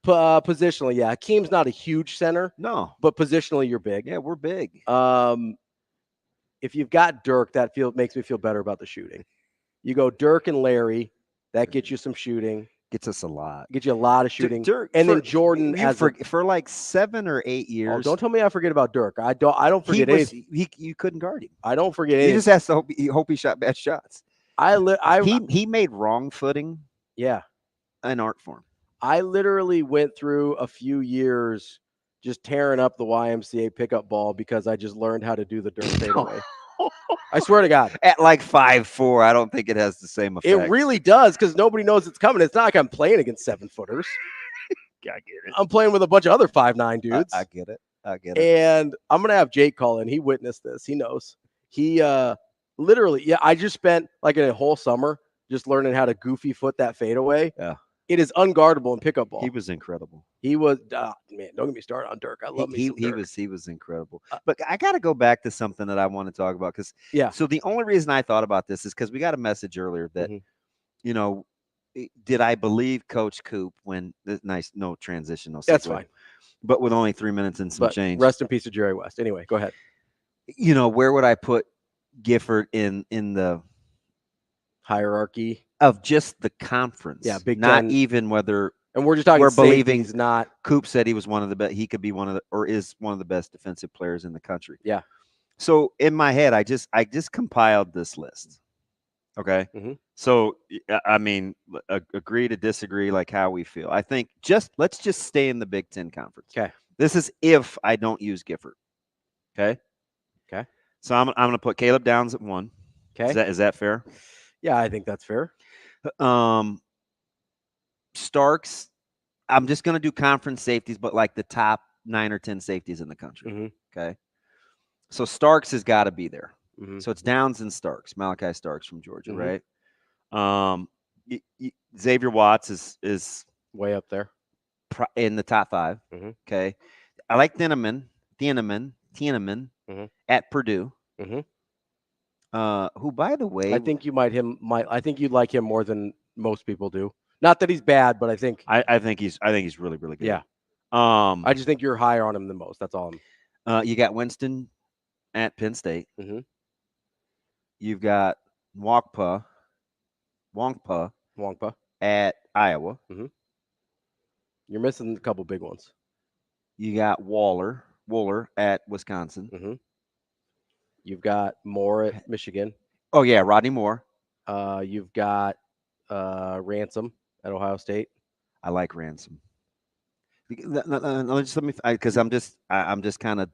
Positionally, yeah. Hakeem's not a huge center. No. But positionally, you're big. Yeah, we're big. If you've got Dirk, that makes me feel better about the shooting. You go Dirk and Larry, that gets you some shooting. Gets us a lot. Gets you a lot of shooting. Dirk, then Jordan for like 7 or 8 years. Oh, don't tell me I forget about Dirk. I don't forget anything. You couldn't guard him. I don't forget anything. He just has to hope he shot bad shots. He made wrong footing. Yeah, an art form. I literally went through a few years just tearing up the YMCA pickup ball because I just learned how to do the Dirk fadeaway. I swear to God. At like 5'4", I don't think it has the same effect. It really does because nobody knows it's coming. It's not like I'm playing against 7-footers. I get it. I'm playing with a bunch of other 5'9" dudes. I get it. And I'm going to have Jake call in. He witnessed this. He knows. He literally, I just spent like a whole summer just learning how to goofy foot that fadeaway. Yeah. It is unguardable in pickup ball. He was incredible. He was, man, don't get me started on Dirk. I love me Dirk. He was incredible. But I got to go back to something that I want to talk about because So the only reason I thought about this is because we got a message earlier that, did I believe Coach Coop when no transition, no segue. That's fine. But with only 3 minutes and some change. Rest in peace to Jerry West. Anyway, go ahead. Where would I put Gifford in the hierarchy of just the conference? Yeah, Big Not Ten. even whether. And we're just talking. We're believing he's not. Coop said he was one of the best. He could be is one of the best defensive players in the country. Yeah. So in my head, I just compiled this list. Okay. Mm-hmm. So I mean, agree to disagree, like how we feel. I think let's just stay in the Big Ten conference. Okay. This is if I don't use Gifford. Okay. Okay. So I'm going to put Caleb Downs at 1. Okay. Is that fair? Yeah, I think that's fair. Starks, I'm just going to do conference safeties, but like the top 9 or 10 safeties in the country. Mm-hmm. Okay. So Starks has got to be there. Mm-hmm. So it's Downs and Starks, Malachi Starks from Georgia, Mm-hmm. right? Xavier Watts is way up there in the top 5. Mm-hmm. Okay. I like Thieneman. at Purdue. Mm-hmm. Who, by the way, I think you I think you'd like him more than most people do. Not that he's bad, but I think he's really, really good. Yeah. I just think you're higher on him than most. That's all. You got Winston at Penn State. Mm-hmm. You've got Wongpa at Iowa. Mm-hmm. You're missing a couple big ones. You got Wooler at Wisconsin. Mm-hmm. You've got Moore at Michigan. Oh yeah, Rodney Moore. You've got Ransom at Ohio State. I like Ransom. Let me, because I'm just kind of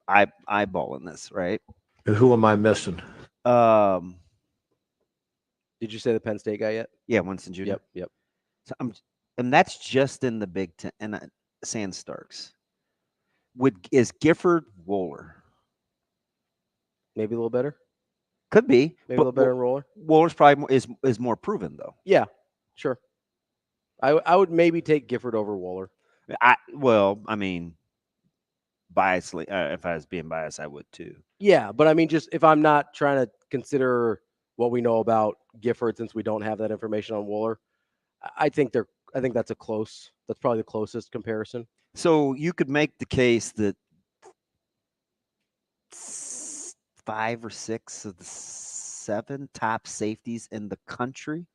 eyeballing this, right? And who am I missing? Did you say the Penn State guy yet? Yeah, Winston Jr. Yep. So and that's just in the Big Ten. And Sand Starks. Is Gifford Wooler? Maybe a little better. Could be. Maybe a little better than Roller. Wooler's probably is more proven though. Yeah, sure. I would maybe take Gifford over Wooler. I mean, biasly, if I was being biased, I would too. Yeah, but I mean, just if I'm not trying to consider what we know about Gifford, since we don't have that information on Wooler, I think that's probably the closest comparison. So you could make the case that 5 or 6 of the 7 top safeties in the country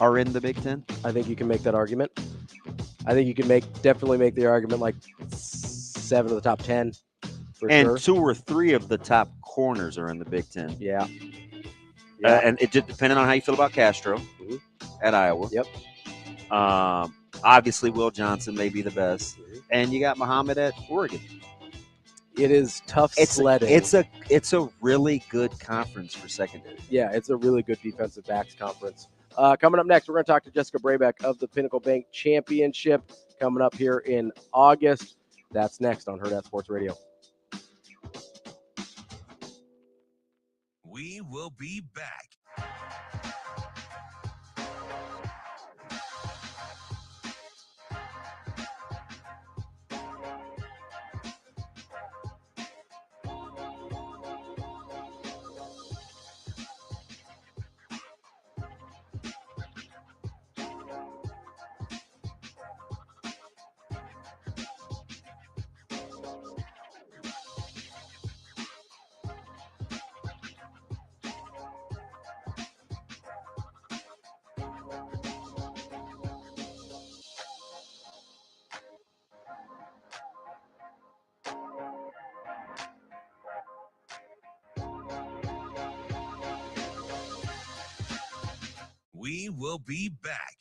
are in the Big Ten. I think you can make that argument. I think you can definitely make the argument like 7 of the top 10. And sure. 2 or 3 of the top corners are in the Big Ten. Yeah. And it just depending on how you feel about Castro at Iowa. Yep. Obviously, Will Johnson may be the best, and you got Muhammad at Oregon. It is tough sledding. It's a really good conference for secondary. Yeah, it's a really good defensive backs conference. Coming up next, we're going to talk to Jessica Brabec of the Pinnacle Bank Championship coming up here in August. That's next on Hurrdat Sports Radio. We will be back. We will be back.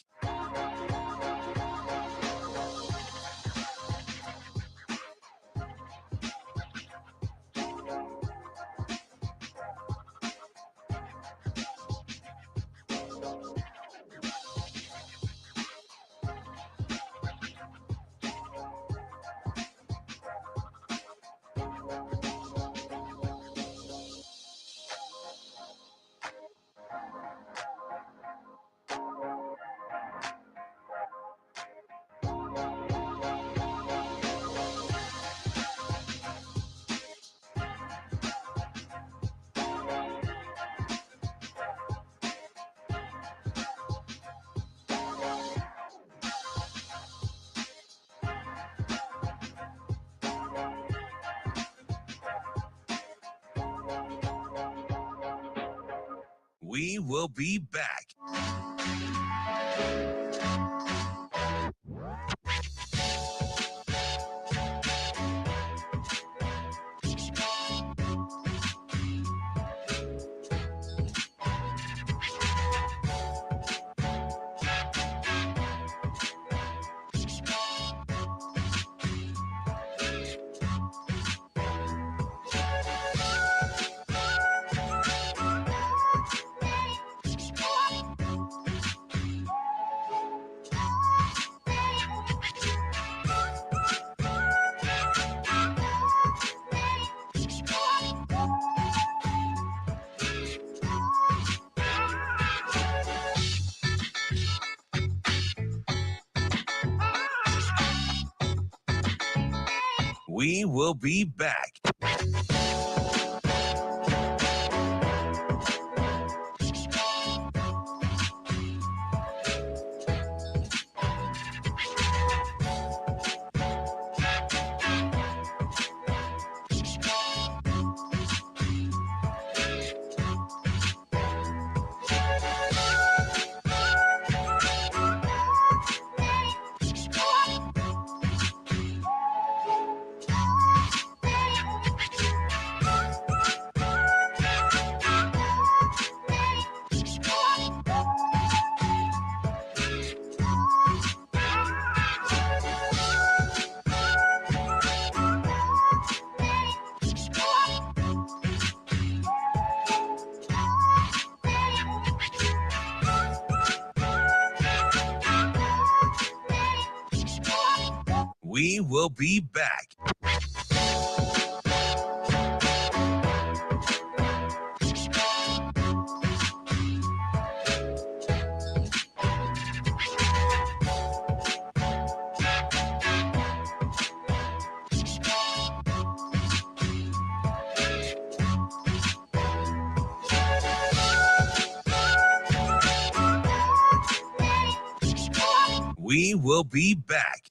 We will be back. We will be back. will be back. We will be back.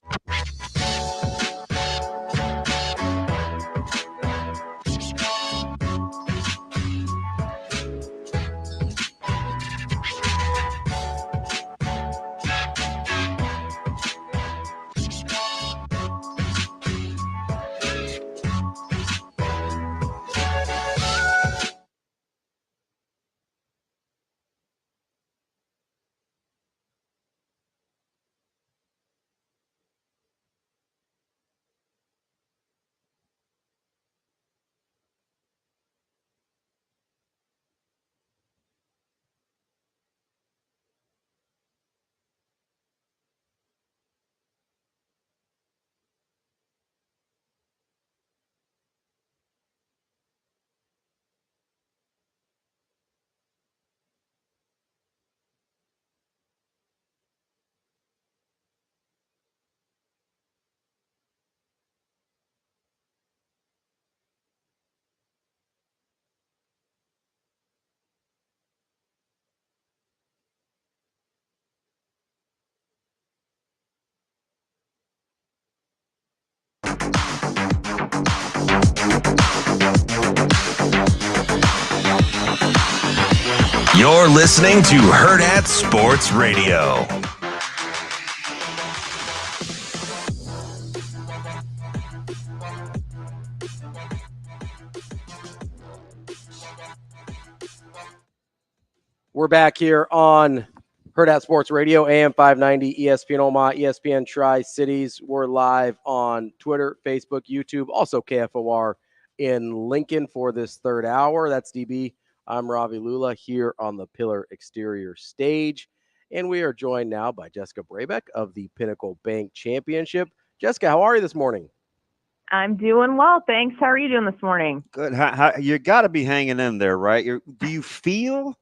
You're listening to Hurrdat Sports Radio. We're back here on Hurrdat Sports Radio, AM 590, ESPN Omaha, ESPN Tri-Cities. We're live on Twitter, Facebook, YouTube, also KFOR in Lincoln for this third hour. That's DB. I'm Ravi Lulla here on the Pillar Exterior stage. And we are joined now by Jessica Brabec of the Pinnacle Bank Championship. Jessica, how are you this morning? I'm doing well, thanks. How are you doing this morning? Good. You got to be hanging in there, right? Do you feel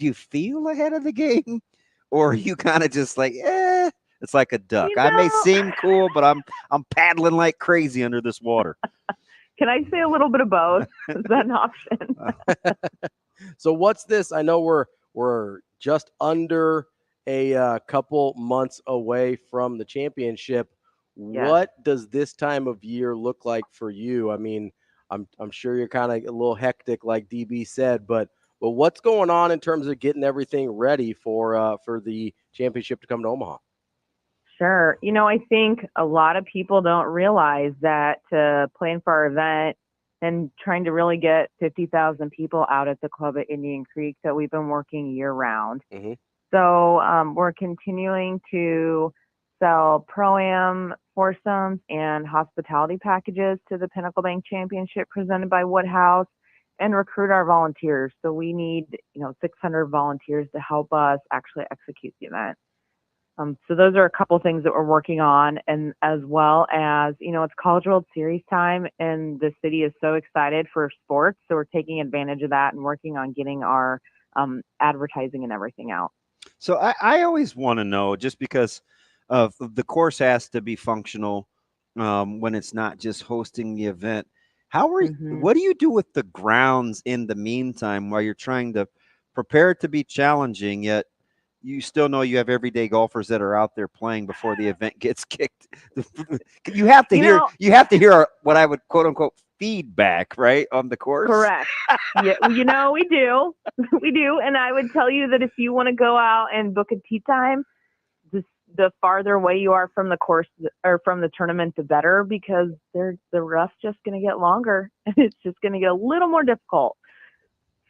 ahead of the game, or are you kind of just like, it's like a duck? I may seem cool, but I'm paddling like crazy under this water. Can I say a little bit of both? Is that an option? So what's this? I know we're just under a couple months away from the championship. Yes. What does this time of year look like for you? I mean, I'm sure you're kind of a little hectic, like DB said, but what's going on in terms of getting everything ready for the championship to come to Omaha? Sure. I think a lot of people don't realize that playing for our event and trying to really get 50,000 people out at the club at Indian Creek, that we've been working year round. Mm-hmm. So we're continuing to sell pro-am foursomes and hospitality packages to the Pinnacle Bank Championship presented by Woodhouse, and recruit our volunteers. So we need 600 volunteers to help us actually execute the event. So those are a couple things that we're working on, and as well as, it's College World Series time, and the city is so excited for sports. So we're taking advantage of that and working on getting our advertising and everything out. So I always want to know, just because of the course has to be functional when it's not just hosting the event. What do you do with the grounds in the meantime while you're trying to prepare it to be challenging, yet you still know you have everyday golfers that are out there playing before the event gets kicked? You have to hear what I would quote unquote feedback, right, on the course. Correct. Yeah, we do. We do. And I would tell you that if you want to go out and book a tee time, the farther away you are from the course or from the tournament, the better, because the rough's just going to get longer and it's just going to get a little more difficult.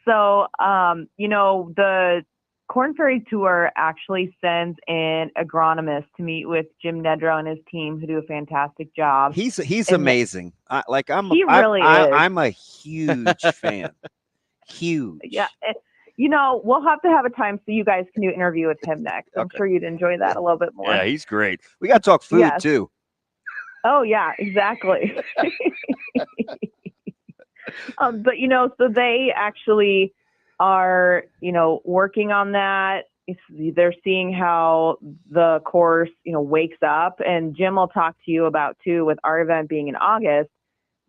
So, the Corn Ferry Tour actually sends an agronomist to meet with Jim Nedrow and his team, who do a fantastic job. He's amazing. I'm a huge fan. Huge. Yeah. We'll have to have a time so you guys can do an interview with him next. I'm sure you'd enjoy that a little bit more. Yeah, he's great. We got to talk food too. Oh yeah, exactly. But so they actually are, working on that. They're seeing how the course, wakes up, and Jim will talk to you about too, with our event being in August,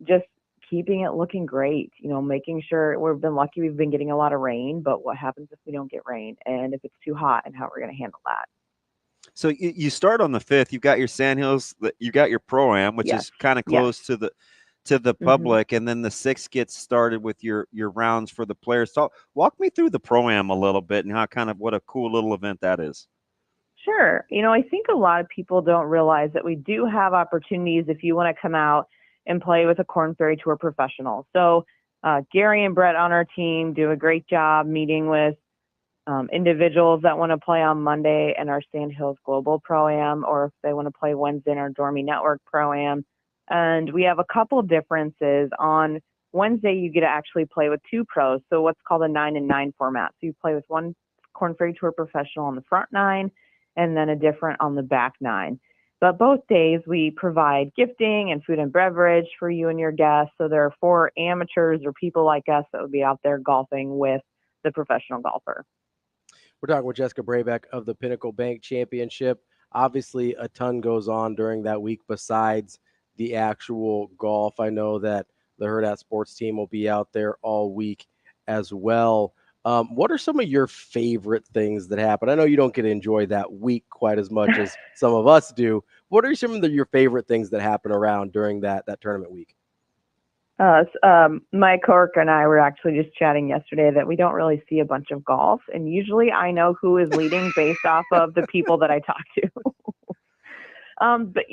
just keeping it looking great, making sure. We've been lucky, we've been getting a lot of rain, but what happens if we don't get rain, and if it's too hot, and how we're going to handle that. So you start on the 5th. You've got your Sandhills. You got your Pro-Am, which is kind of close to the public, and then the 6th gets started with your rounds for the players. So walk me through the Pro-Am a little bit and how what a cool little event that is. Sure. I think a lot of people don't realize that we do have opportunities if you want to come out and play with a Korn Ferry Tour professional. So Gary and Brett on our team do a great job meeting with individuals that want to play on Monday in our Sandhills Global Pro-Am, or if they want to play Wednesday in our Dormy Network Pro-Am. And we have a couple of differences. On Wednesday, you get to actually play with 2 pros, so what's called a 9-and-9 format. So you play with one Korn Ferry Tour professional on the front 9, and then a different on the back 9. But both days, we provide gifting and food and beverage for you and your guests. So there are 4 amateurs or people like us that would be out there golfing with the professional golfer. We're talking with Jessica Brabec of the Pinnacle Bank Championship. Obviously, a ton goes on during that week besides the actual golf. I know that the Hurrdat Sports team will be out there all week as well. What are some of your favorite things that happen? I know you don't get to enjoy that week quite as much as some of us do. What are some of your favorite things that happen around during that tournament week? My coworker and I were actually just chatting yesterday that we don't really see a bunch of golf, and usually I know who is leading based off of the people that I talk to. But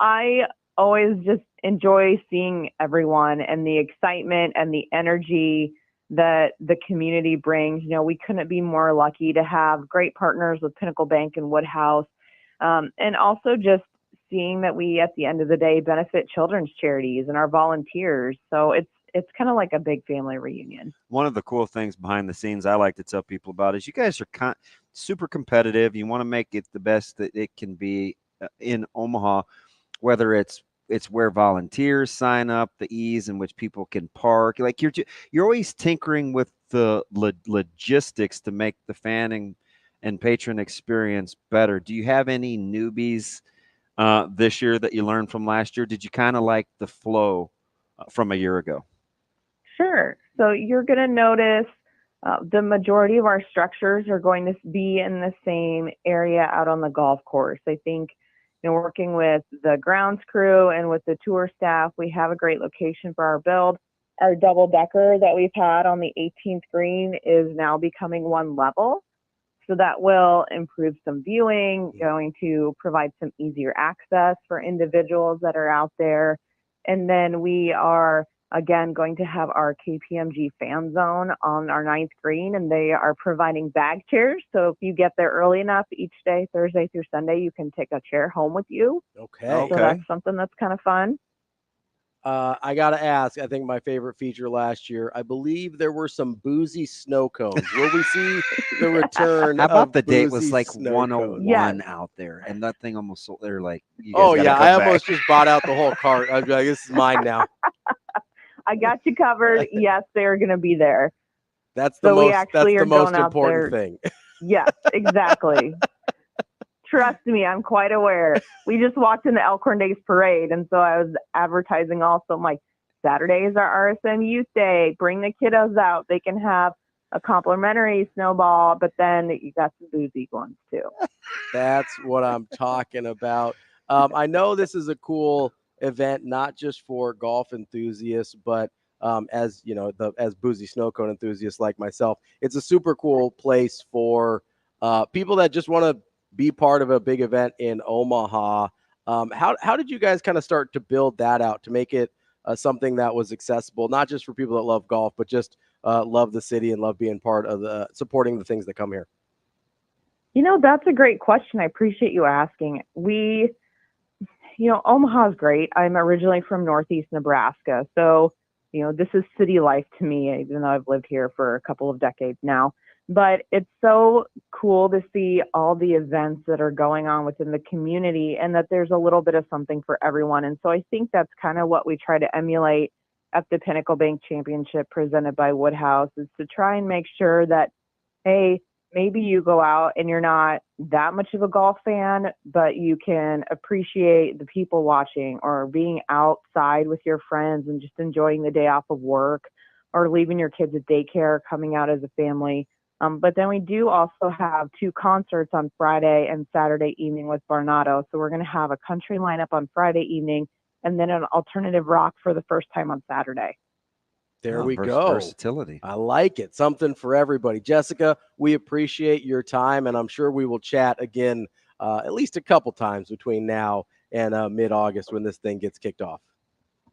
I always just enjoy seeing everyone and the excitement and the energy that the community brings. We couldn't be more lucky to have great partners with Pinnacle Bank and Woodhouse, and also just seeing that we, at the end of the day, benefit children's charities and our volunteers. So it's kind of like a big family reunion. One of the cool things behind the scenes I like to tell people about is you guys are super competitive. You want to make it the best that it can be in Omaha, whether it's where volunteers sign up, the ease in which people can park. Like you're always tinkering with the logistics to make the fan and patron experience better. Do you have any newbies this year that you learned from last year? Did you kind of like the flow from a year ago? Sure. So you're going to notice the majority of our structures are going to be in the same area out on the golf course. I think, working with the grounds crew and with the tour staff, we have a great location for our build. Our double decker that we've had on the 18th green is now becoming one level. So that will improve some viewing, going to provide some easier access for individuals that are out there. And then we are, again, going to have our KPMG fan zone on our 9th green, and they are providing bag chairs. So if you get there early enough each day, Thursday through Sunday, you can take a chair home with you. Okay. So that's something that's kind of fun. I got to ask, I think my favorite feature last year, I believe there were some boozy snow cones. Will we see the return? How about of the day it was boozy like snow 101 cones? out there, and that thing almost, they're like, you guys Oh, gotta yeah. come I back. almost just bought out the whole cart. I'm like, this is mine now. I got you covered. Yes, they're going to be there. That's the most important thing. Yes, exactly. Trust me, I'm quite aware. We just walked in the Elkhorn Days Parade, and so I was advertising also. I'm like, Saturday is our RSM Youth Day. Bring the kiddos out. They can have a complimentary snowball, but then you got some boozy ones too. That's what I'm talking about. I know this is a cool event, not just for golf enthusiasts, but as you know, as boozy snow cone enthusiasts like myself, it's a super cool place for people that just want to be part of a big event in Omaha. How did you guys kind of start to build that out to make it something that was accessible, not just for people that love golf, but just love the city and love being part of supporting the things that come here? That's a great question. I appreciate you asking. Omaha is great. I'm originally from Northeast Nebraska. So, this is city life to me, even though I've lived here for a couple of decades now. But it's so cool to see all the events that are going on within the community and that there's a little bit of something for everyone. And so I think that's kind of what we try to emulate at the Pinnacle Bank Championship presented by Woodhouse, is to try and make sure that, hey, maybe you go out and you're not that much of a golf fan, but you can appreciate the people watching, or being outside with your friends and just enjoying the day off of work, or leaving your kids at daycare, coming out as a family. But then we do also have 2 concerts on Friday and Saturday evening with Barnado. So we're going to have a country lineup on Friday evening and then an alternative rock for the first time on Saturday. There we go. Versatility. I like it. Something for everybody. Jessica, we appreciate your time, and I'm sure we will chat again at least a couple times between now and mid-August when this thing gets kicked off.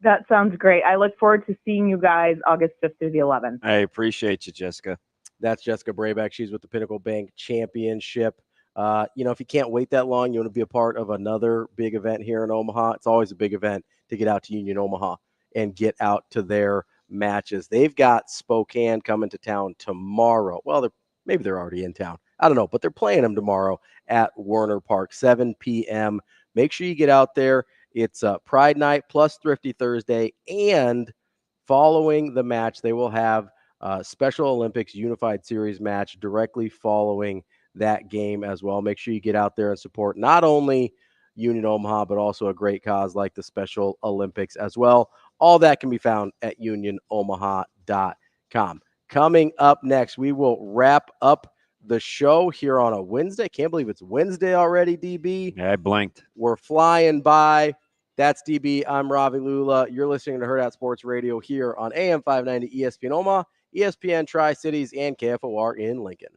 That sounds great. I look forward to seeing you guys August 5th through the 11th. I appreciate you, Jessica. That's Jessica Brabec. She's with the Pinnacle Bank Championship. If you can't wait that long, you want to be a part of another big event here in Omaha. It's always a big event to get out to Union Omaha and get out to their matches. They've got Spokane coming to town tomorrow. Well, maybe they're already in town. I don't know, but they're playing them tomorrow at Werner Park, 7 p.m. Make sure you get out there. It's Pride Night plus Thrifty Thursday, and following the match, they will have Special Olympics Unified Series match directly following that game as well. Make sure you get out there and support not only Union Omaha, but also a great cause like the Special Olympics as well. All that can be found at unionomaha.com. Coming up next, we will wrap up the show here on a Wednesday. Can't believe it's Wednesday already, DB. Yeah, I blinked. We're flying by. That's DB. I'm Ravi Lulla. You're listening to Hurrdat Sports Radio here on AM 590 ESPN Omaha, ESPN Tri-Cities, and KFOR in Lincoln.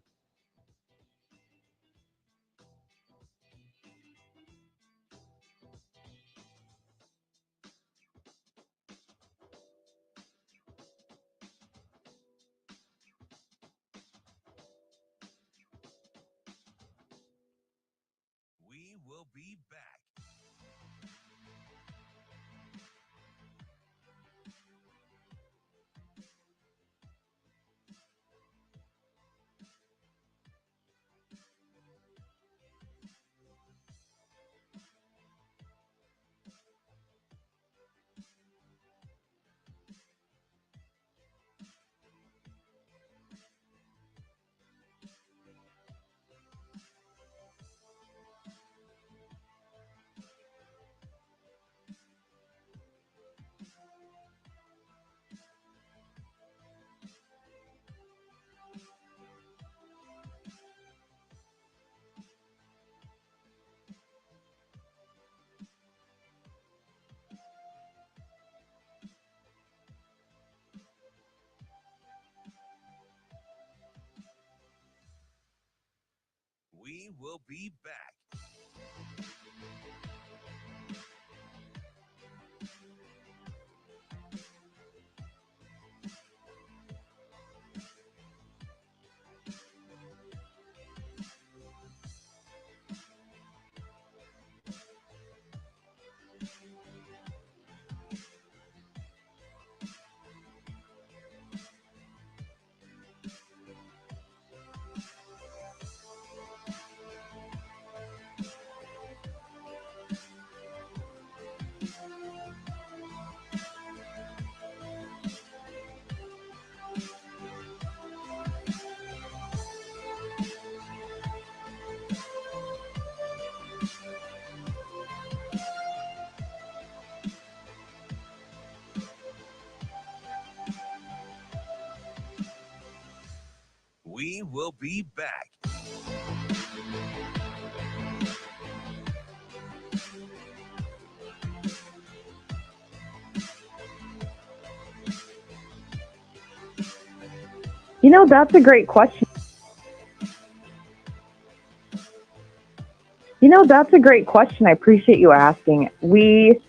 We will be back. We will be back. We will be back. That's a great question. That's a great question. I appreciate you asking. We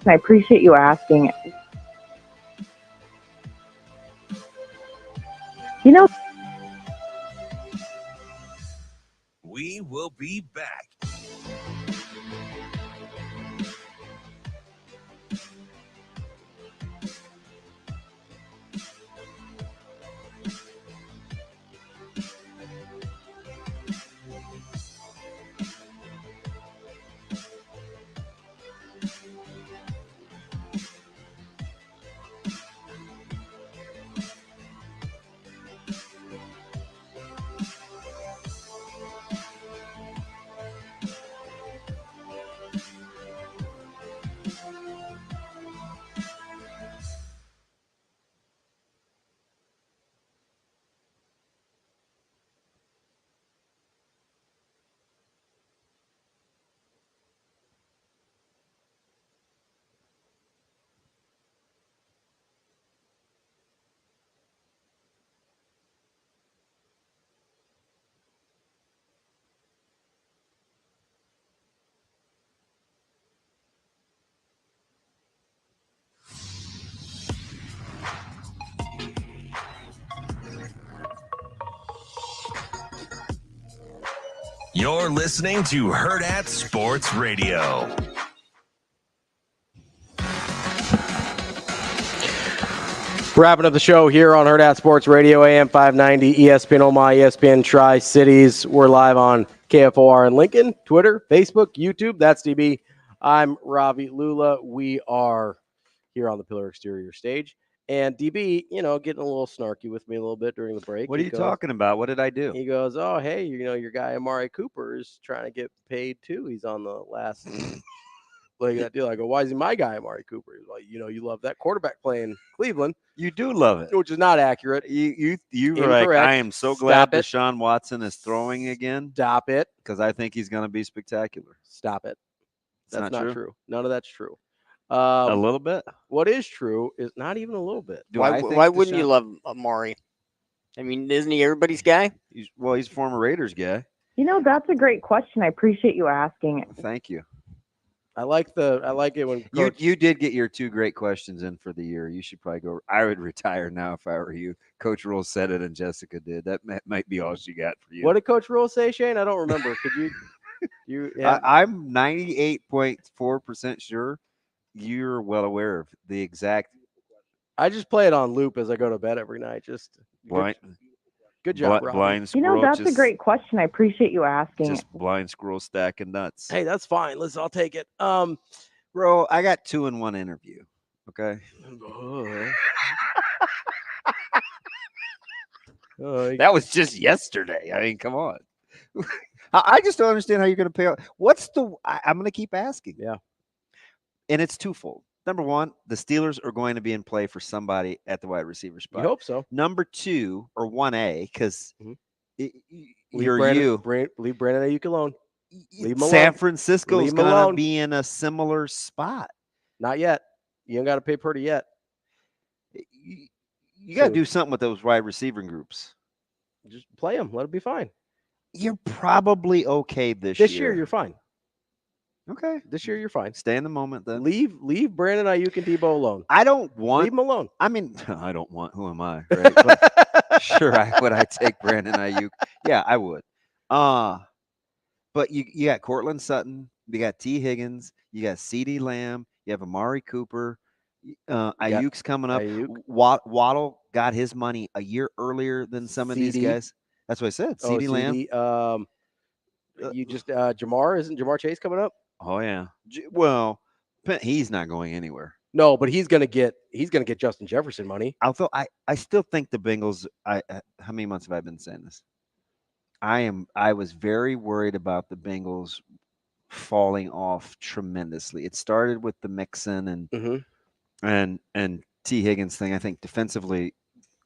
I appreciate you asking. You know, We will be back. You're listening to Hurrdat Sports Radio. Wrapping up the show here on Hurrdat Sports Radio, AM 590, ESPN Omaha, ESPN Tri-Cities. We're live on KFOR in Lincoln, Twitter, Facebook, YouTube. That's DB. I'm Ravi, Lulla. We are here on the Pillar Exterior stage. And DB, getting a little snarky with me a little bit during the break. What are you talking about? What did I do? He goes, oh, hey, your guy Amari Cooper is trying to get paid too. He's on the last leg of that deal. I go, why is he my guy, Amari Cooper? He's like, you love that quarterback playing Cleveland. You do love it. Which is not accurate. You were like, I am so glad Deshaun Watson is throwing again. Stop it. Because I think he's going to be spectacular. Stop it. That's not true. None of that's true. A little bit. What is true is not even a little bit. Why wouldn't you love Amari? I mean, isn't he everybody's guy? He's a former Raiders guy. That's a great question. I appreciate you asking it. Thank you. I like it when you did get your 2 great questions in for the year. You should probably go. I would retire now if I were you. Coach Rule said it, and Jessica did. That might be all she got for you. What did Coach Rule say, Shane? I don't remember. Could you? Yeah. I'm 98.4% sure. You're well aware of the exact. I just play it on loop as I go to bed every night. Just good job, Rob. Blind squirrel. That's a great question. I appreciate you asking. Just blind squirrel stacking nuts. Hey, that's fine. I'll take it. Bro, I got 2 in 1 interview. Okay. That was just yesterday. I mean, come on. I just don't understand how you're going to pay out. I'm going to keep asking. Yeah. And it's twofold. Number 1, the Steelers are going to be in play for somebody at the wide receiver spot. You hope so. Number 2, or 1A, because leave Brandon Ayuk alone. Leave him alone. San Francisco's going to be in a similar spot. Not yet. You don't got to pay Purdy yet. You got to do something with those wide receiving groups. Just play them. Let it be fine. You're probably okay this year. This year, you're fine. Okay. This year, you're fine. Stay in the moment then. Leave Brandon Ayuk and Debo alone. I don't want. Leave him alone. I mean, I don't want. Who am I? Right? But sure, would I take Brandon Ayuk? Yeah, I would. But you got Cortland Sutton. You got T. Higgins. You got CeeDee Lamb. You have Amari Cooper. Ayuk's coming up. Ayuk. Waddle got his money a year earlier than some of these guys. That's what I said. CeeDee Lamb. Jamar, isn't Jamar Chase coming up? Oh yeah. Well, he's not going anywhere. No, but he's gonna get Justin Jefferson money. Although I still think the Bengals. How many months have I been saying this? I was very worried about the Bengals falling off tremendously. It started with the Mixon and T. Higgins thing. I think defensively,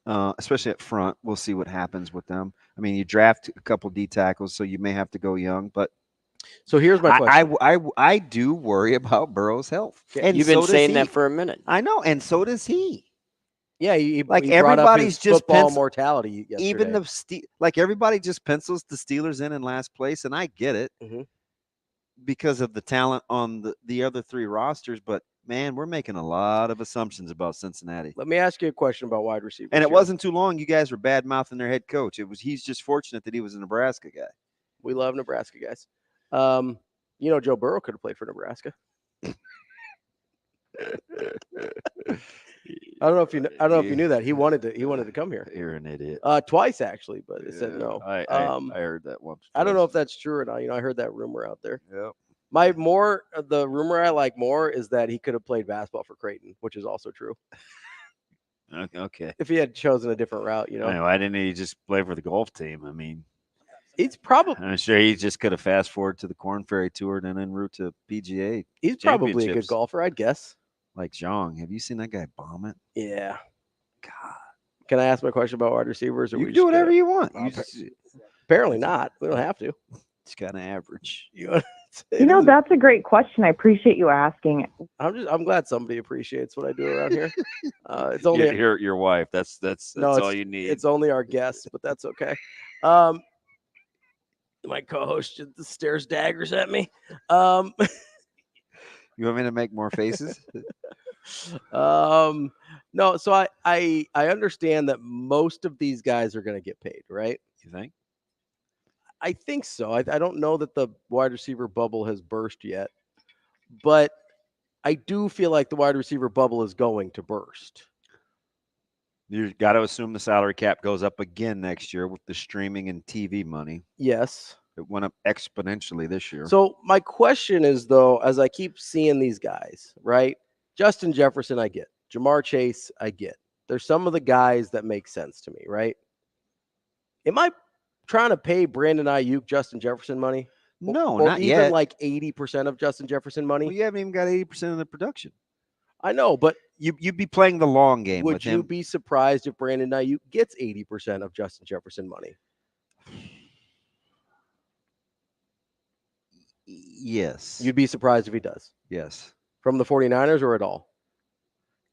especially up front, we'll see what happens with them. I mean, you draft a couple D tackles, so you may have to go young. But so here's my question. I do worry about Burrow's health. And you've been saying that for a minute. I know, and so does he. Yeah, he everybody's just football mortality yesterday. Even everybody just pencils the Steelers in last place, and I get it because of the talent on the other 3 rosters. But man, we're making a lot of assumptions about Cincinnati. Let me ask you a question about wide receivers. And it here. wasn't too long. You guys were bad mouthing their head coach. He's just fortunate that he was a Nebraska guy. We love Nebraska guys. Joe Burrow could have played for Nebraska. I don't know if you knew that he wanted to come here. You're an idiot. Twice actually, but it said no. I heard that once. I don't know if that's true or not. I heard that rumor out there. Yep. The rumor I like more is that he could have played basketball for Creighton, which is also true. Okay. If he had chosen a different route, Why didn't he just play for the golf team? I mean, he's probably. I'm sure he just could have fast forward to the Corn Ferry Tour and then en route to PGA. He's probably a good golfer, I'd guess. Like Zhang. Have you seen that guy bomb it? Yeah. God. Can I ask my question about wide receivers? Or You can do whatever you want. Apparently not. We don't have to. It's kind of average. That's a great question. I appreciate you asking. I'm glad somebody appreciates what I do around here. It's only your wife. That's all you need. It's only our guests, but that's okay. My co-host just stares daggers at me. You want me to make more faces? No. So I understand that most of these guys are going to get paid, right? You think? I think so. I don't know that the wide receiver bubble has burst yet, but I do feel like the wide receiver bubble is going to burst. You got to assume the salary cap goes up again next year with the streaming and TV money. Yes. It went up exponentially this year. So my question is, though, as I keep seeing these guys, right? Justin Jefferson, I get. Jamar Chase, I get. There's some of the guys that make sense to me, right? Am I trying to pay Brandon Ayuk Justin Jefferson money? No, or not even yet. like 80% of Justin Jefferson money? Well, you haven't even got 80% of the production. I know, but you'd be playing the long game with him. Would you be surprised if Brandon Ayuk gets 80% of Justin Jefferson money? Yes. You'd be surprised if he does? Yes. From the 49ers or at all?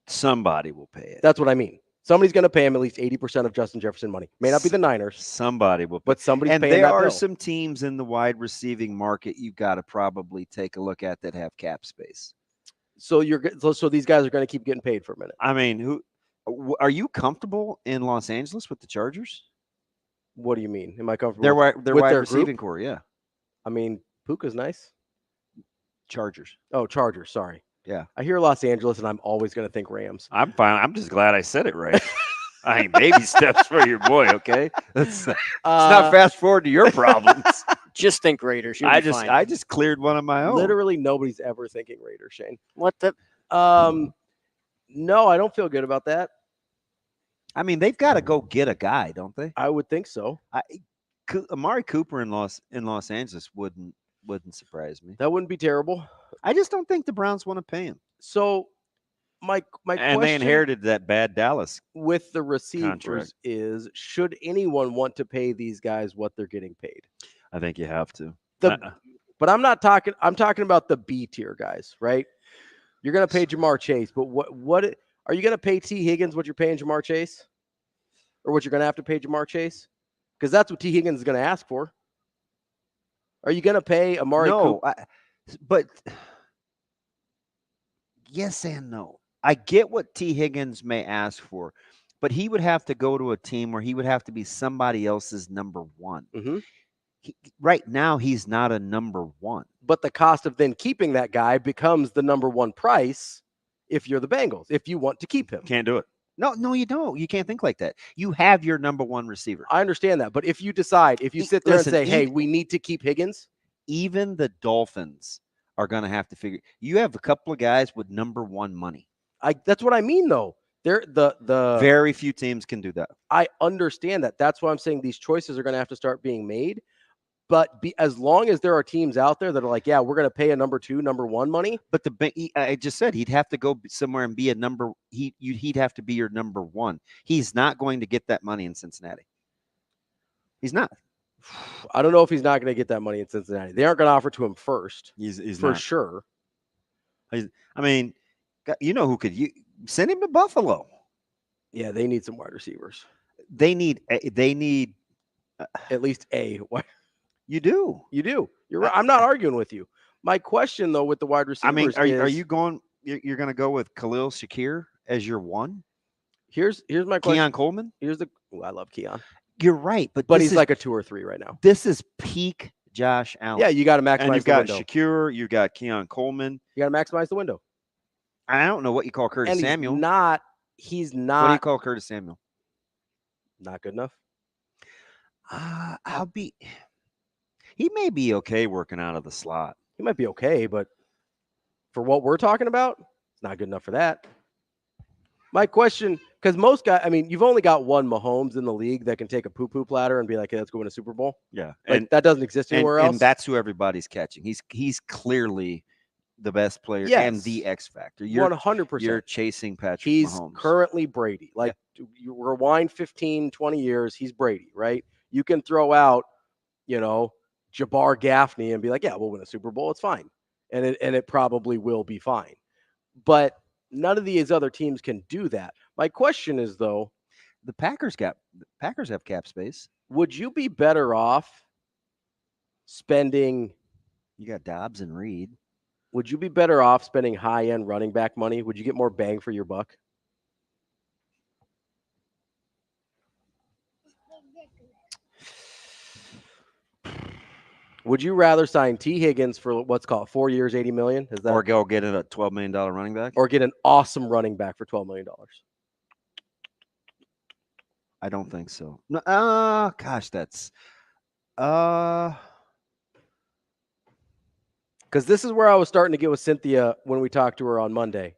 Somebody will pay it. That's what I mean. Somebody's going to pay him at least 80% of Justin Jefferson money. May not be the Niners. Somebody will. But somebody's and paying there that are bill. some teams in the wide receiving market you've got to probably take a look at that have cap space. So these guys are going to keep getting paid for a minute. I mean, are you comfortable in Los Angeles with the Chargers? What do you mean? Am I comfortable? Their with wide their receiving group? core, yeah. I mean, Puka's nice. Chargers. Oh, Chargers. Sorry. Yeah. I hear Los Angeles, and I'm always going to think Rams. I'm fine. I'm just glad I said it right. I ain't baby steps for your boy, okay? It's not fast forward to your problems. Just think Raiders. I just cleared one of my own. Literally nobody's ever thinking Raiders, Shane. What the? No, I don't feel good about that. I mean, they've got to go get a guy, don't they? I would think so. Amari Cooper in Los Angeles wouldn't surprise me. That wouldn't be terrible. I just don't think the Browns want to pay him. So my and they inherited that bad Dallas with the receivers contract. Is should anyone want to pay these guys what they're getting paid? I think you have to. But I'm talking about the B tier guys, right? You're going to pay Jamar Chase, but what are you going to pay T. Higgins what you're paying Jamar Chase? Or what you're going to have to pay Jamar Chase? Because that's what T. Higgins is going to ask for. Are you going to pay Amari Cooper? But yes and no. I get what T. Higgins may ask for, but he would have to go to a team where he would have to be somebody else's number one. Mm-hmm. Right now, he's not a number one. But the cost of then keeping that guy becomes the number one price if you're the Bengals, if you want to keep him. Can't do it. No, you don't. You can't think like that. You have your number one receiver. I understand that. But if you decide, if you sit there and say, hey, we need to keep Higgins. Even the Dolphins are going to have to figure. You have a couple of guys with number one money. That's what I mean, though. They're the very few teams can do that. I understand that. That's why I'm saying these choices are going to have to start being made. But as long as there are teams out there that are like, yeah, we're going to pay a number two, number one money. But I just said he'd have to go somewhere and be a number. He'd have to be your number one. He's not going to get that money in Cincinnati. He's not. I don't know if he's not going to get that money in Cincinnati. They aren't going to offer to him first. He's for not. Sure. I mean, you know who could you send him to Buffalo? Yeah, they need some wide receivers. They need at least a. You do. You're right. I'm not arguing with you. My question though with the wide receivers, I mean, are you going? you're going to go with Khalil Shakir as your one? Here's my question. Keon Coleman? I love Keon. You're right, but he's like a 2 or 3 right now. This is peak Josh Allen. Yeah, you got to maximize and you've the got window. Shakir, you've got Keon Coleman. You got to maximize the window. I don't know what you call Curtis And Samuel. He's not. What do you call Curtis Samuel? Not good enough. He may be okay working out of the slot. He might be okay, but for what we're talking about, it's not good enough for that. My question, because most guys, I mean, you've only got one Mahomes in the league that can take a poo-poo platter and be like, hey, let's go win a Super Bowl. Yeah. And that doesn't exist anywhere else. And that's who everybody's catching. He's clearly the best player and the X factor. 100%. You're chasing Patrick He's Mahomes. currently Brady. Like, you rewind 15, 20 years, he's Brady, right? You can throw out, Jabbar Gaffney and be like, yeah, we'll win a Super Bowl. It's fine. And it probably will be fine. But none of these other teams can do that. My question is, though, the Packers have cap space. Would you be better off spending? You got Dobbs and Reed. Would you be better off spending high-end running back money? Would you get more bang for your buck? Would you rather sign T. Higgins for what's called 4 years, $80 million? Is that, or go get a $12 million running back? Or get an awesome running back for $12 million? I don't think so. No, gosh, that's because this is where I was starting to get with Cynthia when we talked to her on Monday.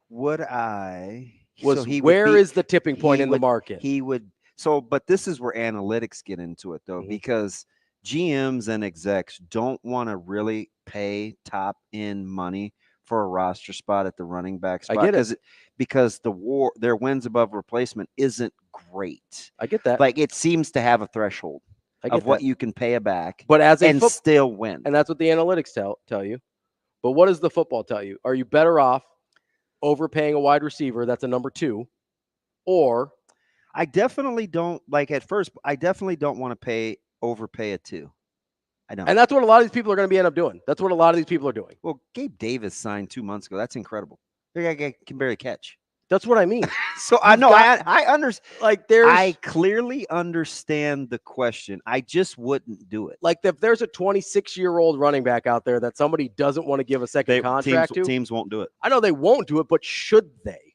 Would I? Where is the tipping point in the market? He would. So, but this is where analytics get into it, though, because GMs and execs don't want to really pay top end money for a roster spot at the running back spot. I get it. Because their wins above replacement isn't great. I get that. Like, it seems to have a threshold of what you can pay a back, but still win. And that's what the analytics tell you. But what does the football tell you? Are you better off overpaying a wide receiver that's a number 2, or I definitely don't like at first. I definitely don't want to overpay a 2. I don't. And that's what a lot of these people are going to end up doing. That's what a lot of these people are doing. Well, Gabe Davis signed 2 months ago. That's incredible. The guy can barely catch. That's what I mean. So I know I understand. Like I clearly understand the question. I just wouldn't do it. Like if there's a 26-year-old running back out there that somebody doesn't want to give a second contract to, teams won't do it. I know they won't do it, but should they?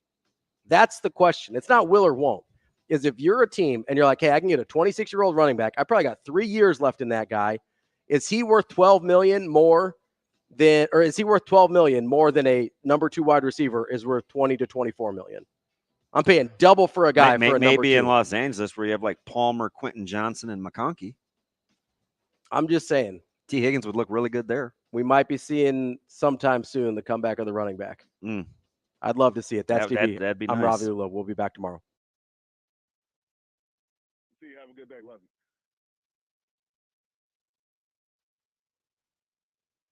That's the question. It's not will or won't. Is if you're a team and you're like, hey, I can get a 26-year-old running back. I probably got 3 years left in that guy. Is he worth $12 million more than, or is he worth $12 million more than a number 2 wide receiver is worth $20 to $24 million? I'm paying double for a guy for a number 2. Maybe in Los Angeles where you have like Palmer, Quentin Johnson, and McConkey. I'm just saying. T. Higgins would look really good there. We might be seeing sometime soon the comeback of the running back. I'd love to see it. That's TV. That'd be I'm nice. Ravi Lulla. We'll be back tomorrow. See you. Have a good day. Love you.